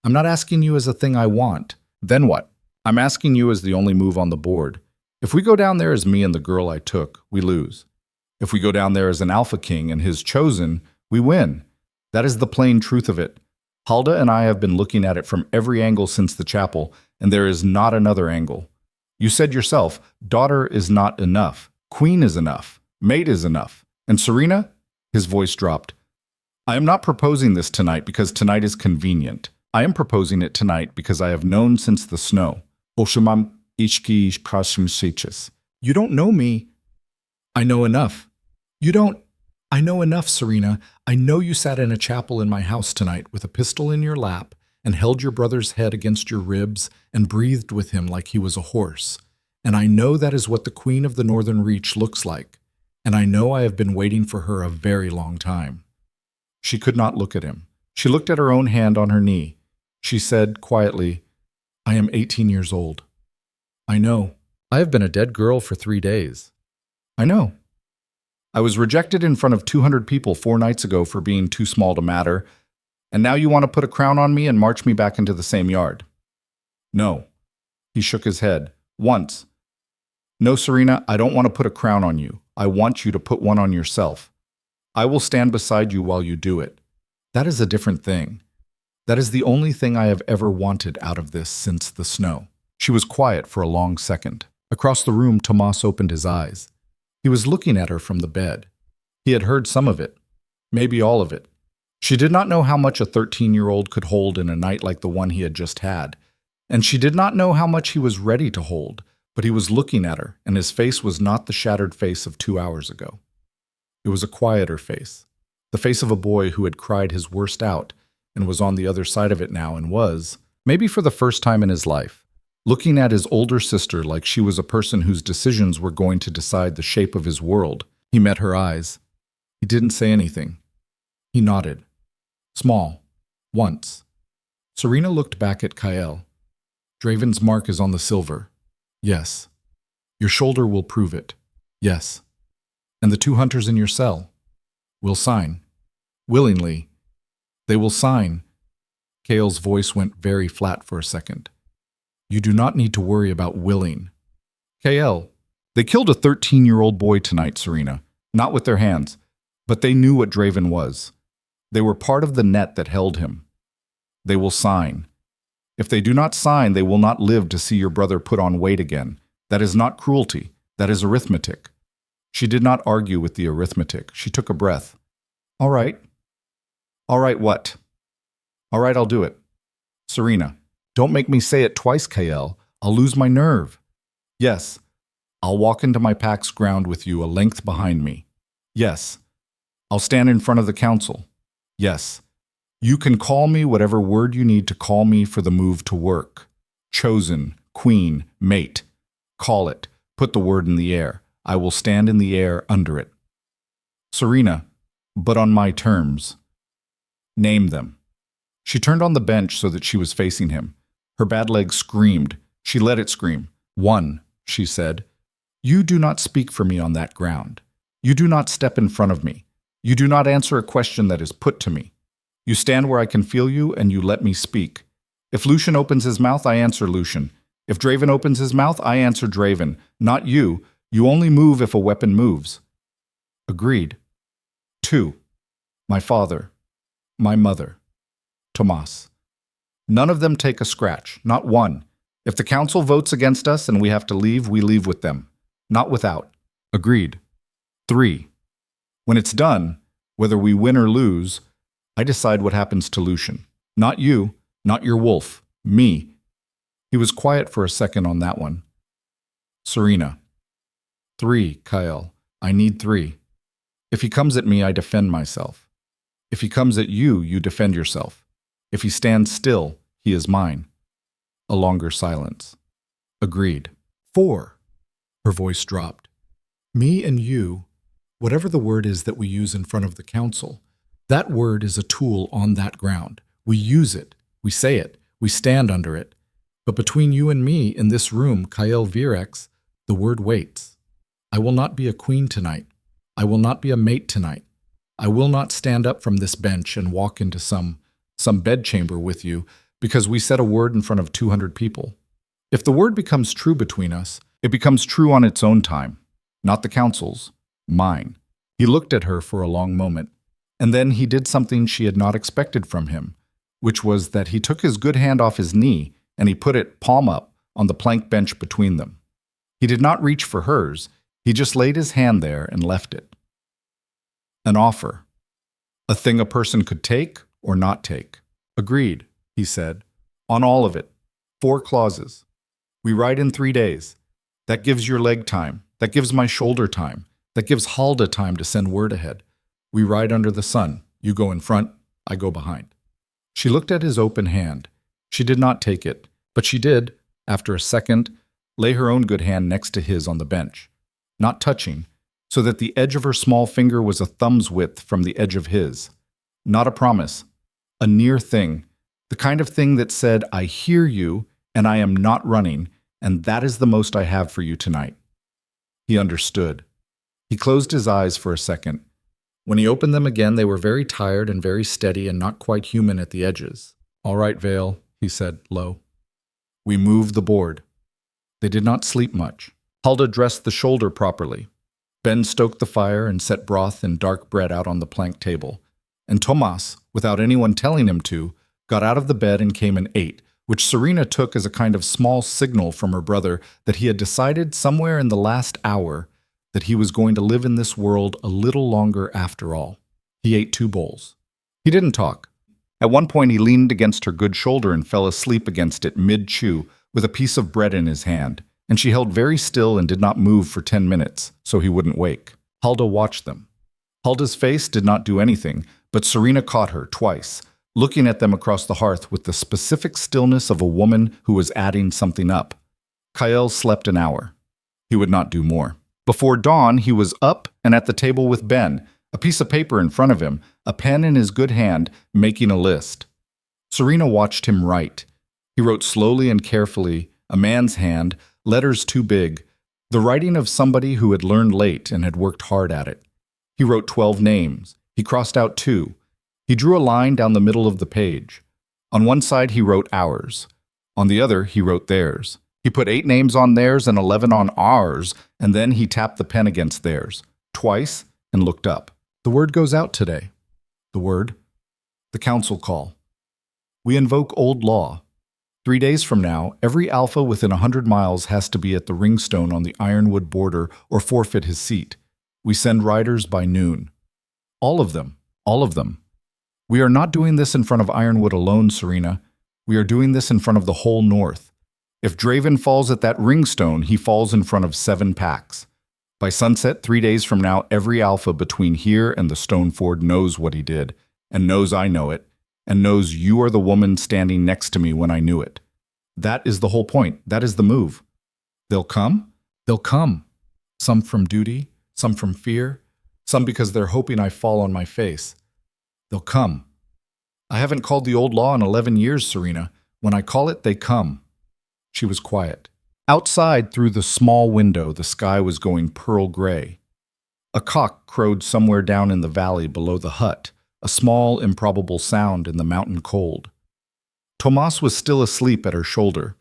I'm not asking you as a thing I want. Then what? I'm asking you as the only move on the board. If we go down there as me and the girl I took, we lose. If we go down there as an alpha king and his chosen, we win. That is the plain truth of it. Halda and I have been looking at it from every angle since the chapel, and there is not another angle. You said yourself, daughter is not enough. Queen is enough. Mate is enough. And Serena? His voice dropped. I am not proposing this tonight because tonight is convenient. I am proposing it tonight because I have known since the snow. You don't know me. I know enough. I know enough, Serena. I know you sat in a chapel in my house tonight with a pistol in your lap and held your brother's head against your ribs and breathed with him like he was a horse. And I know that is what the Queen of the Northern Reach looks like. And I know I have been waiting for her a very long time. She could not look at him. She looked at her own hand on her knee. She said quietly, I am 18 years old. I know. I have been a dead girl for 3 days. I know. I was rejected in front of 200 people 4 nights ago for being too small to matter, and now you want to put a crown on me and march me back into the same yard. No. He shook his head. Once. No, Serena, I don't want to put a crown on you. I want you to put one on yourself. I will stand beside you while you do it. That is a different thing. That is the only thing I have ever wanted out of this since the snow. She was quiet for a long second. Across the room, Tomas opened his eyes. He was looking at her from the bed. He had heard some of it, maybe all of it. She did not know how much a 13-year-old could hold in a night like the one he had just had, and she did not know how much he was ready to hold, but he was looking at her, and his face was not the shattered face of 2 hours ago. It was a quieter face, the face of a boy who had cried his worst out and was on the other side of it now and was, maybe for the first time in his life, looking at his older sister like she was a person whose decisions were going to decide the shape of his world. He met her eyes. He didn't say anything. He nodded. Small. Once. Serena looked back at Kael. Draven's mark is on the silver. Yes. Your shoulder will prove it. Yes. And the 2 hunters in your cell will sign. Willingly. They will sign. Kael's voice went very flat for a second. You do not need to worry about willing. Kael, they killed a 13-year-old boy tonight, Serena. Not with their hands. But they knew what Draven was. They were part of the net that held him. They will sign. If they do not sign, they will not live to see your brother put on weight again. That is not cruelty. That is arithmetic. She did not argue with the arithmetic. She took a breath. All right. All right, what? All right, I'll do it. Serena, don't make me say it twice, Kael. I'll lose my nerve. Yes. I'll walk into my pack's ground with you a length behind me. Yes. I'll stand in front of the council. Yes. You can call me whatever word you need to call me for the move to work. Chosen, queen, mate. Call it. Put the word in the air. I will stand in the air under it. Serena, but on my terms. Name them. She turned on the bench so that she was facing him. Her bad leg screamed. She let it scream. 1, she said. You do not speak for me on that ground. You do not step in front of me. You do not answer a question that is put to me. You stand where I can feel you and you let me speak. If Lucian opens his mouth, I answer Lucian. If Draven opens his mouth, I answer Draven. Not you. You only move if a weapon moves. Agreed. 2. My father. My mother. Tomas. None of them take a scratch. Not one. If the council votes against us and we have to leave, we leave with them. Not without. Agreed. 3. When it's done, whether we win or lose, I decide what happens to Lucian. Not you, not your wolf, me. He was quiet for a second on that one. Serena. 3, Kael. I need 3. If he comes at me, I defend myself. If he comes at you, you defend yourself. If he stands still, he is mine. A longer silence. Agreed. 4. Her voice dropped. Me and you, whatever the word is that we use in front of the council, that word is a tool on that ground. We use it, we say it, we stand under it. But between you and me in this room, Kael Virex, the word waits. I will not be a queen tonight. I will not be a mate tonight. I will not stand up from this bench and walk into some bedchamber with you because we said a word in front of 200 people. If the word becomes true between us, it becomes true on its own time, not the council's, mine. He looked at her for a long moment, and then he did something she had not expected from him, which was that he took his good hand off his knee and he put it palm up on the plank bench between them. He did not reach for hers, he just laid his hand there and left it. An offer. A thing a person could take or not take. Agreed, he said. On all of it. 4 clauses. We ride in 3 days. That gives your leg time. That gives my shoulder time. That gives Halda time to send word ahead. We ride under the sun. You go in front, I go behind. She looked at his open hand. She did not take it, but she did, after a second, lay her own good hand next to his on the bench, not touching, so that the edge of her small finger was a thumb's width from the edge of his. Not a promise, a near thing, the kind of thing that said, I hear you, and I am not running, and that is the most I have for you tonight. He understood. He closed his eyes for a second. When he opened them again, they were very tired and very steady and not quite human at the edges. All right, Vale, he said, low. We moved the board. They did not sleep much. Halda dressed the shoulder properly. Ben stoked the fire and set broth and dark bread out on the plank table. And Tomas, without anyone telling him to, got out of the bed and came and ate, which Serena took as a kind of small signal from her brother that he had decided somewhere in the last hour that he was going to live in this world a little longer after all. He ate 2 bowls. He didn't talk. At one point he leaned against her good shoulder and fell asleep against it mid-chew with a piece of bread in his hand, and she held very still and did not move for 10 minutes, so he wouldn't wake. Halda watched them. Halda's face did not do anything, but Serena caught her twice, looking at them across the hearth with the specific stillness of a woman who was adding something up. Kael slept an hour. He would not do more. Before dawn, he was up and at the table with Ben, a piece of paper in front of him, a pen in his good hand, making a list. Serena watched him write. He wrote slowly and carefully, a man's hand, letters too big, the writing of somebody who had learned late and had worked hard at it. He wrote 12 names. He crossed out 2. He drew a line down the middle of the page. On one side he wrote ours. On the other he wrote theirs. He put 8 names on theirs and 11 on ours, and then he tapped the pen against theirs, twice, and looked up. The word goes out today. The word? The council call. We invoke old law. 3 days from now, every alpha within 100 miles has to be at the ringstone on the ironwood border or forfeit his seat. We send riders by noon. All of them. All of them. We are not doing this in front of Ironwood alone, Serena. We are doing this in front of the whole North. If Draven falls at that ringstone, he falls in front of 7 packs. By sunset 3 days from now, every alpha between here and the stone ford knows what he did, and knows I know it, and knows you are the woman standing next to me when I knew it. That is the whole point. That is the move. They'll come? They'll come. Some from duty, some from fear, some because they're hoping I fall on my face. They'll come. I haven't called the old law in 11 years, Serena. When I call it, they come. She was quiet. Outside, through the small window, the sky was going pearl gray. A cock crowed somewhere down in the valley below the hut, a small, improbable sound in the mountain cold. Tomas was still asleep at her shoulder.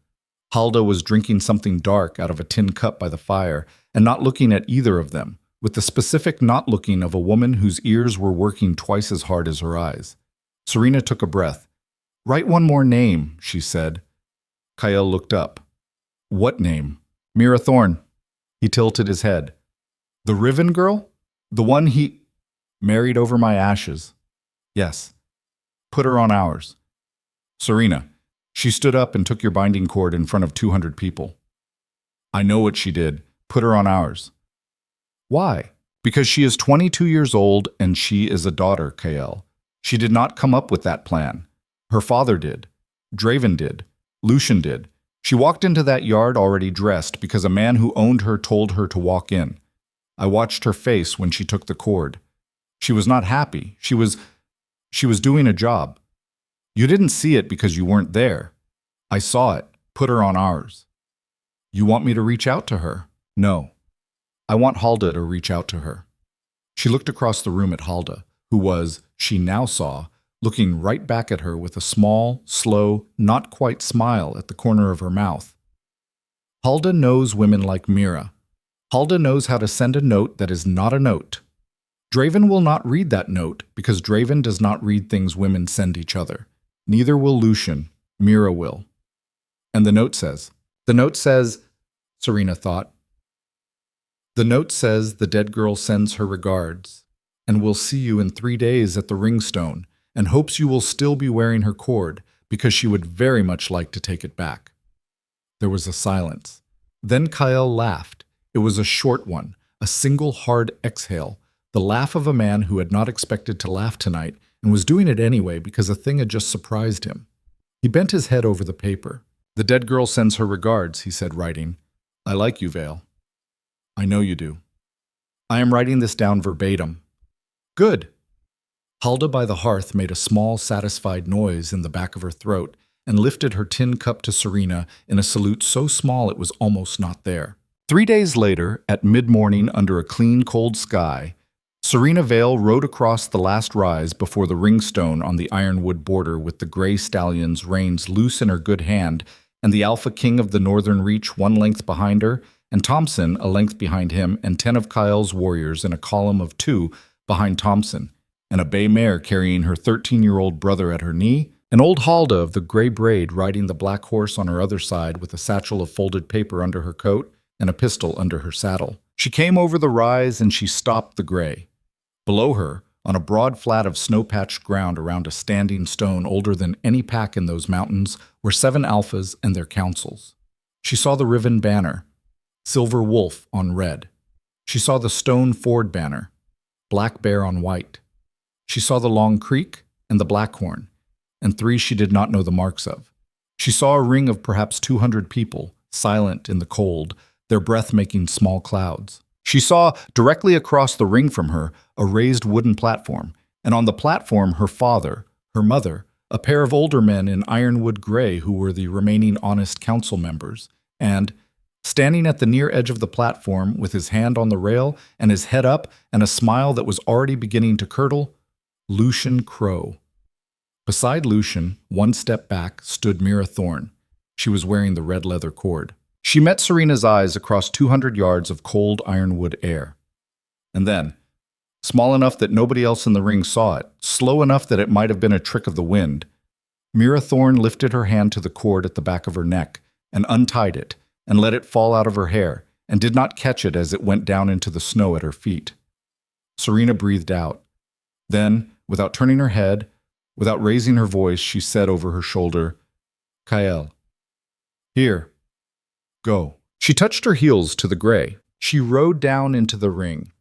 Halda was drinking something dark out of a tin cup by the fire and not looking at either of them, with the specific not looking of a woman whose ears were working twice as hard as her eyes. Serena took a breath. Write one more name, she said. Kael looked up. What name? Mira Thorne. He tilted his head. The Riven girl? The one he married over my ashes. Yes. Put her on ours. Serena. She stood up and took your binding cord in front of 200 people. I know what she did. Put her on ours. Why? Because she is 22 years old and she is a daughter, Kael. She did not come up with that plan. Her father did. Draven did. Lucian did. She walked into that yard already dressed because a man who owned her told her to walk in. I watched her face when she took the cord. She was not happy. She was doing a job. You didn't see it because you weren't there. I saw it. Put her on ours. You want me to reach out to her? No. I want Halda to reach out to her. She looked across the room at Halda, who was, she now saw, looking right back at her with a small, slow, not quite smile at the corner of her mouth. Halda knows women like Mira. Halda knows how to send a note that is not a note. Draven will not read that note because Draven does not read things women send each other. Neither will Lucian. Mira will. And the note says, Serena thought. The note says the dead girl sends her regards and will see you in 3 days at the ringstone and hopes you will still be wearing her cord because she would very much like to take it back. There was a silence. Then Kyle laughed. It was a short one, a single hard exhale, the laugh of a man who had not expected to laugh tonight and was doing it anyway because a thing had just surprised him. He bent his head over the paper. The dead girl sends her regards, he said, writing. I like you, Vale. I know you do. I am writing this down verbatim. Good. Halda by the hearth made a small, satisfied noise in the back of her throat and lifted her tin cup to Serena in a salute so small it was almost not there. 3 days later, at mid-morning under a clean, cold sky, Serena Vale rode across the last rise before the ringstone on the ironwood border with the gray stallion's reins loose in her good hand and the Alpha King of the Northern Reach 1 length behind her, and Thompson a length behind him, and 10 of Kyle's warriors in a column of 2 behind Thompson, and a bay mare carrying her 13-year-old brother at her knee, and old Halda of the gray braid riding the black horse on her other side with a satchel of folded paper under her coat and a pistol under her saddle. She came over the rise and she stopped the gray. Below her, on a broad flat of snow-patched ground around a standing stone older than any pack in those mountains, were 7 alphas and their councils. She saw the riven banner, silver wolf on red. She saw the stone ford banner, black bear on white. She saw the long creek and the blackhorn, and 3 she did not know the marks of. She saw a ring of perhaps 200 people, silent in the cold, their breath making small clouds. She saw, directly across the ring from her, a raised wooden platform, and on the platform her father, her mother, a pair of older men in ironwood gray who were the remaining honest council members, and, standing at the near edge of the platform with his hand on the rail and his head up and a smile that was already beginning to curdle, Lucian Crow. Beside Lucian, 1 step back, stood Mira Thorne. She was wearing the red leather cord. She met Serena's eyes across 200 yards of cold ironwood air. And then, small enough that nobody else in the ring saw it, slow enough that it might have been a trick of the wind, Mira Thorne lifted her hand to the cord at the back of her neck and untied it and let it fall out of her hair and did not catch it as it went down into the snow at her feet. Serena breathed out. Then, without turning her head, without raising her voice, she said over her shoulder, Kyle, here. Go. She touched her heels to the gray. She rode down into the ring.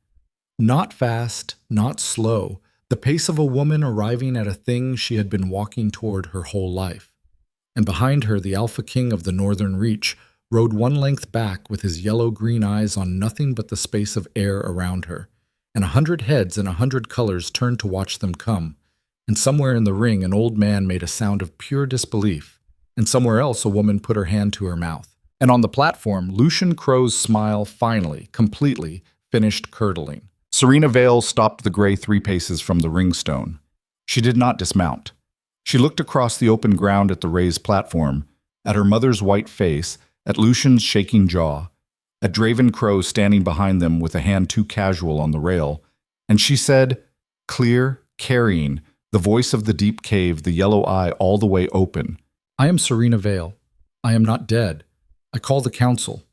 Not fast, not slow, the pace of a woman arriving at a thing she had been walking toward her whole life. And behind her, the Alpha King of the Northern Reach rode 1 length back with his yellow-green eyes on nothing but the space of air around her. And 100 heads in 100 colors turned to watch them come. And somewhere in the ring, an old man made a sound of pure disbelief. And somewhere else, a woman put her hand to her mouth. And on the platform, Lucian Crow's smile finally, completely, finished curdling. Serena Vale stopped the gray 3 paces from the ringstone. She did not dismount. She looked across the open ground at the raised platform, at her mother's white face, at Lucian's shaking jaw, at Draven Crow standing behind them with a hand too casual on the rail, and she said, clear, carrying, the voice of the deep cave, the yellow eye all the way open, I am Serena Vale. I am not dead. I call the council.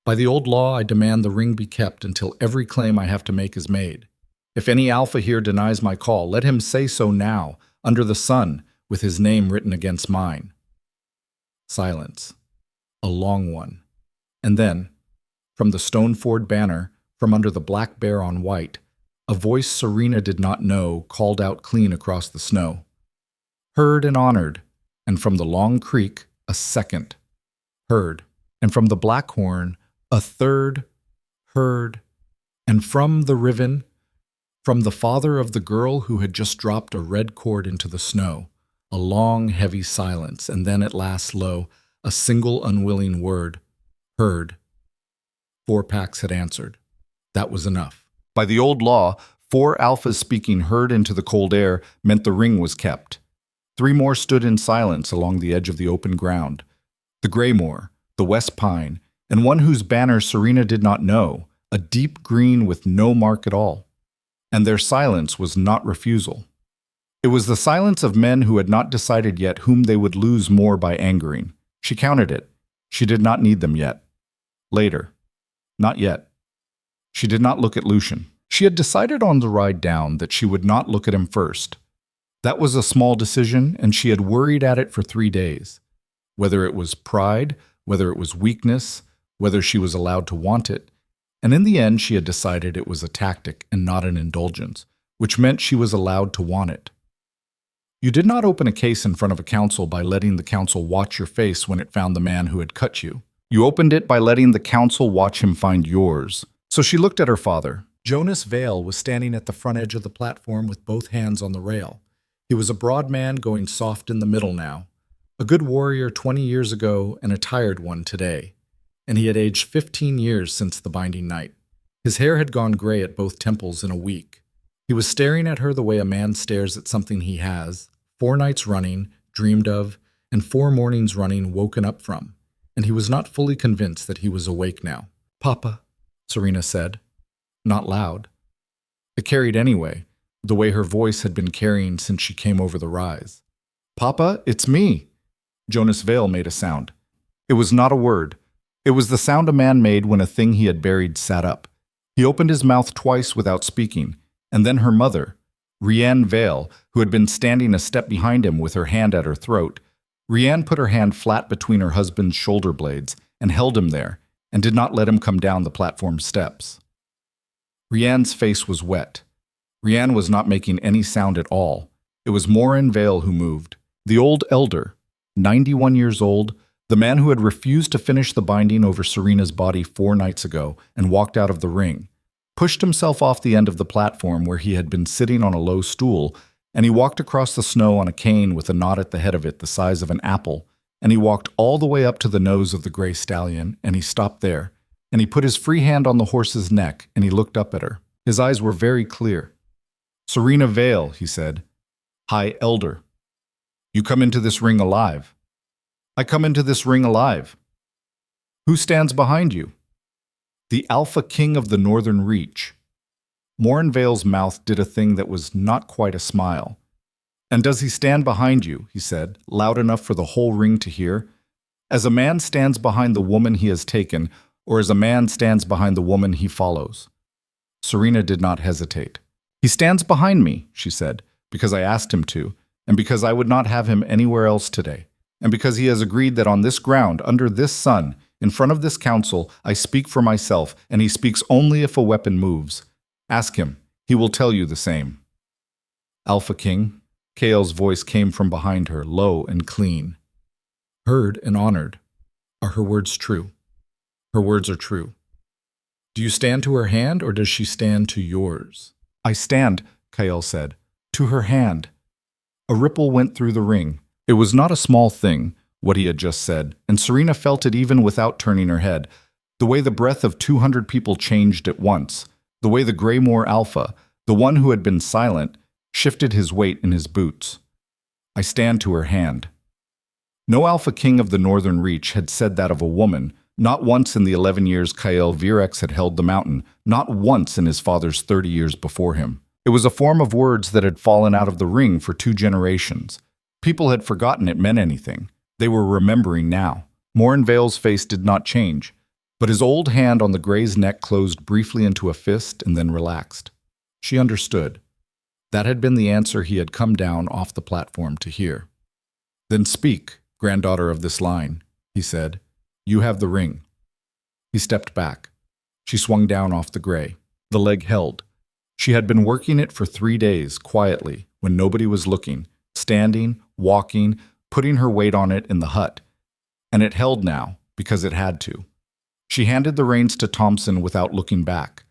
By the old law, I demand the ring be kept until every claim I have to make is made. If any alpha here denies my call, let him say so now, under the sun, with his name written against mine. Silence. A long one. And then, from the Stoneford banner, from under the black bear on white, a voice Serena did not know called out clean across the snow. Heard and honored, and from the long creek, a second. Heard. And from the Blackhorn, a third, heard, And from the riven, from the father of the girl who had just dropped a red cord into the snow, a long, heavy silence, and then at last, lo, a single unwilling word, heard. 4 packs had answered. That was enough. By the old law, 4 alphas speaking heard into the cold air meant the ring was kept. 3 more stood in silence along the edge of the open ground. The Greymoor, the West Pine, and one whose banner Serena did not know, a deep green with no mark at all. And their silence was not refusal. It was the silence of men who had not decided yet whom they would lose more by angering. She counted it. She did not need them yet. Later. Not yet. She did not look at Lucian. She had decided on the ride down that she would not look at him first. That was a small decision, and she had worried at it for 3 days. Whether it was pride, whether it was weakness, whether she was allowed to want it, and in the end she had decided it was a tactic and not an indulgence, which meant she was allowed to want it. You did not open a case in front of a council by letting the council watch your face when it found the man who had cut you. You opened it by letting the council watch him find yours. So she looked at her father. Jonas Vale was standing at the front edge of the platform with both hands on the rail. He was a broad man going soft in the middle now, a good warrior 20 years ago and a tired one today, and he had aged 15 years since the binding night. His hair had gone gray at both temples in a week. He was staring at her the way a man stares at something he has, 4 nights running, dreamed of, and 4 mornings running woken up from, and he was not fully convinced that he was awake now. "Papa," Serena said, not loud. It carried anyway, the way her voice had been carrying since she came over the rise. "Papa, it's me." Jonas Vale made a sound. It was not a word. It was the sound a man made when a thing he had buried sat up. He opened his mouth twice without speaking, and then her mother, Rianne Vale, who had been standing a step behind him with her hand at her throat. Rianne put her hand flat between her husband's shoulder blades and held him there, and did not let him come down the platform steps. Rianne's face was wet. Rianne was not making any sound at all. It was Morin Vale who moved. The old elder, 91 years old, the man who had refused to finish the binding over Serena's body 4 nights ago and walked out of the ring, pushed himself off the end of the platform where he had been sitting on a low stool, and he walked across the snow on a cane with a knot at the head of it the size of an apple, and he walked all the way up to the nose of the gray stallion, and he stopped there, and he put his free hand on the horse's neck, and he looked up at her. His eyes were very clear. "Serena Vale," he said. "High Elder. You come into this ring alive." "I come into this ring alive." "Who stands behind you?" "The Alpha King of the Northern Reach." Morin Vale's mouth did a thing that was not quite a smile. "And does he stand behind you," he said, loud enough for the whole ring to hear, "as a man stands behind the woman he has taken, or as a man stands behind the woman he follows?" Serena did not hesitate. "He stands behind me," she said, "because I asked him to, and because I would not have him anywhere else today, and because he has agreed that on this ground, under this sun, in front of this council, I speak for myself, and he speaks only if a weapon moves. Ask him. He will tell you the same." "Alpha King," Kael's voice came from behind her, low and clean. "Heard and honored. Are her words true?" "Her words are true." "Do you stand to her hand, or does she stand to yours?" "I stand," Kael said, "to her hand." A ripple went through the ring. It was not a small thing, what he had just said, and Serena felt it even without turning her head, the way the breath of 200 people changed at once, the way the Greymoor Alpha, the one who had been silent, shifted his weight in his boots. "I stand to her hand." No Alpha King of the Northern Reach had said that of a woman, not once in the 11 years Kael Virex had held the mountain, not once in his father's 30 years before him. It was a form of words that had fallen out of the ring for 2 generations. People had forgotten it meant anything. They were remembering now. Morin Vale's face did not change, but his old hand on the gray's neck closed briefly into a fist and then relaxed. She understood. That had been the answer he had come down off the platform to hear. "Then speak, granddaughter of this line," he said. "You have the ring." He stepped back. She swung down off the gray. The leg held. She had been working it for 3 days, quietly, when nobody was looking, standing, walking, putting her weight on it in the hut. And it held now, because it had to. She handed the reins to Thompson without looking back.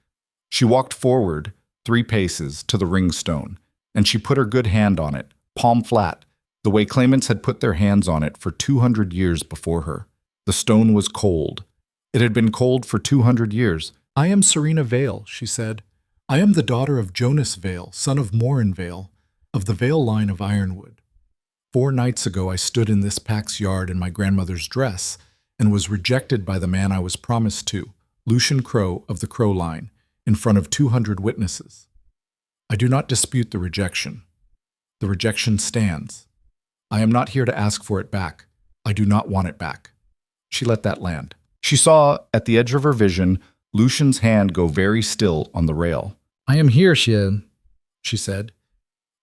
She walked forward 3 paces to the ring stone, and she put her good hand on it, palm flat, the way claimants had put their hands on it for 200 years before her. The stone was cold. It had been cold for 200 years. "I am Serena Vale," she said. "I am the daughter of Jonas Vale, son of Morin Vale, of the Vale line of Ironwood. 4 nights ago I stood in this pack's yard in my grandmother's dress and was rejected by the man I was promised to, Lucian Crow of the Crow line, in front of 200 witnesses. I do not dispute the rejection. The rejection stands. I am not here to ask for it back. I do not want it back." She let that land. She saw, at the edge of her vision, Lucian's hand go very still on the rail. "I am here, she said,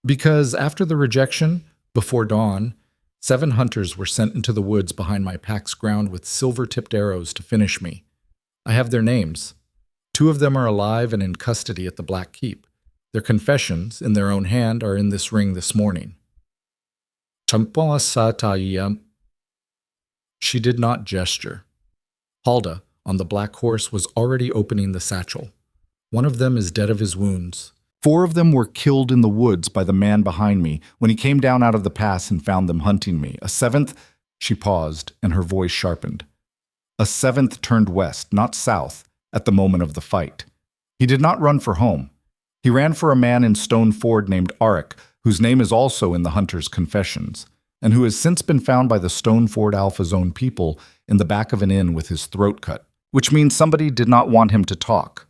because after the rejection, before dawn, 7 hunters were sent into the woods behind my pack's ground with silver-tipped arrows to finish me. I have their names. 2 of them are alive and in custody at the Black Keep. Their confessions, in their own hand, are in this ring this morning." She did not gesture. Halda, on the black horse, was already opening the satchel. "One of them is dead of his wounds. 4 of them were killed in the woods by the man behind me when he came down out of the pass and found them hunting me. A 7th—" She paused, and her voice sharpened. "A 7th turned west, not south, at the moment of the fight. He did not run for home. He ran for a man in Stone Ford named Arik, whose name is also in the hunter's confessions, and who has since been found by the Stone Ford Alpha's own people in the back of an inn with his throat cut, which means somebody did not want him to talk.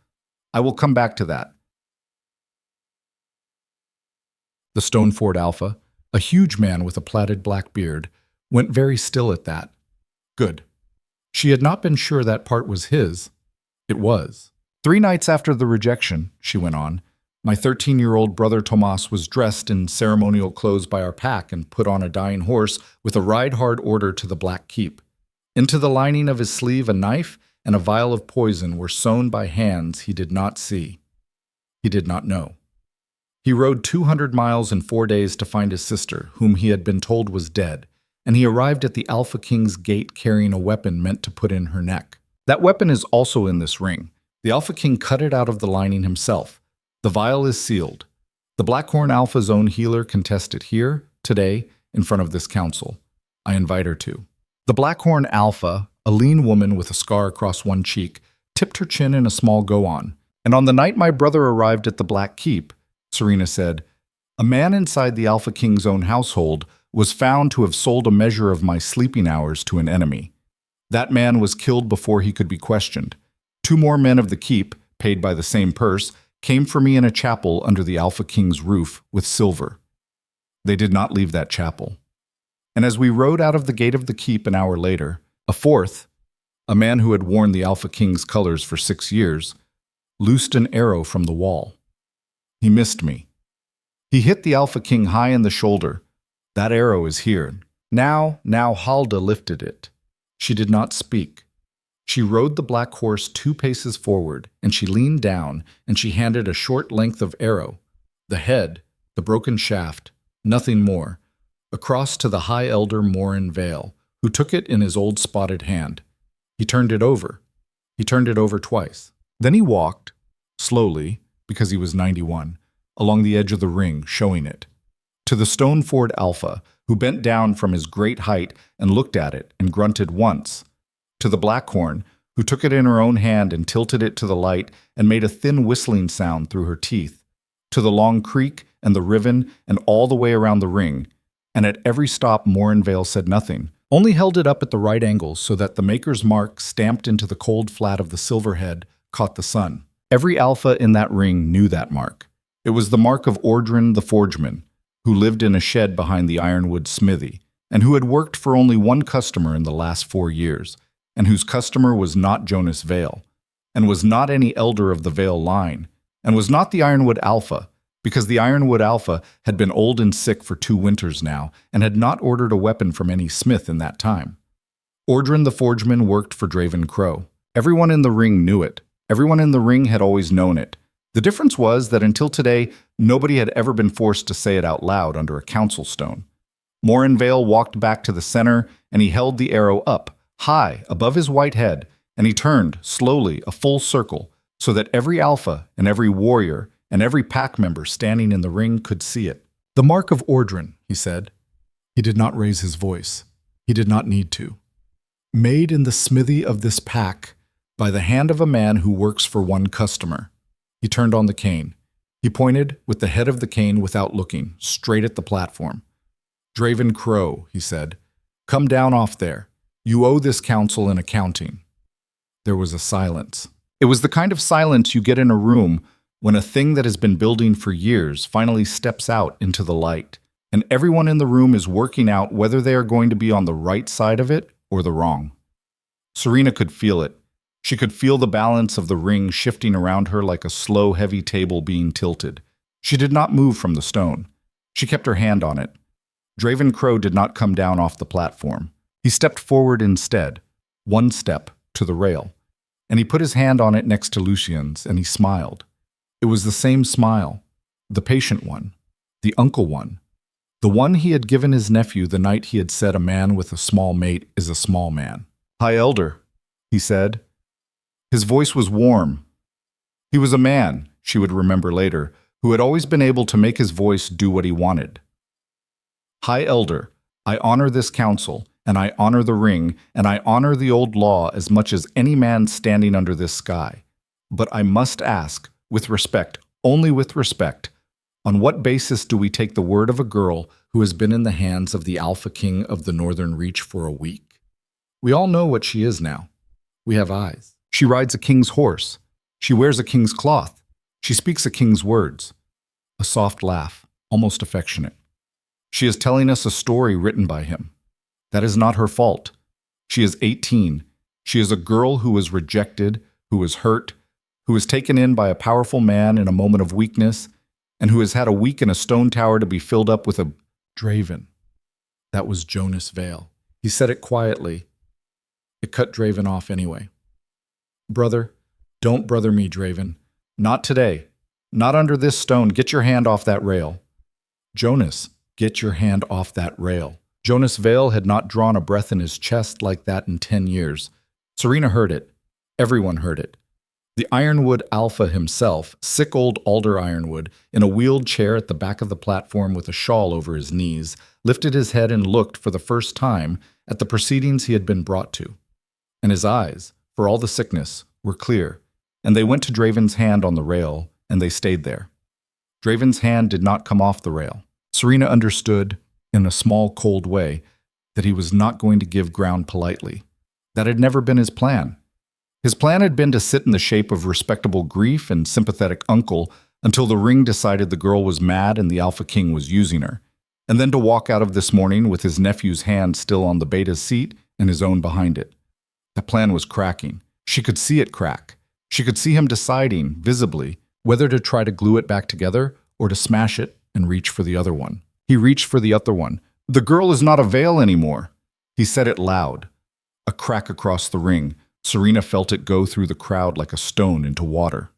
I will come back to that." The Stone Ford Alpha, a huge man with a plaited black beard, went very still at that. Good. She had not been sure that part was his. It was. 3 nights after the rejection, she went on, my 13-year-old brother Tomas was dressed in ceremonial clothes by our pack and put on a dying horse with a ride-hard order to the Black Keep. Into the lining of his sleeve a knife and a vial of poison were sewn by hands he did not see. He did not know. He rode 200 miles in 4 days to find his sister, whom he had been told was dead, and he arrived at the Alpha King's gate carrying a weapon meant to put in her neck. That weapon is also in this ring. The Alpha King cut it out of the lining himself. The vial is sealed. The Blackhorn Alpha's own healer can test it here, today, in front of this council. I invite her to. The Blackhorn Alpha, a lean woman with a scar across one cheek, tipped her chin in a small go-on. "And on the night my brother arrived at the Black Keep," Serena said, "a man inside the Alpha King's own household was found to have sold a measure of my sleeping hours to an enemy. That man was killed before he could be questioned. 2 more men of the keep, paid by the same purse, came for me in a chapel under the Alpha King's roof with silver. They did not leave that chapel. And as we rode out of the gate of the keep an hour later, a 4th, a man who had worn the Alpha King's colors for 6 years, loosed an arrow from the wall. He missed me. He hit the Alpha King high in the shoulder. That arrow is here. Now Halda lifted it. She did not speak. She rode the black horse 2 paces forward, and she leaned down, and she handed a short length of arrow, the head, the broken shaft, nothing more, across to the high elder Morin Vale, who took it in his old spotted hand. He turned it over. He turned it over twice. Then he walked, slowly, because he was 91, along the edge of the ring, showing it, to the Stone Ford Alpha, who bent down from his great height and looked at it and grunted once, to the Blackhorn, who took it in her own hand and tilted it to the light and made a thin whistling sound through her teeth, to the long creek and the riven and all the way around the ring, and at every stop Morin Vale said nothing, only held it up at the right angles so that the maker's mark stamped into the cold flat of the silver head caught the sun. Every Alpha in that ring knew that mark. It was the mark of Ordrin the Forgeman, who lived in a shed behind the ironwood smithy, and who had worked for only one customer in the last 4 years, and whose customer was not Jonas Vale, and was not any elder of the Vale line, and was not the Ironwood Alpha, because the Ironwood Alpha had been old and sick for 2 winters now, and had not ordered a weapon from any smith in that time. Ordrin the Forgeman worked for Draven Crow. Everyone in the ring knew it. Everyone in the ring had always known it. The difference was that until today, nobody had ever been forced to say it out loud under a council stone. Morin Vale walked back to the center, and he held the arrow up, high above his white head, and he turned, slowly, a full circle, so that every alpha and every warrior and every pack member standing in the ring could see it. "The mark of Ordrin," he said. He did not raise his voice. He did not need to. "Made in the smithy of this pack by the hand of a man who works for one customer." He turned on the cane. He pointed with the head of the cane without looking, straight at the platform. "Draven Crow," he said, "come down off there. You owe this council an accounting." There was a silence. It was the kind of silence you get in a room when a thing that has been building for years finally steps out into the light, and everyone in the room is working out whether they are going to be on the right side of it or the wrong. Serena could feel it. She could feel the balance of the ring shifting around her like a slow, heavy table being tilted. She did not move from the stone. She kept her hand on it. Draven Crow did not come down off the platform. He stepped forward instead, one step, to the rail, and he put his hand on it next to Lucian's, and he smiled. It was the same smile, the patient one, the uncle one, the one he had given his nephew the night he had said a man with a small mate is a small man. "High Elder," he said. His voice was warm. He was a man, she would remember later, who had always been able to make his voice do what he wanted. "High Elder, I honor this council, and I honor the ring, and I honor the old law as much as any man standing under this sky. But I must ask, with respect, only with respect, on what basis do we take the word of a girl who has been in the hands of the Alpha King of the Northern Reach for a week? We all know what she is now. We have eyes. She rides a king's horse. She wears a king's cloth. She speaks a king's words." A soft laugh, almost affectionate. "She is telling us a story written by him. That is not her fault. She is 18. She is a girl who was rejected, who was hurt, who was taken in by a powerful man in a moment of weakness, and who has had a week in a stone tower to be filled up with a Draven." That was Jonas Vale. He said it quietly. It cut Draven off anyway. "Brother, don't brother me, Draven. Not today. Not under this stone. Get your hand off that rail." "Jonas, get your hand off that rail." Jonas Vale had not drawn a breath in his chest like that in 10 years. Serena heard it. Everyone heard it. The Ironwood Alpha himself, sick old Alder Ironwood, in a wheeled chair at the back of the platform with a shawl over his knees, lifted his head and looked for the first time at the proceedings he had been brought to. And his eyes, for all the sickness, were clear, and they went to Draven's hand on the rail, and they stayed there. Draven's hand did not come off the rail. Serena understood, in a small, cold way, that he was not going to give ground politely. That had never been his plan. His plan had been to sit in the shape of respectable grief and sympathetic uncle until the ring decided the girl was mad and the Alpha King was using her, and then to walk out of this morning with his nephew's hand still on the beta's seat and his own behind it. That plan was cracking. She could see it crack. She could see him deciding, visibly, whether to try to glue it back together or to smash it and reach for the other one. He reached for the other one. "The girl is not a Vale anymore." He said it loud. A crack across the ring. Serena felt it go through the crowd like a stone into water.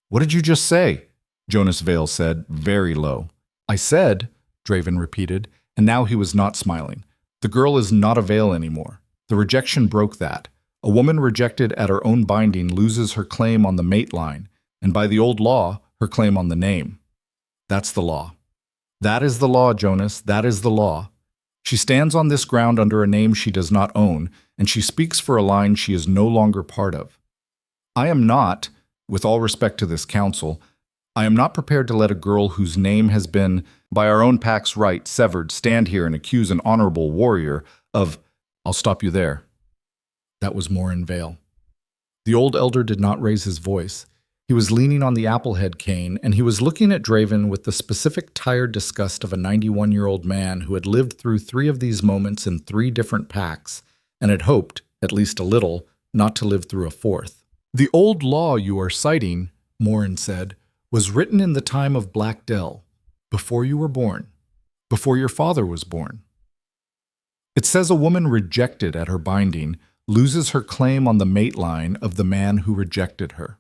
"What did you just say?" Jonas Vale said, very low. "I said," Draven repeated, and now he was not smiling. "The girl is not a Vale anymore. The rejection broke that. A woman rejected at her own binding loses her claim on the mate line, and by the old law, her claim on the name. That's the law. That is the law, Jonas. That is the law. She stands on this ground under a name she does not own, and she speaks for a line she is no longer part of. I am not, with all respect to this council, I am not prepared to let a girl whose name has been, by our own pack's right, severed, stand here and accuse an honorable warrior of— I'll stop you there." That was Morin Vale. The old elder did not raise his voice. He was leaning on the applehead cane, and he was looking at Draven with the specific tired disgust of a 91-year-old man who had lived through 3 of these moments in 3 different packs, and had hoped, at least a little, not to live through a 4th. "The old law you are citing," Morin said, "was written in the time of Black Dell, before you were born, before your father was born. It says a woman rejected at her binding loses her claim on the mate line of the man who rejected her.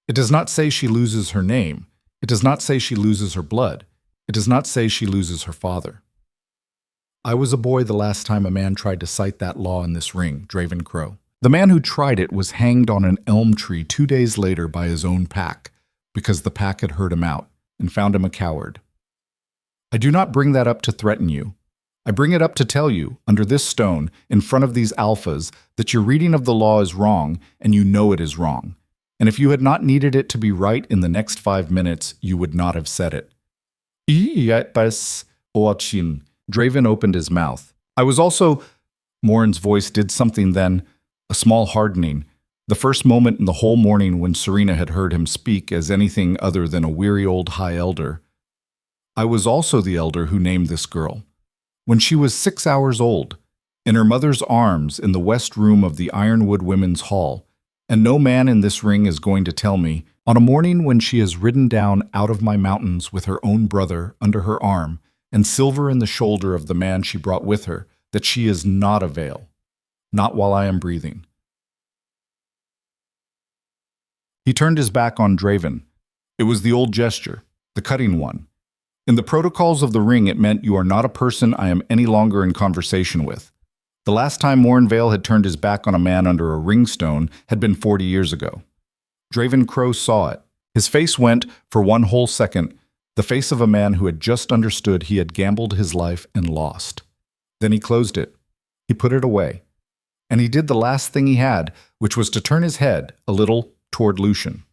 It does not say she loses her name. It does not say she loses her blood. It does not say she loses her father. I was a boy the last time a man tried to cite that law in this ring, Draven Crow. The man who tried it was hanged on an elm tree 2 days later by his own pack, because the pack had heard him out and found him a coward. I do not bring that up to threaten you. I bring it up to tell you, under this stone, in front of these alphas, that your reading of the law is wrong, and you know it is wrong. And if you had not needed it to be right in the next 5 minutes, you would not have said it. Draven opened his mouth. I was also... Morin's voice did something then, a small hardening, the first moment in the whole morning when Serena had heard him speak as anything other than a weary old high elder. I was also the elder who named this girl. When she was 6 hours old, in her mother's arms in the west room of the Ironwood Women's Hall, and no man in this ring is going to tell me, on a morning when she is ridden down out of my mountains with her own brother under her arm and silver in the shoulder of the man she brought with her, that she is not a Vale, not while I am breathing. He turned his back on Draven. It was the old gesture, the cutting one. In the protocols of the ring, it meant you are not a person I am any longer in conversation with. The last time Morin Vale had turned his back on a man under a ringstone had been 40 years ago. Draven Crow saw it. His face went, for one whole second, the face of a man who had just understood he had gambled his life and lost. Then he closed it. He put it away. And he did the last thing he had, which was to turn his head, a little, toward Lucian.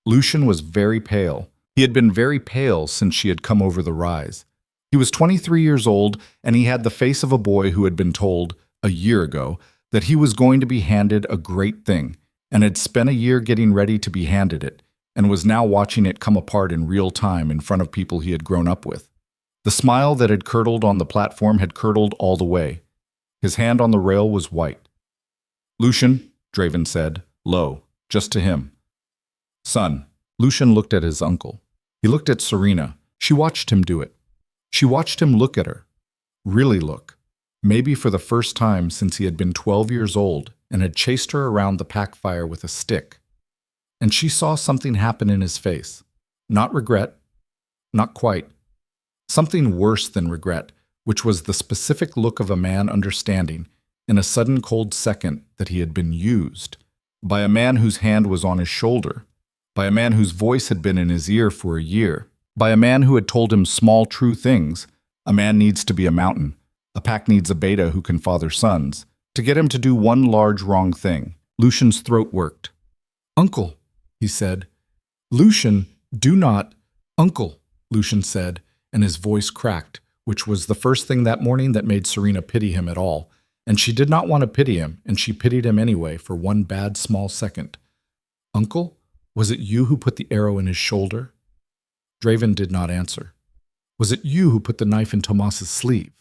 Lucian was very pale. He had been very pale since she had come over the rise. He was 23 years old, and he had the face of a boy who had been told, a year ago, that he was going to be handed a great thing, and had spent a year getting ready to be handed it, and was now watching it come apart in real time in front of people he had grown up with. The smile that had curdled on the platform had curdled all the way. His hand on the rail was white. "Lucian," Draven said, low, just to him. "Son." Lucian looked at his uncle. He looked at Serena. She watched him do it. She watched him look at her. Really look. Maybe for the first time since he had been 12 years old and had chased her around the pack fire with a stick. And she saw something happen in his face. Not regret. Not quite. Something worse than regret, which was the specific look of a man understanding, in a sudden cold second, that he had been used. By a man whose hand was on his shoulder. By a man whose voice had been in his ear for a year. By a man who had told him small, true things. A man needs to be a mountain. A pack needs a beta who can father sons. To get him to do one large wrong thing. Lucian's throat worked. "Uncle," he said. "Lucian, do not—" "Uncle," Lucian said, and his voice cracked, which was the first thing that morning that made Serena pity him at all. And she did not want to pity him, and she pitied him anyway for one bad small second. "Uncle, was it you who put the arrow in his shoulder?" Draven did not answer. "Was it you who put the knife in Tomas's sleeve?"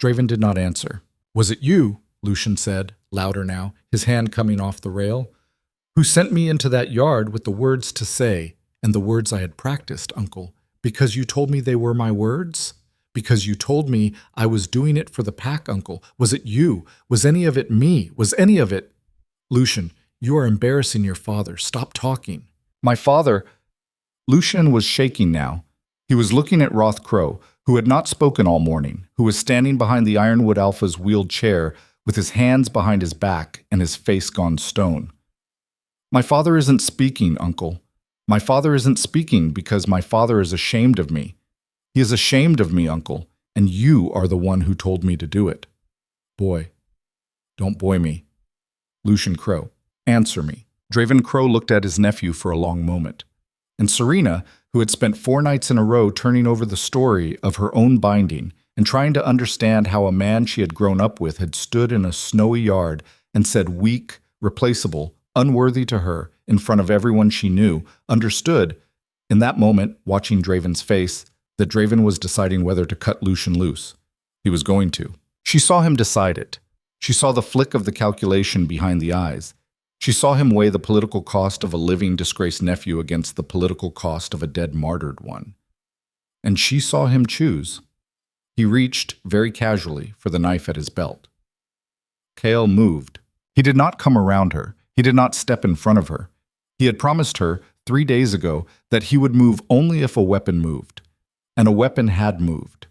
Draven did not answer. "Was it you," Lucian said, louder now, his hand coming off the rail, "who sent me into that yard with the words to say, and the words I had practiced, uncle, because you told me they were my words? Because you told me I was doing it for the pack, uncle? Was it you? Was any of it me? Was any of it—" "Lucian, you are embarrassing your father. Stop talking." "My father—" Lucian was shaking now. He was looking at Roth Crow, who had not spoken all morning, who was standing behind the Ironwood Alpha's wheeled chair with his hands behind his back and his face gone stone. "My father isn't speaking, uncle. My father isn't speaking because my father is ashamed of me. He is ashamed of me, uncle, and you are the one who told me to do it." "Boy. Don't boy me." "Lucian Crow, answer me." Draven Crow looked at his nephew for a long moment. And Serena, who had spent 4 nights in a row turning over the story of her own binding and trying to understand how a man she had grown up with had stood in a snowy yard and said weak, replaceable, unworthy to her in front of everyone she knew, understood, in that moment, watching Draven's face, that Draven was deciding whether to cut Lucian loose. He was going to. She saw him decide it. She saw the flick of the calculation behind the eyes. She saw him weigh the political cost of a living, disgraced nephew against the political cost of a dead, martyred one. And she saw him choose. He reached, very casually, for the knife at his belt. Kale moved. He did not come around her. He did not step in front of her. He had promised her, 3 days ago, that he would move only if a weapon moved. And a weapon had moved.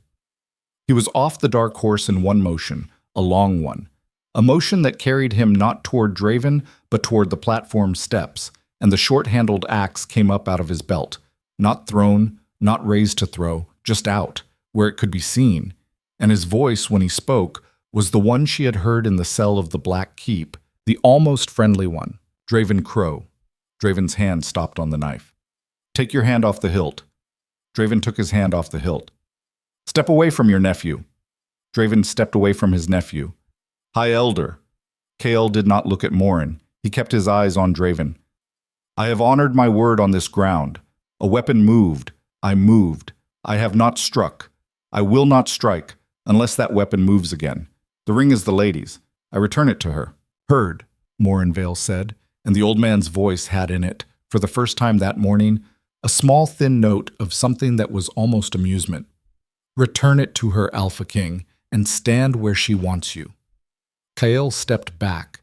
He was off the dark horse in one motion, a long one. a motion that carried him not toward Draven, but toward the platform steps, and the short-handled axe came up out of his belt, not thrown, not raised to throw, just out, where it could be seen. And his voice, when he spoke, was the one she had heard in the cell of the Black Keep, the almost friendly one, Draven Crow. Draven's hand stopped on the knife. "Take your hand off the hilt." Draven took his hand off the hilt. "Step away from your nephew." Draven stepped away from his nephew. "High Elder." Kael did not look at Morin. He kept his eyes on Draven. "I have honored my word on this ground. A weapon moved. I moved. I have not struck. I will not strike, unless that weapon moves again. The ring is the lady's. I return it to her." "Heard," Morin Vale said, and the old man's voice had in it, for the first time that morning, a small thin note of something that was almost amusement. "Return it to her, Alpha King, and stand where she wants you." Kael stepped back.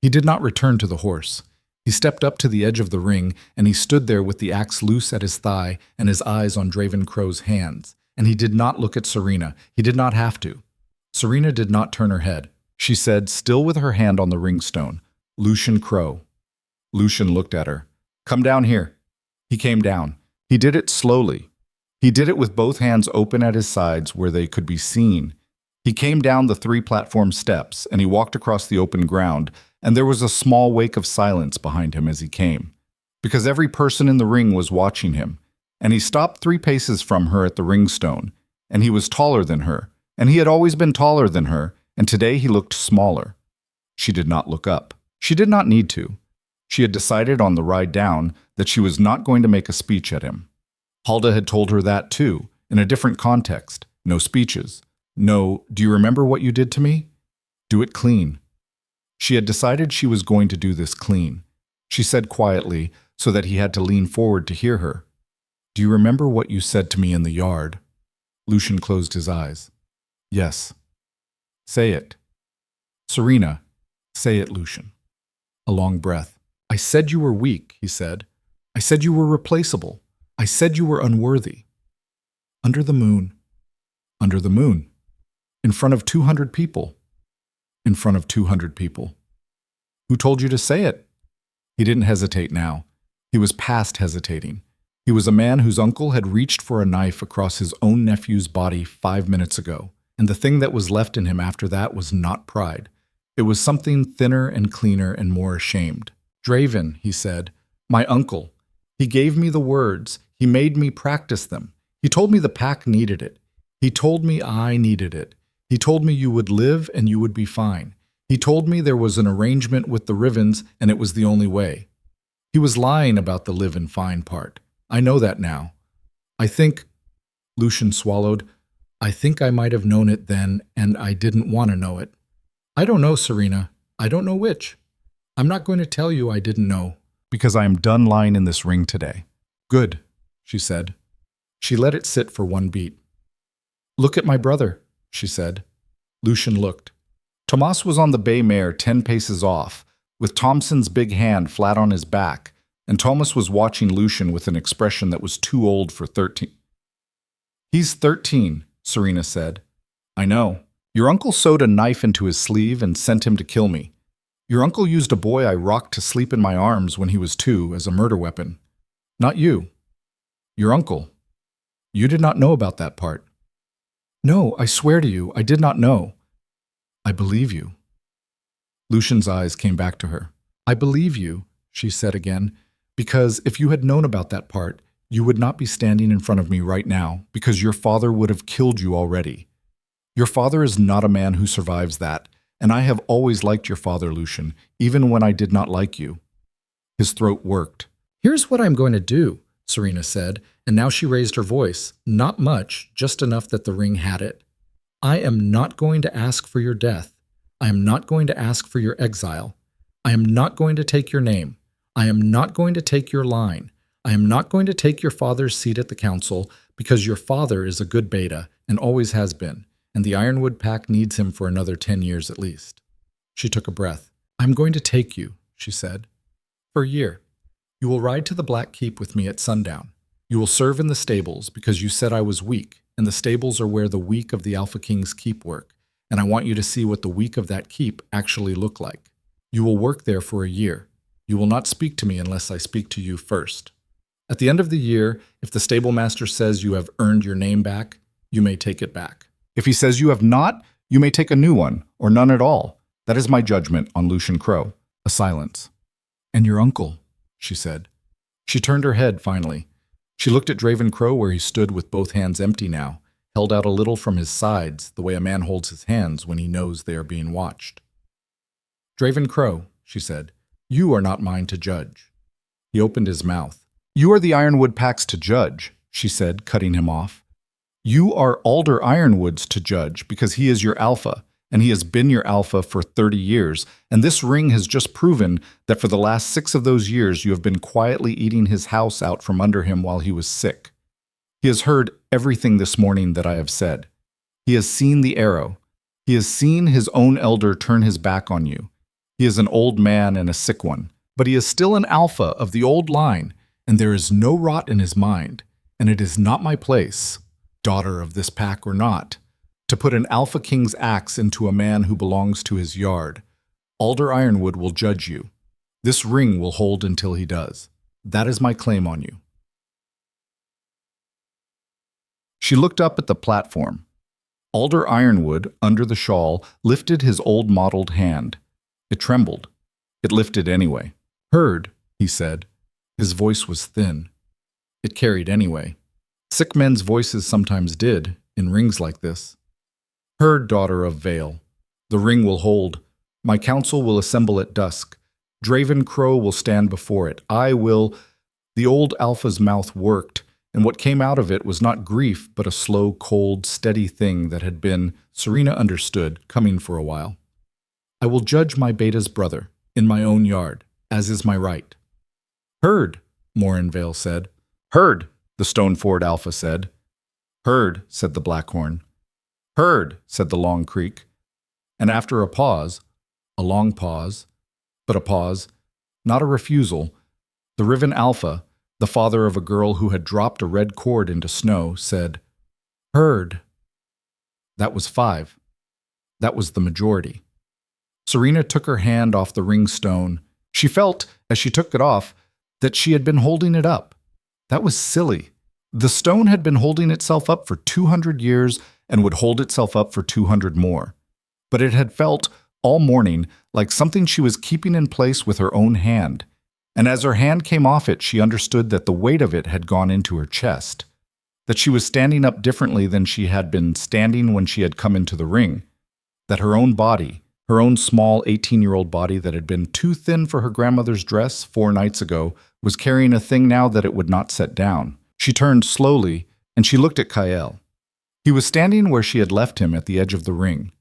He did not return to the horse. He stepped up to the edge of the ring, and he stood there with the axe loose at his thigh and his eyes on Draven Crow's hands. And he did not look at Serena. He did not have to. Serena did not turn her head. She said, still with her hand on the ringstone, "Lucian Crow." Lucian looked at her. "Come down here." He came down. He did it slowly. He did it with both hands open at his sides where they could be seen. He came down the 3 platform steps, and he walked across the open ground, and there was a small wake of silence behind him as he came, because every person in the ring was watching him, and he stopped 3 paces from her at the ringstone, and he was taller than her, and he had always been taller than her, and today he looked smaller. She did not look up. She did not need to. She had decided on the ride down that she was not going to make a speech at him. Halda had told her that too, in a different context. No speeches. No, "Do you remember what you did to me? Do it clean." She had decided she was going to do this clean. She said quietly, so that he had to lean forward to hear her, "Do you remember what you said to me in the yard?" Lucian closed his eyes. "Yes." "Say it." "Serena." "Say it, Lucian." A long breath. "I said you were weak," he said. "I said you were replaceable. I said you were unworthy." Under the moon. Under the moon. In front of 200 people. In front of 200 people. "Who told you to say it?" He didn't hesitate now. He was past hesitating. He was a man whose uncle had reached for a knife across his own nephew's body 5 minutes ago, and the thing that was left in him after that was not pride. It was something thinner and cleaner and more ashamed. "Draven," he said, "my uncle. He gave me the words. He made me practice them. He told me the pack needed it. He told me I needed it. He told me you would live and you would be fine. He told me there was an arrangement with the Rivens and it was the only way. He was lying about the live and fine part. I know that now. I think," Lucian swallowed, "I think I might have known it then and I didn't want to know it. I don't know, Serena. I don't know which. I'm not going to tell you I didn't know, because I am done lying in this ring today." "Good," she said. She let it sit for 1 beat. "Look at my brother," she said. Lucian looked. Tomas was on the bay mare 10 paces off, with Thompson's big hand flat on his back, and Thomas was watching Lucian with an expression that was too old for 13. "He's 13, Serena said. "I know. Your uncle sewed a knife into his sleeve and sent him to kill me. Your uncle used a boy I rocked to sleep in my arms when he was 2 as a murder weapon. Not you. Your uncle. You did not know about that part." "No, I swear to you, I did not know." "I believe you." Lucian's eyes came back to her. "I believe you," she said again, "because if you had known about that part, you would not be standing in front of me right now, because your father would have killed you already. Your father is not a man who survives that, and I have always liked your father, Lucian, even when I did not like you." His throat worked. "Here's what I'm going to do," Serena said, and now she raised her voice, not much, just enough that the ring had it. "I am not going to ask for your death. I am not going to ask for your exile. I am not going to take your name. I am not going to take your line. I am not going to take your father's seat at the council, because your father is a good beta and always has been, and the Ironwood Pack needs him for another 10 years at least." She took a breath. "I'm going to take you," she said, "for a year. You will ride to the Black Keep with me at sundown. You will serve in the stables because you said I was weak, and the stables are where the weak of the Alpha King's keep work, and I want you to see what the week of that keep actually looked like. You will work there for a year. You will not speak to me unless I speak to you first. At the end of the year, if the stable master says you have earned your name back, you may take it back. If he says you have not, you may take a new one, or none at all. That is my judgment on Lucian Crow. A silence. And your uncle, she said. She turned her head finally. She looked at Draven Crow where he stood with both hands empty now, held out a little from his sides, the way a man holds his hands when he knows they are being watched. Draven Crow, she said, you are not mine to judge. He opened his mouth. You are the Ironwood Pack's to judge, she said, cutting him off. You are Alder Ironwood's to judge because he is your alpha, and he has been your alpha for 30 years, and this ring has just proven that for the last 6 of those years you have been quietly eating his house out from under him while he was sick. He has heard everything this morning that I have said. He has seen the arrow. He has seen his own elder turn his back on you. He is an old man and a sick one, but he is still an alpha of the old line, and there is no rot in his mind, and it is not my place, daughter of this pack or not, to put an alpha king's axe into a man who belongs to his yard. Alder Ironwood will judge you. This ring will hold until he does. That is my claim on you. She looked up at the platform. Alder Ironwood, under the shawl, lifted his old mottled hand. It trembled. It lifted anyway. Heard, he said. His voice was thin. It carried anyway. Sick men's voices sometimes did, in rings like this. Heard, daughter of Vale. The ring will hold. My council will assemble at dusk. Draven Crow will stand before it. I will... The old alpha's mouth worked, and what came out of it was not grief, but a slow, cold, steady thing that had been, Serena understood, coming for a while. I will judge my beta's brother, in my own yard, as is my right. Heard, Morin Vale said. Heard, the Stoneford Alpha said. Heard, said the Blackhorn. Heard, said the Long Creek. And after a pause, a long pause, but a pause, not a refusal, the Riven Alpha, the father of a girl who had dropped a red cord into snow, said, Heard. That was 5. That was the majority. Serena took her hand off the ring stone. She felt, as she took it off, that she had been holding it up. That was silly. The stone had been holding itself up for 200 years and would hold itself up for 200 more. But it had felt, all morning, like something she was keeping in place with her own hand. And as her hand came off it, she understood that the weight of it had gone into her chest, that she was standing up differently than she had been standing when she had come into the ring, that her own body, her own small 18-year-old body that had been too thin for her grandmother's dress 4 nights ago, was carrying a thing now that it would not set down. She turned slowly, and she looked at Kyle. He was standing where she had left him at the edge of the ring.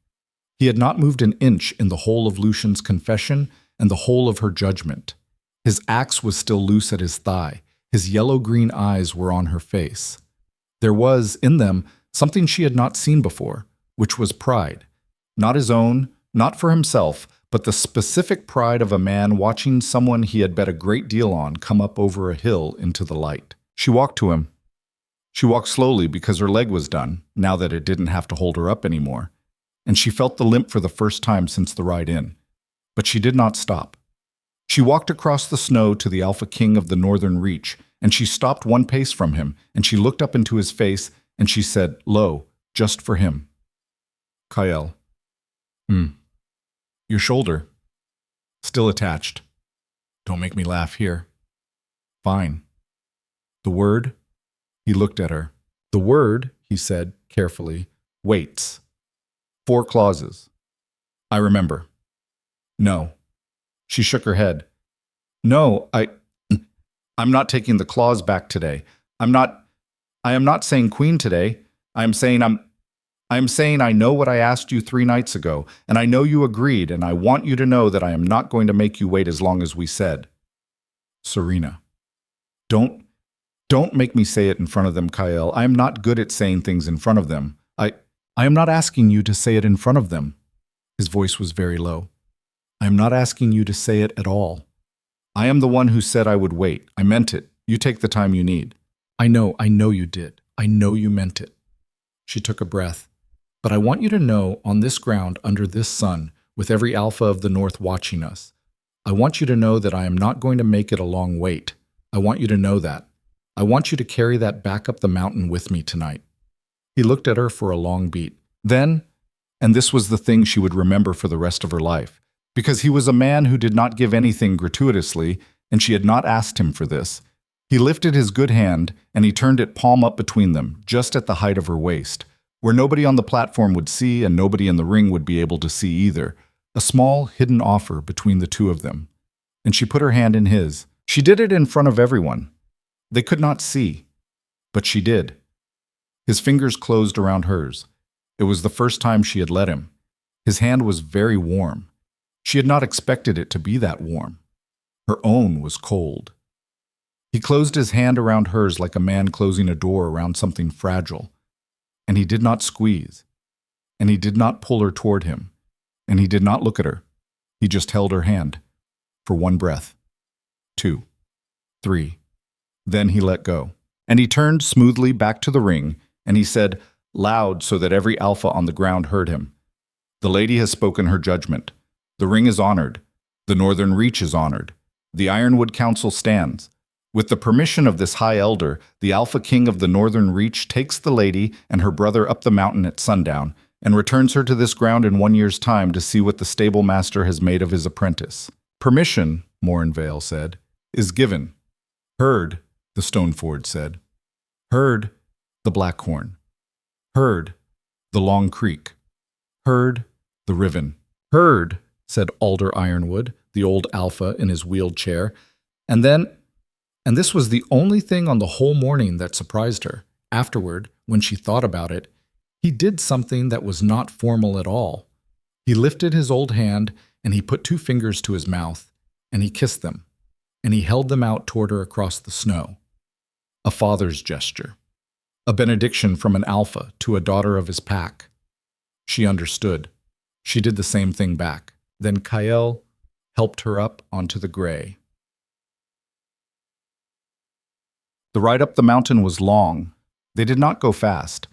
He had not moved an inch in the whole of Lucian's confession and the whole of her judgment. His axe was still loose at his thigh. His yellow-green eyes were on her face. There was, in them, something she had not seen before, which was pride. Not his own, not for himself, but the specific pride of a man watching someone he had bet a great deal on come up over a hill into the light. She walked to him. She walked slowly because her leg was done, now that it didn't have to hold her up anymore, and she felt the limp for the first time since the ride in. But she did not stop. She walked across the snow to the Alpha King of the Northern Reach, and she stopped 1 pace from him, and she looked up into his face, and she said, low, just for him. Kyle. Your shoulder. Still attached. Don't make me laugh here. Fine. The word? He looked at her. The word, he said carefully, waits. 4 clauses. I remember. No. She shook her head. No, I'm not taking the clause back today. I am not saying queen today. I am saying I know what I asked you 3 nights ago, and I know you agreed, and I want you to know that I am not going to make you wait as long as we said. Serena. Don't make me say it in front of them, Kyle. I am not good at saying things in front of them. I am not asking you to say it in front of them. His voice was very low. I am not asking you to say it at all. I am the one who said I would wait. I meant it. You take the time you need. I know you did. I know you meant it. She took a breath. But I want you to know, on this ground, under this sun, with every alpha of the north watching us, I want you to know that I am not going to make it a long wait. I want you to know that. I want you to carry that back up the mountain with me tonight. He looked at her for a long beat. Then, and this was the thing she would remember for the rest of her life, because he was a man who did not give anything gratuitously, and she had not asked him for this. He lifted his good hand, and he turned it palm up between them, just at the height of her waist, where nobody on the platform would see and nobody in the ring would be able to see either. A small, hidden offer between the two of them. And she put her hand in his. She did it in front of everyone. They could not see, but she did. His fingers closed around hers. It was the first time she had let him. His hand was very warm. She had not expected it to be that warm. Her own was cold. He closed his hand around hers like a man closing a door around something fragile. And he did not squeeze. And he did not pull her toward him. And he did not look at her. He just held her hand. For one breath. 2. 3. Then he let go. And he turned smoothly back to the ring, and he said, loud so that every alpha on the ground heard him, "The lady has spoken her judgment. The ring is honored. The Northern Reach is honored. The Ironwood Council stands. With the permission of this high elder, the Alpha King of the Northern Reach takes the lady and her brother up the mountain at sundown, and returns her to this ground in 1 year's time to see what the stable master has made of his apprentice. Permission, Morinvale said, is given. Heard, the Stoneford said. Heard, the Blackhorn. Heard, the Long Creek. Heard, the Riven. Heard, said Alder Ironwood, the old alpha in his wheeled chair. And this was the only thing on the whole morning that surprised her. Afterward, when she thought about it, he did something that was not formal at all. He lifted his old hand, and he put 2 fingers to his mouth, and he kissed them, and he held them out toward her across the snow. A father's gesture. A benediction from an alpha to a daughter of his pack. She understood. She did the same thing back. Then Kael helped her up onto the gray. The ride up the mountain was long. They did not go fast.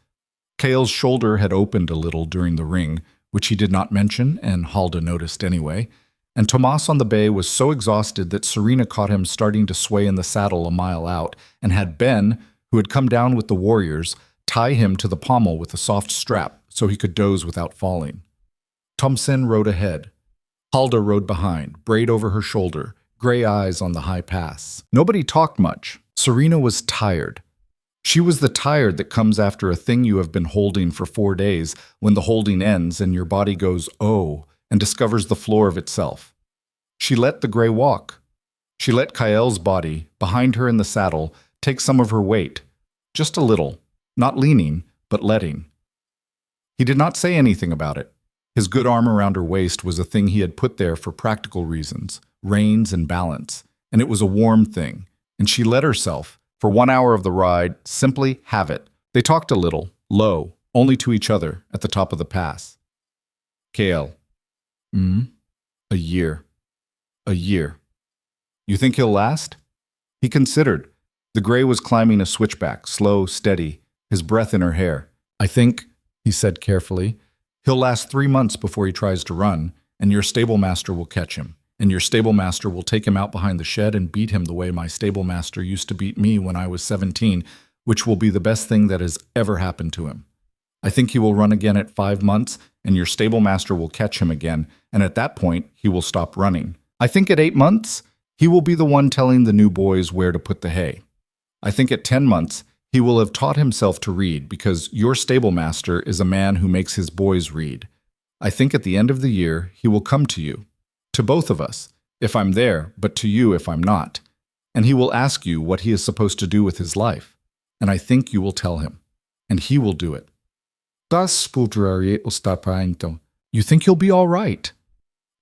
Kael's shoulder had opened a little during the ring, which he did not mention, and Halda noticed anyway, and Tomas on the bay was so exhausted that Serena caught him starting to sway in the saddle a mile out, and had Ben, who had come down with the warriors, tie him to the pommel with a soft strap so he could doze without falling. Thomsen rode ahead. Halda rode behind, braid over her shoulder, gray eyes on the high pass. Nobody talked much. Serena was tired. She was the tired that comes after a thing you have been holding for 4 days, when the holding ends and your body goes, oh, and discovers the floor of itself. She let the gray walk. She let Kael's body, behind her in the saddle, take some of her weight. Just a little. Not leaning, but letting. He did not say anything about it. His good arm around her waist was a thing he had put there for practical reasons, reins and balance, and it was a warm thing. And she let herself, for 1 hour of the ride, simply have it. They talked a little, low, only to each other, at the top of the pass. Kael. A year. A year. You think he'll last? He considered. The gray was climbing a switchback, slow, steady, his breath in her hair. I think, he said carefully, he'll last 3 months before he tries to run, and your stable master will catch him. And your stable master will take him out behind the shed and beat him the way my stable master used to beat me when I was 17, which will be the best thing that has ever happened to him. I think he will run again at 5 months, and your stable master will catch him again, and at that point, he will stop running. I think at 8 months, he will be the one telling the new boys where to put the hay. I think at 10 months, he will have taught himself to read, because your stable master is a man who makes his boys read. I think at the end of the year, he will come to you. To both of us, if I'm there, but to you if I'm not. And he will ask you what he is supposed to do with his life. And I think you will tell him. And he will do it. You think he'll be all right?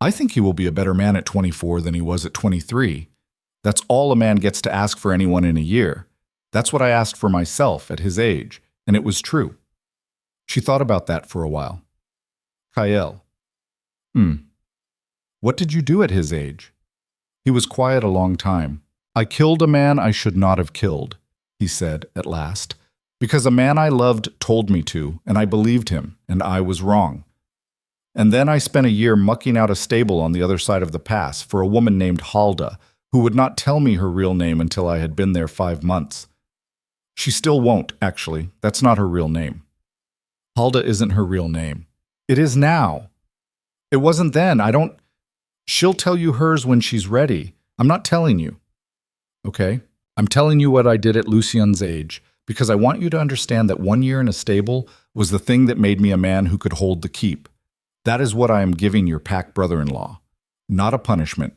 I think he will be a better man at 24 than he was at 23. That's all a man gets to ask for anyone in a year. That's what I asked for myself at his age, and it was true. She thought about that for a while. Kael. What did you do at his age? He was quiet a long time. I killed a man I should not have killed, he said at last. Because a man I loved told me to, and I believed him, and I was wrong. And then I spent a year mucking out a stable on the other side of the pass for a woman named Halda, who would not tell me her real name until I had been there 5 months. She still won't, actually. That's not her real name. Halda isn't her real name. It is now. It wasn't then. She'll tell you hers when she's ready. I'm not telling you. Okay? I'm telling you what I did at Lucien's age, because I want you to understand that 1 year in a stable was the thing that made me a man who could hold the keep. That is what I am giving your pack brother-in-law. Not a punishment.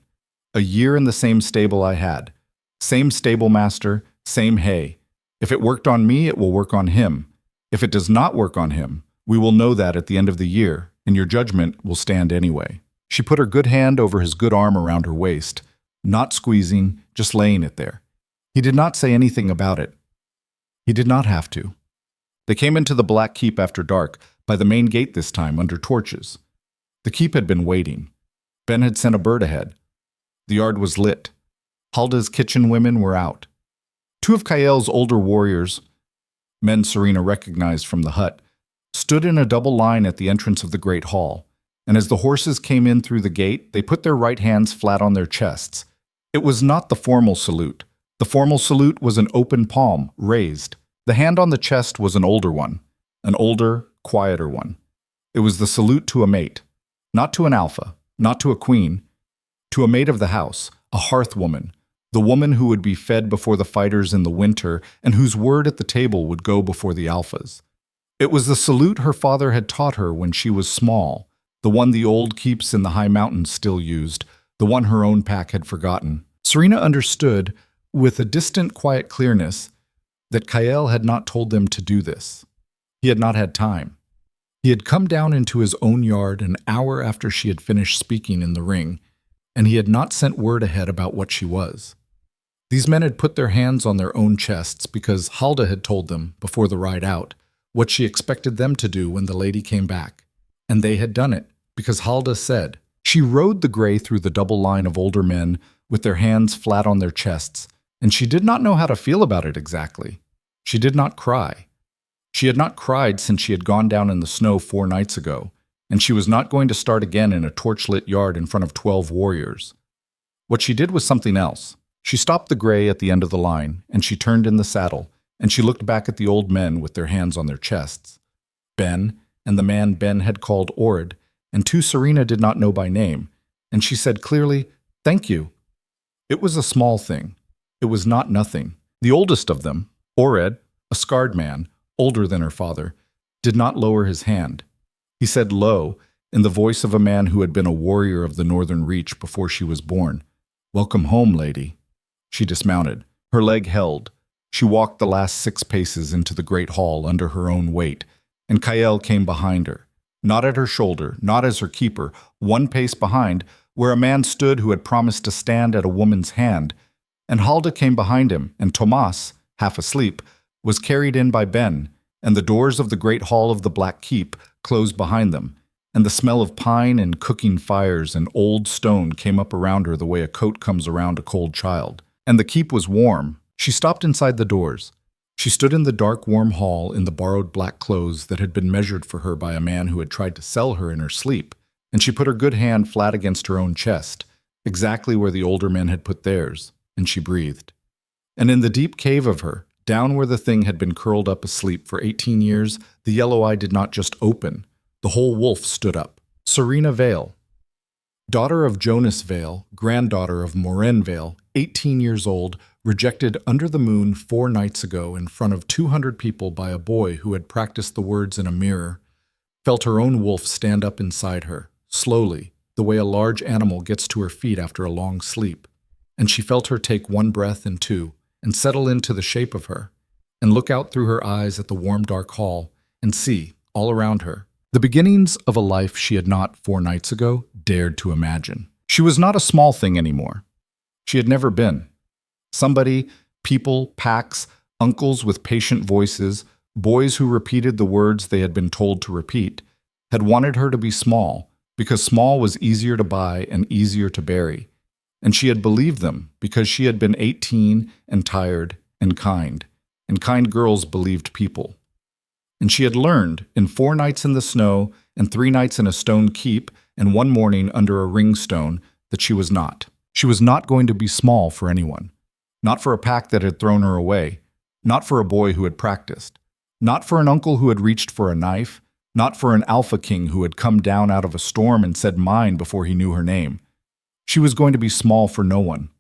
A year in the same stable I had. Same stable master, same hay. If it worked on me, it will work on him. If it does not work on him, we will know that at the end of the year, and your judgment will stand anyway. She put her good hand over his good arm around her waist, not squeezing, just laying it there. He did not say anything about it. He did not have to. They came into the Black Keep after dark, by the main gate this time, under torches. The keep had been waiting. Ben had sent a bird ahead. The yard was lit. Halda's kitchen women were out. 2 of Kael's older warriors, men Serena recognized from the hut, stood in a double line at the entrance of the great hall, and as the horses came in through the gate, they put their right hands flat on their chests. It was not the formal salute. The formal salute was an open palm, raised. The hand on the chest was an older one, an older, quieter one. It was the salute to a mate, not to an alpha, not to a queen, to a mate of the house, a hearth woman, the woman who would be fed before the fighters in the winter and whose word at the table would go before the alphas. It was the salute her father had taught her when she was small, the one the old keeps in the high mountains still used, the one her own pack had forgotten. Serena understood, with a distant, quiet clearness, that Kael had not told them to do this. He had not had time. He had come down into his own yard an hour after she had finished speaking in the ring, and he had not sent word ahead about what she was. These men had put their hands on their own chests because Halda had told them, before the ride out, what she expected them to do when the lady came back. And they had done it, because Halda said. She rode the gray through the double line of older men with their hands flat on their chests, and she did not know how to feel about it exactly. She did not cry. She had not cried since she had gone down in the snow 4 nights ago, and she was not going to start again in a torch-lit yard in front of 12 warriors. What she did was something else. She stopped the gray at the end of the line, and she turned in the saddle, and she looked back at the old men with their hands on their chests. Ben, and the man Ben had called Orid, and 2 Serena did not know by name, and she said clearly, "Thank you." It was a small thing. It was not nothing. The oldest of them, Orid, a scarred man, older than her father, did not lower his hand. He said low, in the voice of a man who had been a warrior of the Northern Reach before she was born, "Welcome home, lady." She dismounted. Her leg held. She walked the last 6 paces into the great hall under her own weight, and Kael came behind her, not at her shoulder, not as her keeper, 1 pace behind, where a man stood who had promised to stand at a woman's hand, and Halda came behind him, and Tomas, half asleep, was carried in by Ben, and the doors of the great hall of the Black Keep closed behind them, and the smell of pine and cooking fires and old stone came up around her the way a coat comes around a cold child. And the keep was warm. She stopped inside the doors. She stood in the dark, warm hall in the borrowed black clothes that had been measured for her by a man who had tried to sell her in her sleep, and she put her good hand flat against her own chest, exactly where the older men had put theirs, and she breathed. And in the deep cave of her, down where the thing had been curled up asleep for 18 years, the yellow eye did not just open. The whole wolf stood up. Serena Vale, daughter of Jonas Vale, granddaughter of Moren Vale, 18 years old, rejected under the moon 4 nights ago in front of 200 people by a boy who had practiced the words in a mirror, felt her own wolf stand up inside her, slowly, the way a large animal gets to her feet after a long sleep. And she felt her take 1 breath and 2, and settle into the shape of her, and look out through her eyes at the warm dark hall, and see, all around her, the beginnings of a life she had not 4 nights ago dared to imagine. She was not a small thing anymore. She had never been. Somebody, people, packs, uncles with patient voices, boys who repeated the words they had been told to repeat, had wanted her to be small, because small was easier to buy and easier to bury. And she had believed them because she had been 18 and tired and kind. and kind girls believed people. And she had learned, in 4 nights in the snow and 3 nights in a stone keep and 1 morning under a ring stone, that she was not. She was not going to be small for anyone. Not for a pack that had thrown her away. Not for a boy who had practiced. Not for an uncle who had reached for a knife. Not for an alpha king who had come down out of a storm and said mine before he knew her name. She was going to be small for no one.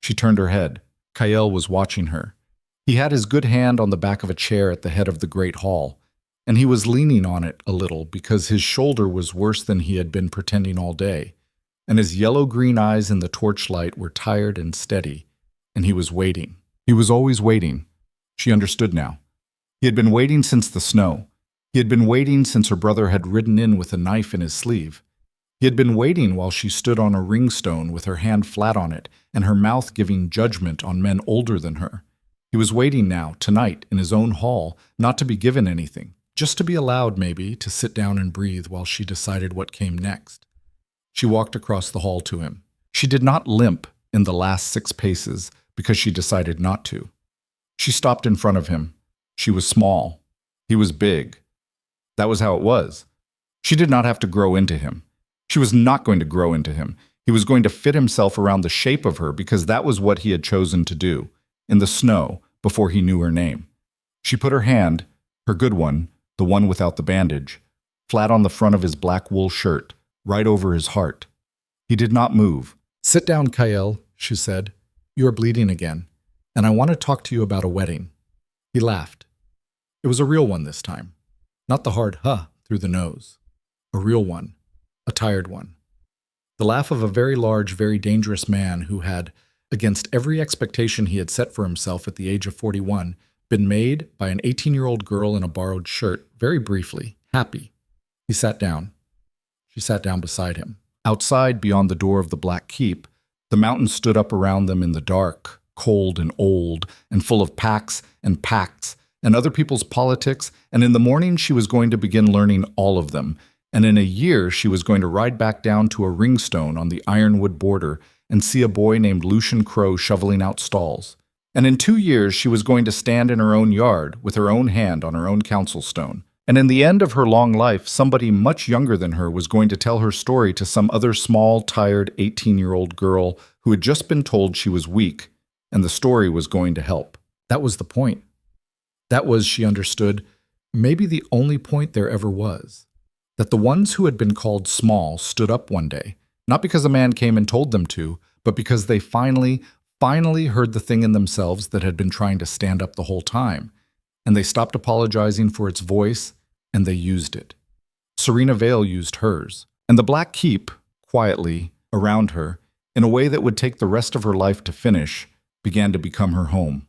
She turned her head. Kael was watching her. He had his good hand on the back of a chair at the head of the great hall, and he was leaning on it a little because his shoulder was worse than he had been pretending all day, and his yellow-green eyes in the torchlight were tired and steady, and he was waiting. He was always waiting. She understood now. He had been waiting since the snow. He had been waiting since her brother had ridden in with a knife in his sleeve. He had been waiting while she stood on a ringstone with her hand flat on it and her mouth giving judgment on men older than her. He was waiting now, tonight, in his own hall, not to be given anything, just to be allowed, maybe, to sit down and breathe while she decided what came next. She walked across the hall to him. She did not limp in the last 6 paces because she decided not to. She stopped in front of him. She was small. He was big. That was how it was. She did not have to grow into him. She was not going to grow into him. He was going to fit himself around the shape of her because that was what he had chosen to do, in the snow, before he knew her name. She put her hand, her good one, the one without the bandage, flat on the front of his black wool shirt, right over his heart. He did not move. "Sit down, Kael," she said. "You are bleeding again, and I want to talk to you about a wedding." He laughed. It was a real one this time. Not the hard huh through the nose. A real one. A tired one. The laugh of a very large, very dangerous man who had, against every expectation he had set for himself at the age of 41, been made by an 18-year-old girl in a borrowed shirt, very briefly, happy. He sat down. She sat down beside him. Outside, beyond the door of the Black Keep, the mountains stood up around them in the dark, cold and old, and full of packs and pacts, and other people's politics, and in the morning she was going to begin learning all of them, and in a year she was going to ride back down to a ringstone on the ironwood border and see a boy named Lucian Crow shoveling out stalls. And in 2 years she was going to stand in her own yard with her own hand on her own council stone. And in the end of her long life, somebody much younger than her was going to tell her story to some other small, tired 18-year-old girl who had just been told she was weak, and the story was going to help. That was the point. That was, she understood, maybe the only point there ever was. That the ones who had been called small stood up one day, not because a man came and told them to, but because they finally heard the thing in themselves that had been trying to stand up the whole time. And they stopped apologizing for its voice, and they used it. Serena Vale used hers. And the Black Keep, quietly, around her, in a way that would take the rest of her life to finish, began to become her home.